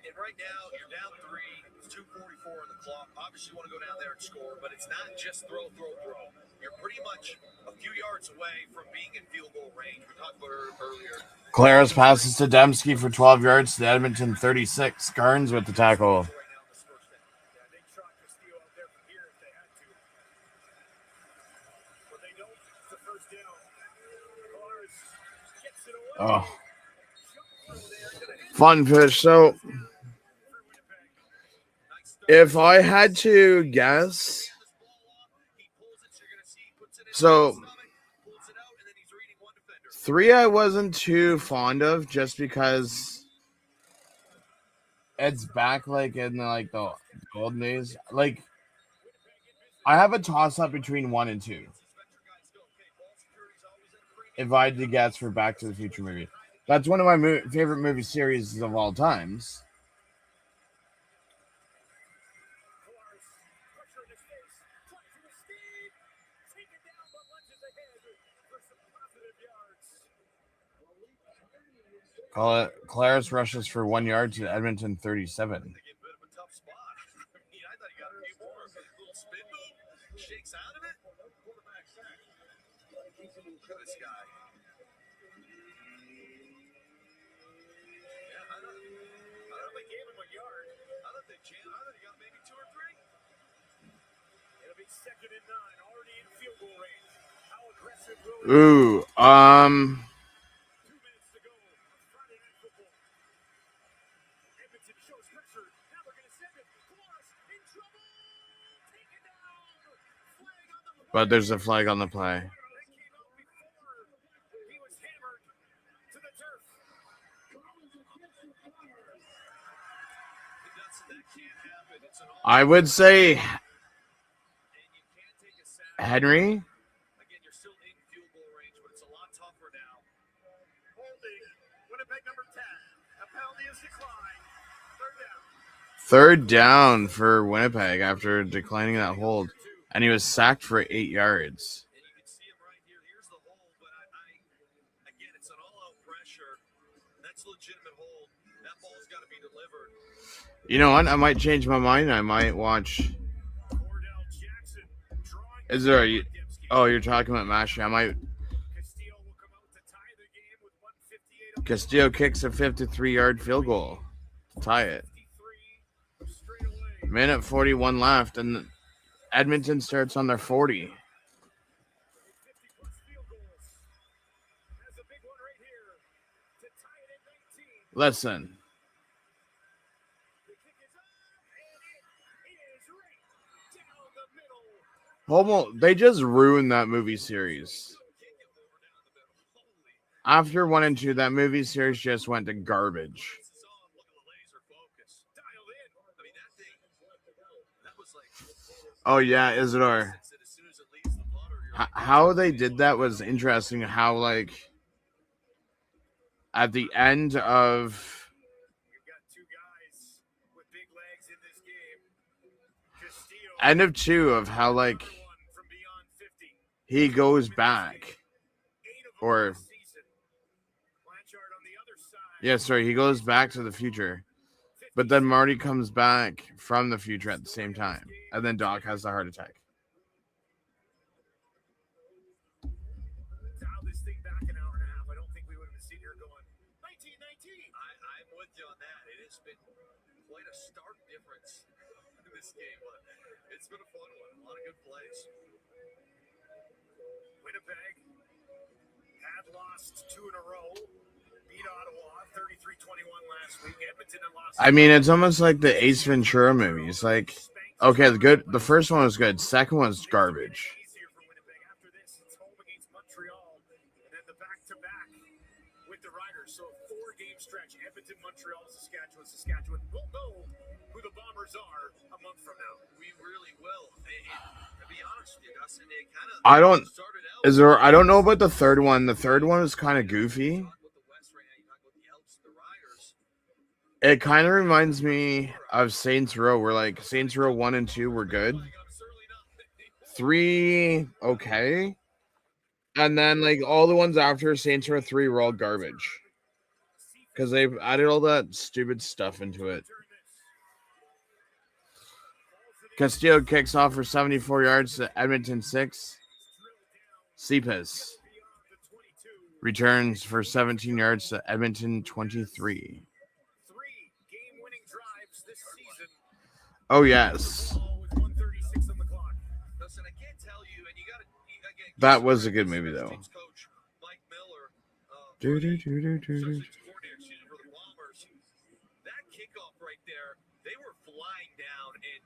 And right now, you're down 3. It's 2:44 on the clock. Obviously, you want to go down there and score, but it's not just throw. You're pretty much a few yards away from being in field goal range. We talked about it earlier. Claris passes to Dembski for 12 yards to Edmonton 36. Garns with the tackle. Right now, this first down. Yeah, they trot Castillo out there from here if they had to. But they don't. It's the first down. Collaros gets it away. Oh, Jump through there. Gonna hit fun fish. So, for Winnipeg. Nice start. if I had to guess, This ball off. He pulls it, so you're going to see he puts it in So- his stomach, pulls it out, and then he's reading one defender. 3 I wasn't too fond of just because it's back like in the golden days. Like, I have a toss up between 1 and 2. Veteran guys go, okay, ball security's always in free. If I had to guess for Back to the Future movie, that's one of my favorite movie series of all times. Collaros, pressure in his face, tries to escape, taken down but lunges ahead for some positive yards. Claris rushes for 1 yard to Edmonton 37. They get a bit of a tough spot. I mean, I thought he got a few more. A little spin move, shakes out of it. Quarterback sack. Look at this guy. Yeah, I don't know if they gave him a yard. I thought they jammed. I thought he got maybe 2 or 3. It'll be 2nd and 9, already in field goal range. How aggressive will it be? Ooh, 2 minutes to go. Friday Night Football. Edmonton shows pressure. Now they're going to send it. Collaros in trouble. Taken down. Flag on the play. but there's a flag on the play. That came out before he was hammered to the turf. That can't happen. It's an all. I would say And you can't take a sack. Henry. Again, you're still in field goal range, but it's a lot tougher now. Holding. Winnipeg number 10. A penalty is declined. 3rd down. Third down for Winnipeg after declining that hold. And he was sacked for 8 yards. And you can see him right here. Here's the hold, but again, it's an all-out pressure. That's a legitimate hold. That ball's got to be delivered. You know what? I might change my mind. I might watch. Cordell Jackson drawing. Is there a? Oh, you're talking about Mashy. I might. Castillo will come out to Castillo kicks a 53-yard field goal to tie it. Minute 41 left, and Edmonton starts on their 40. Listen. They just ruined that movie series. After 1 and 2, that movie series just went to garbage. Oh yeah, Isidore. How they did that was interesting. How like at the end of end of 2 of how like he goes back, or yeah, sorry, he goes back to the future, but then Marty comes back from the future at the same time, and then Doc has the heart attack. Dial this thing back an hour and a half. I don't think we would have been sitting here going 1919. I'm with you on that. It has been quite a stark difference in this game, but it's been a fun one. A lot of good plays. Winnipeg had lost 2 in a row. Beat Ottawa 33-21 last week. Edmonton had lost. I mean, it's almost like the Ace Ventura movies. Like, okay, the first one was good. Second one's garbage. Easier for Winnipeg. After this, it's home against Montreal, and then the back-to-back with the Riders. So a 4-game stretch. Edmonton, Montreal, Saskatchewan. Saskatchewan. We'll know who the Bombers are a month from now. We really will. To be honest with you, Dustin, it kind of I don't. started out. Is there? I don't know about the third one. The third one is kind of goofy. With the West right now, you talk about the Elks, the Riders. It kind of reminds me of Saints Row, where like Saints Row 1 and 2 were good. 3 okay, and then like all the ones after Saints Row 3 were all garbage because they've added all that stupid stuff into it. Castillo kicks off for 74 yards to Edmonton 6. Cepas returns for 17 yards to Edmonton 23. 3 game-winning drives this season. Oh yes, With 1:36 on the clock. Listen, I can't tell you, and you got to. that was a good movie though. Coach Mike Miller, Do. coordinator, for the Bombers. That kickoff right there, they were flying down, and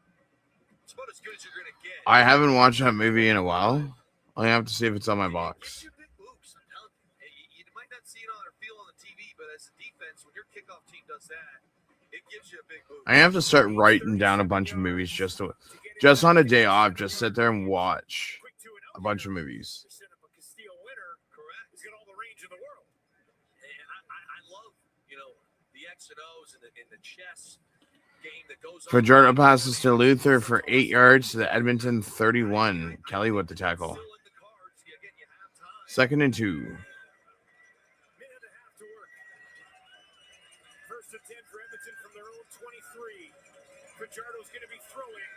it's about as good as you're going to get. I haven't watched that movie in a while. I have to see if it's on my box. It gives you big moves. I'm telling you. You might not see it on or feel on the TV, but as a defense, when your kickoff team does that, it gives you a big move. I have to start writing down a bunch of movies just on a day off. Just sit there and watch a bunch of movies. Set up a Castillo winner. Correct. He's got all the range in the world. And I love, the X and O's and the chess game that goes on. Fajardo passes to Luther for 8 yards to the Edmonton 31. Kelly with the tackle. Still in the cards. Again, you have time. 2nd and 2. Minute and a half to work. 1st and 10 for Edmonton from their own 23. Fajardo's going to be throwing,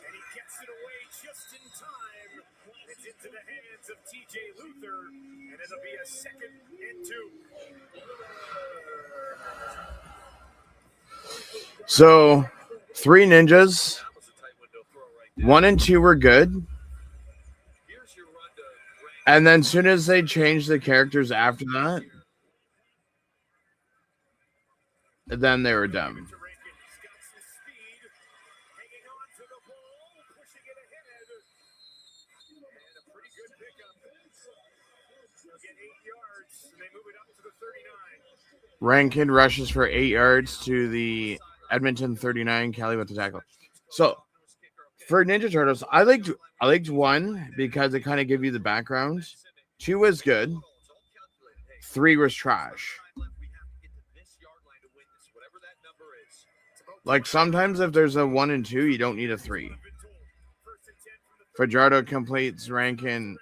and he gets it away just in time. It's into the hands of TJ Luther, and it'll be a 2nd and 2. So 3 ninjas. That was a tight window throw right there. 1 and 2 were good. Here's your run to rank. And then as soon as they changed the characters after that, then they were dumb. To Rankin. He's got some speed, hanging on to the ball, pushing it ahead, and a pretty good pickup. They'll get 8 yards, and they move it up to the 39. Rankin rushes for 8 yards to the Edmonton 39. Kelly with the tackle. So for Ninja Turtles, I liked 1 because it kind of gave you the background. 2 was good. 3 was trash. Like sometimes if there's a 1 and 2, you don't need a 3. Fajardo completes Rankin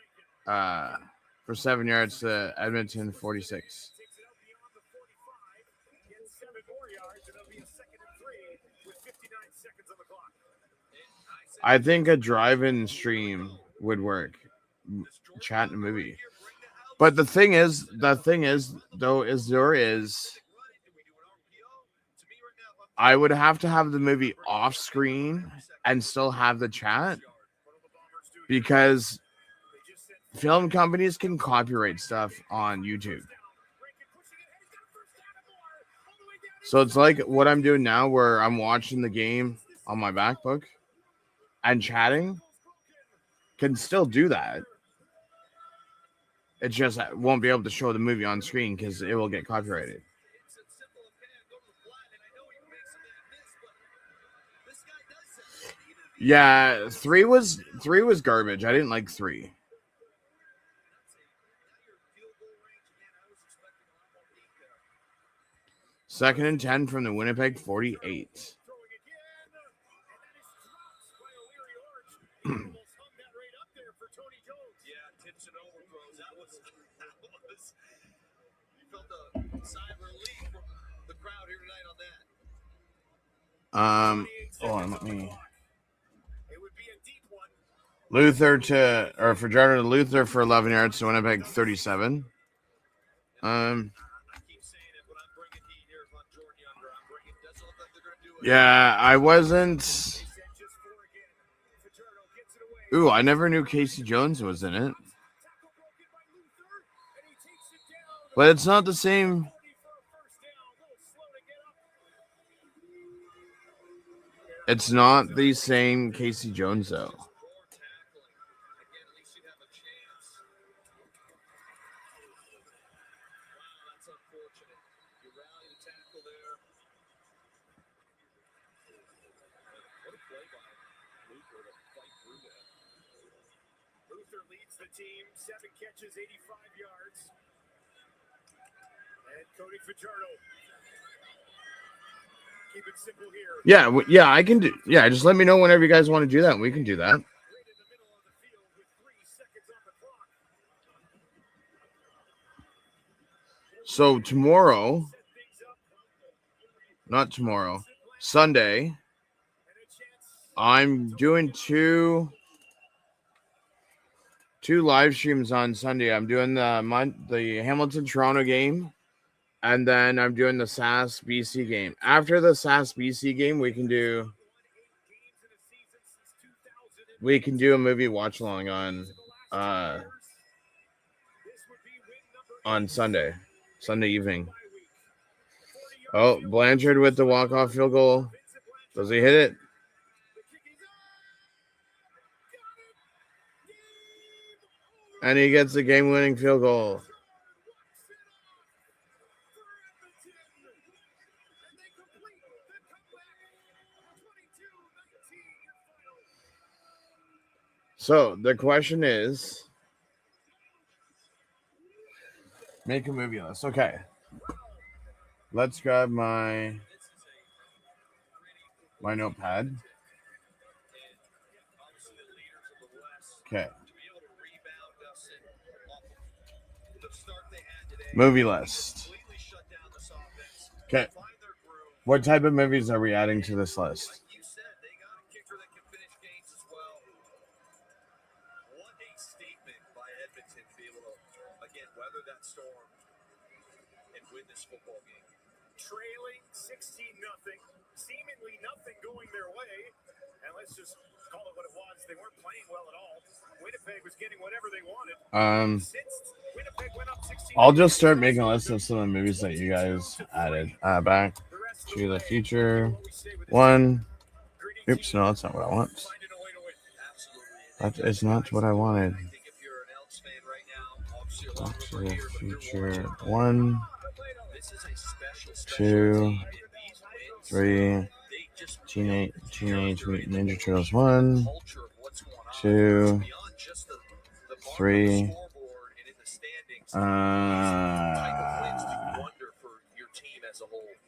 for 7 yards to Edmonton 46. Takes it out beyond the 45, gets 7 more yards, and it'll be a 2nd and 3 with 59 seconds on the clock. I think a drive-in stream would work. Chat and movie. But the thing is, though, is there is, I would have to have the movie off screen and still have the chat, because film companies can copyright stuff on YouTube. So it's like what I'm doing now, where I'm watching the game on my MacBook and chatting, can still do that. It just won't be able to show the movie on screen because it will get copyrighted. Yeah, three was garbage. I didn't like 3. Second and 10 from the Winnipeg 48. Hold on, let me. Luther for Jordan to Luther for 11 yards to Winnipeg 37. Yeah, I wasn't. Ooh, I never knew Casey Jones was in it. But it's not the same. It's not the same Casey Jones, though. Luther leads the team, 7 catches, 85 yards. And Cody Fajardo. Keep it simple here. Yeah, I can do. Yeah, just let me know whenever you guys want to do that, and we can do that. Right in the middle of the field with 3 seconds on the clock. So tomorrow, not tomorrow, Sunday, I'm doing two live streams on Sunday. I'm doing the Hamilton Toronto game, and then I'm doing the SAS BC game. After the SAS BC game, we can do a movie watch along on Sunday evening. Oh, Blanchard with the walk-off field goal. Does he hit it? And he gets the game-winning field goal. So the question is, make a movie list. Okay. Let's grab my notepad. Okay. Movie list. Okay. What type of movies are we adding to this list? Trailing 16-0, seemingly nothing going their way, and let's just call it what it was. They weren't playing well at all. Winnipeg was getting whatever they wanted. Since Winnipeg went up 16, I'll just start making a list of some of the movies that you guys added. Back to the Future 1. Oops, no, that's not what I want. That is not what I wanted. Back to the Future 1, 2, 3, Teenage Mutant Ninja Turtles 1, 2, 3,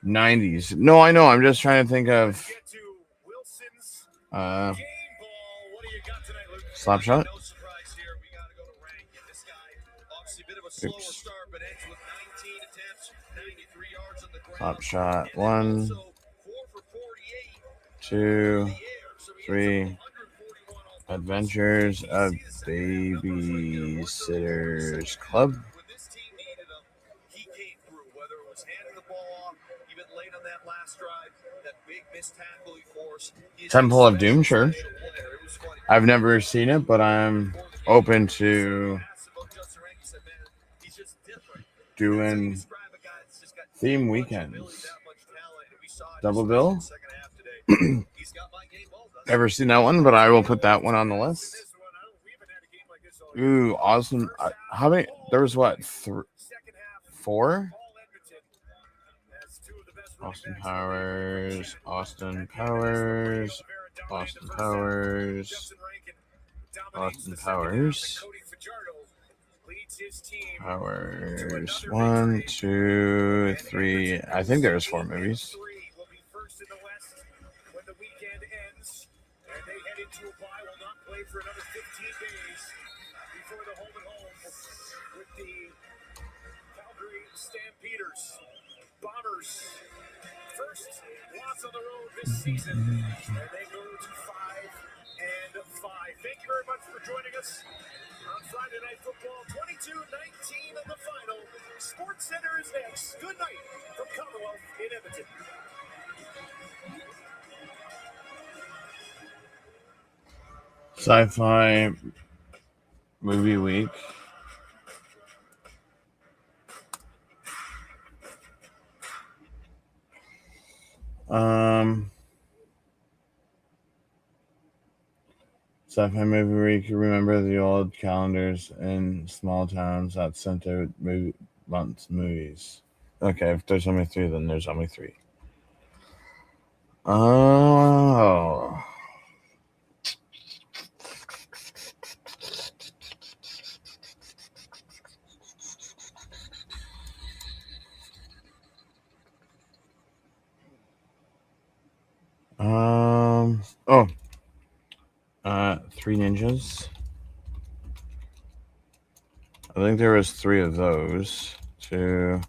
90s. No, I know. I'm just trying to think of Slapshot. Oops. Slapshot 1, 2, 3. Adventures of Babysitter's Club. Even late on that last drive, that big missed tackle he forced. Temple of Doom, sure. I've never seen it, but I'm open to doing theme weekends. Double bill. Never seen that one, but I will put that one on the list. Ooh, awesome. How many? There was what? 4? Austin Powers. Austin Powers. 1, 2, 3. I think there's 4 movies. For another 15 days before the home and home with the Calgary Stampeders. Bombers first loss on the road this season, and they go to 5-5. Thank you very much for joining us on Friday Night Football. 22-19 in the final. Sports Center is next. Good night from Commonwealth in Edmonton. Sci-fi movie week. Sci-fi movie week. You remember the old calendars in small towns that sent out movies. Okay, if there's only 3, then there's only 3. Oh. Three Ninjas. I think there was 3 of those. 2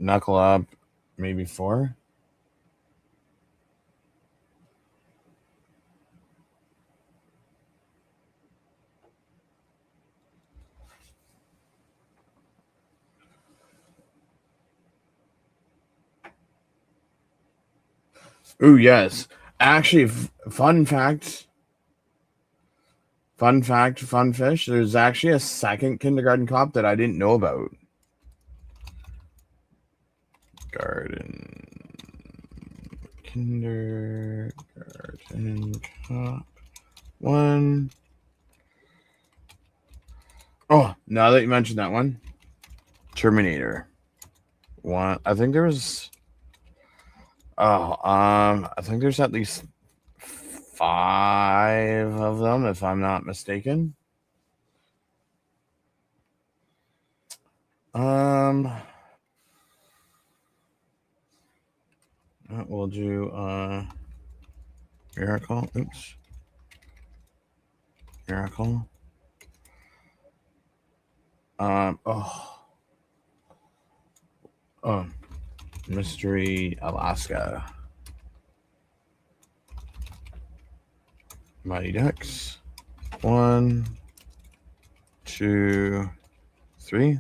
Knuckle Up, maybe 4. Ooh, yes. Actually, fun fact, fun fish. There's actually a second Kindergarten Cop that I didn't know about. Kindergarten Cop 1. Oh, now that you mentioned that one, Terminator 1. I think there was. I think there's at least 5 of them, if I'm not mistaken. We'll do Miracle. Oops. Miracle. Mystery Alaska. Mighty Ducks. 1, 2, 3.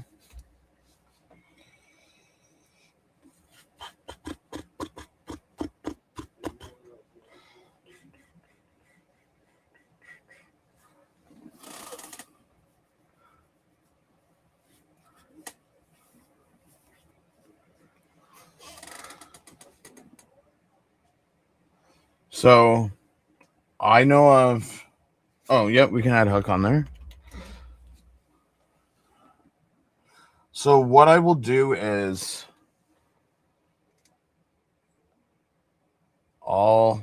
So, I know of. Oh, yep, we can add Hook on there. So, what I will do is I'll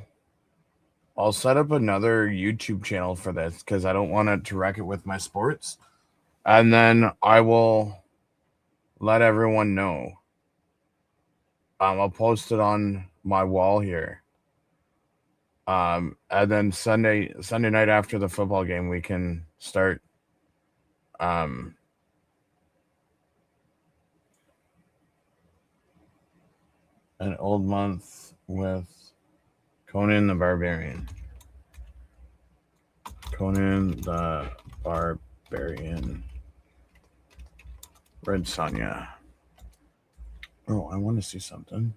set up another YouTube channel for this because I don't want to wreck it with my sports. And then I will let everyone know. I'll post it on my wall here. And then Sunday night after the football game, we can start an old month with Conan the Barbarian. Red Sonja. Oh, I want to see something.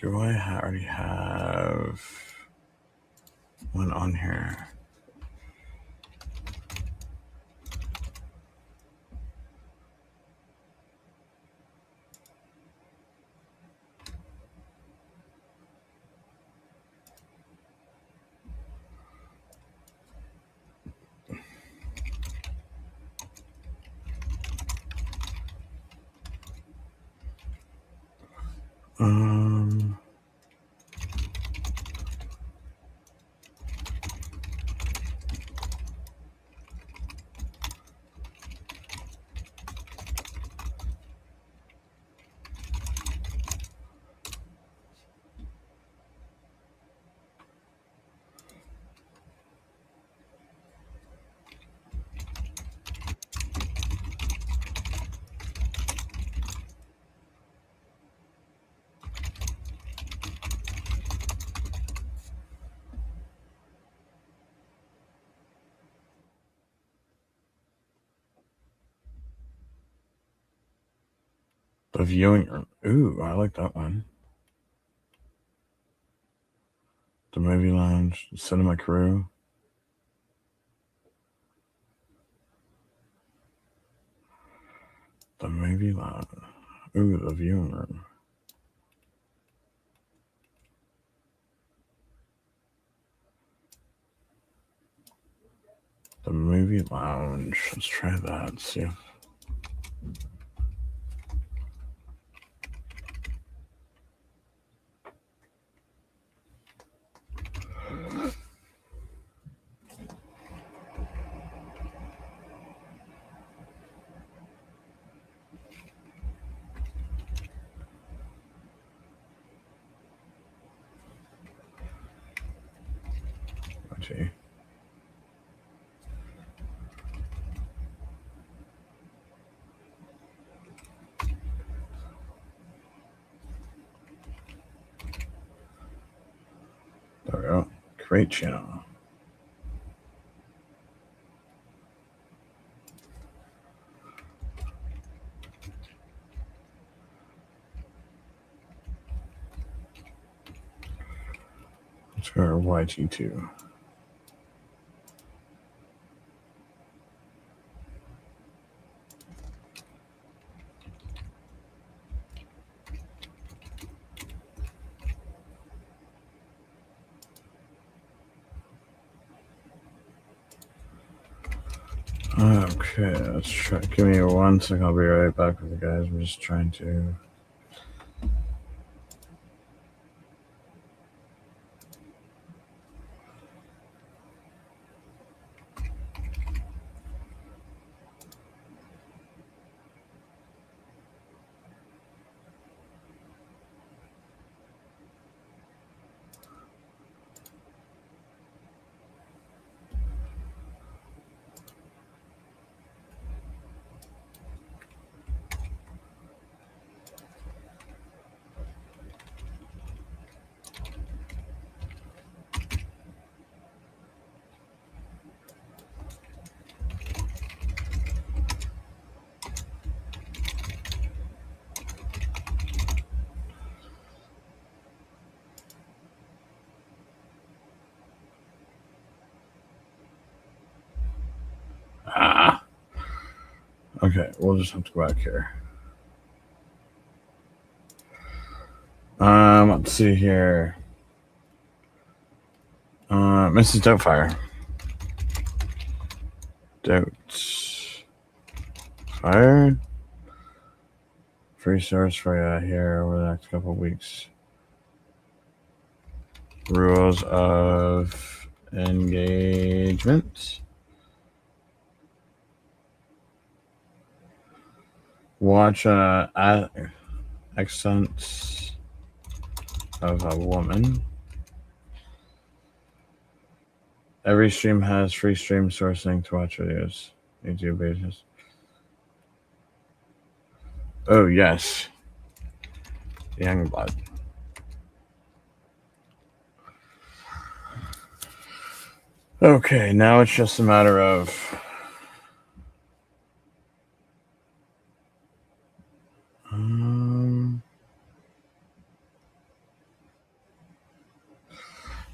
Do I already have one on here? The viewing room. Ooh, I like that one. The movie lounge, the cinema crew. The movie lounge. Ooh, the viewing room. The movie lounge. Let's try that. See if. Let's see. There we go. Create channel. Let's go to YT2. Okay, let's try. Give me 1 second. I'll be right back with you guys. I'm just trying to. Okay, we'll just have to go back here. Let's see here. Mrs. Doubtfire. Doubtfire. Free source for you here over the next couple of weeks. Rules of engagement. Watch accents of a woman. Every stream has free stream sourcing to watch videos. YouTube pages. Oh, yes. Youngblood. Okay, now it's just a matter of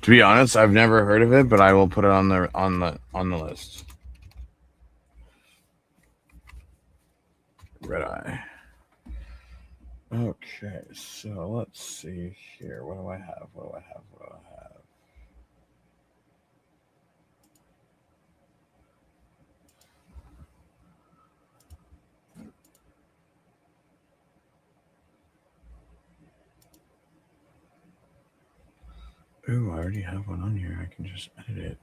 to be honest, I've never heard of it, but I will put it on the list. Red Eye. Okay, so let's see here. What do I have? Ooh, I already have one on here. I can just edit it.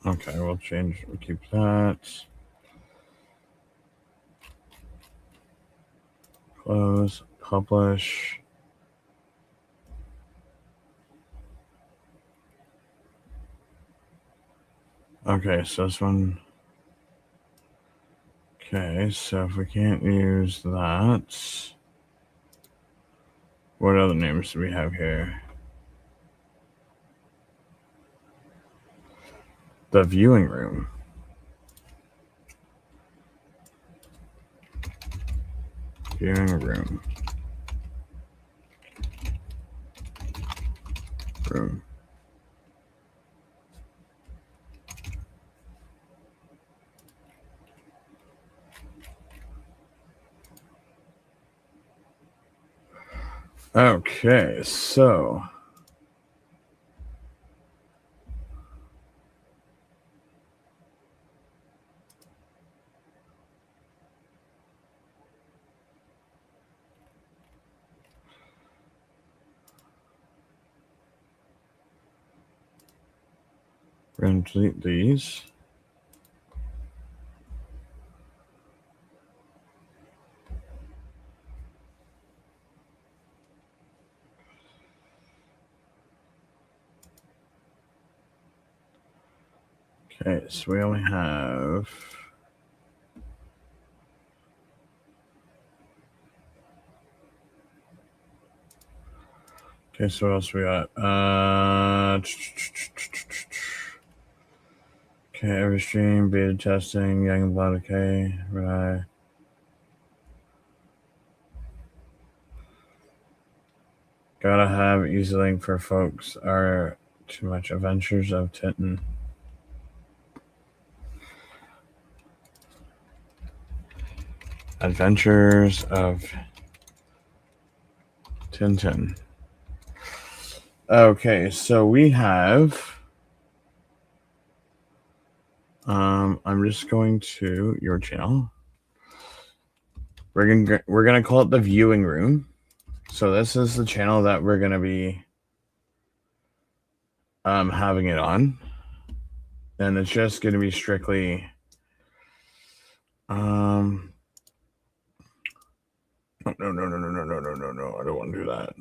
Okay, we'll keep that. Close, publish. Okay, so this one. Okay, so if we can't use that, what other names do we have here? The viewing room. Viewing room. Room. Okay, so we're going to delete these. Okay, so we only have okay, so what else we got? Okay, every stream, beta testing, Young and Blood, okay, right. Gotta have easy link for folks are too much Adventures of Tintin. Adventures of Tintin. Okay, so we have I'm just going to your channel. We're gonna call it the viewing room. So this is the channel that we're gonna be having it on, and it's just gonna be strictly no, I don't want to do that.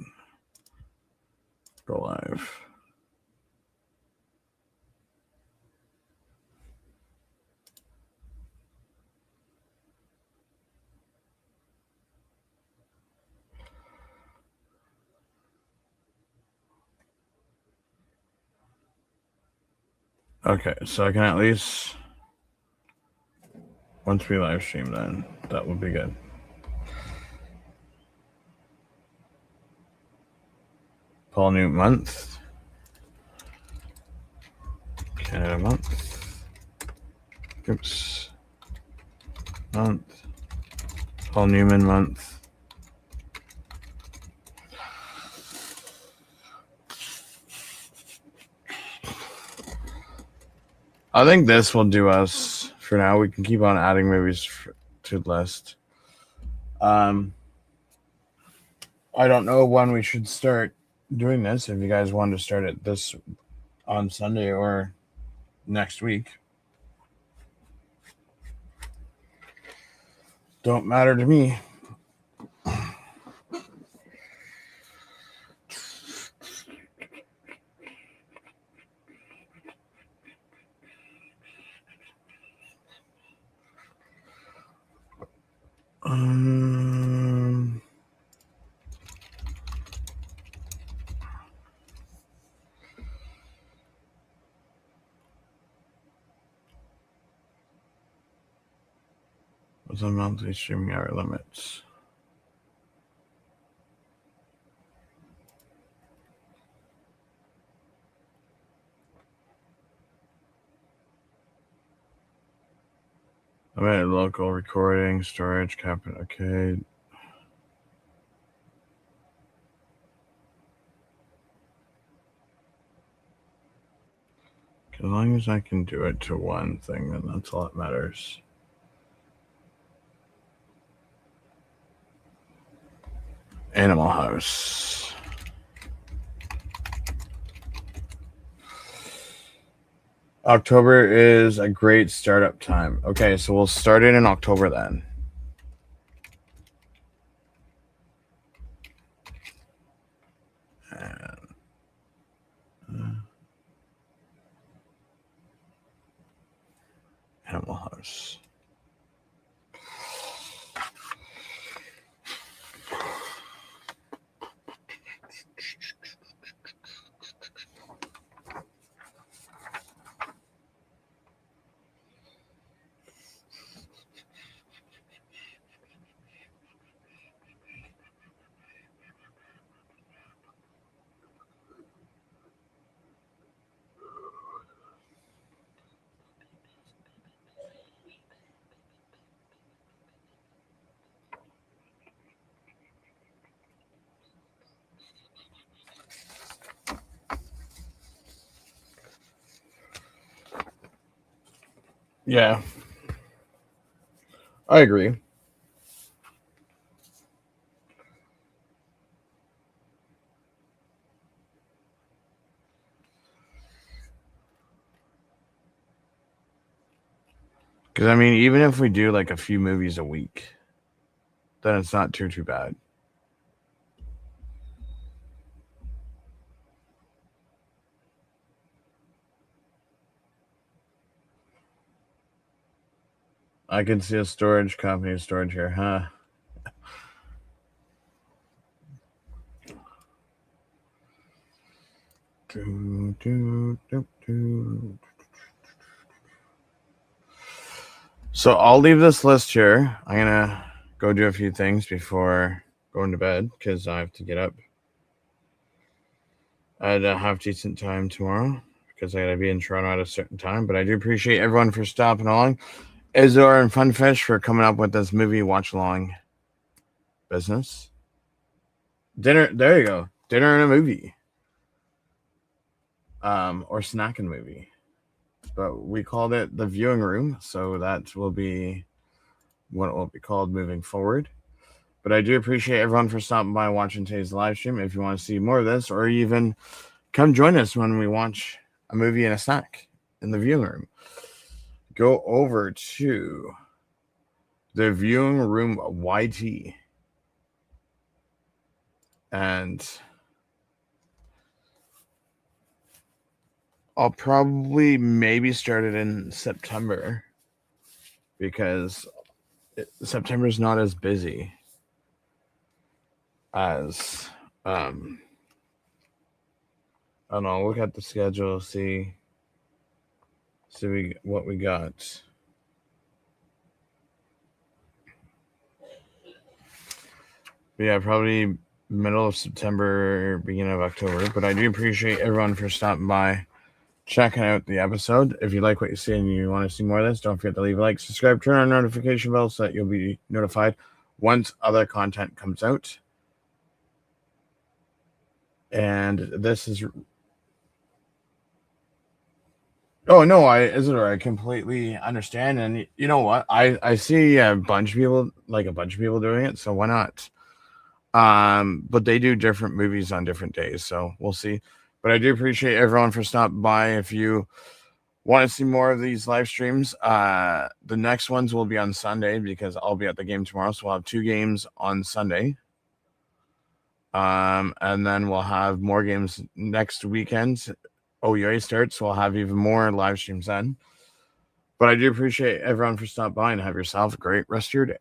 Go live. Okay, so I can at least once we live stream, then that would be good. Paul New month. Canada month. Oops. Month. Paul Newman month. I think this will do us for now. We can keep on adding movies to the list. I don't know when we should start doing this if you guys wanted to start it this on Sunday or next week. Don't matter to me. What's the monthly streaming hour limits? I mean, local recording, storage, cabinet, okay. As long as I can do it to one thing, then that's all that matters. Animal House. October is a great startup time. Okay, so we'll start it in October then. Animal House. Yeah, I agree. Because, I mean, even if we do like a few movies a week, then it's not too bad. I can see a storage company storage here, huh? So I'll leave this list here. I'm gonna go do a few things before going to bed because I have to get up at a half decent time tomorrow because I gotta be in Toronto at a certain time. But I do appreciate everyone for stopping along. Izor and Funfish for coming up with this movie watch along business. Dinner, there you go. Dinner and a movie. Or snacking movie. But we called it the viewing room, so that will be what it will be called moving forward. But I do appreciate everyone for stopping by and watching today's live stream. If you want to see more of this, or even come join us when we watch a movie and a snack in the viewing room, go over to the viewing room YT. And I'll probably maybe start it in September because September is not as busy as I don't know. Look at the schedule, see what we got. But yeah, probably middle of September, beginning of October. But I do appreciate everyone for stopping by, checking out the episode. If you like what you see and you want to see more of this, don't forget to leave a like, subscribe, turn on notification bell so that you'll be notified once other content comes out. And this is... Oh, no, Isidore, I completely understand. And you know what? I see a bunch of people doing it, so why not? But they do different movies on different days, so we'll see. But I do appreciate everyone for stopping by. If you want to see more of these live streams, the next ones will be on Sunday because I'll be at the game tomorrow. So we'll have 2 games on Sunday. And then we'll have more games next weekend. OUA starts, so we'll have even more live streams then. But I do appreciate everyone for stopping by and have yourself a great rest of your day.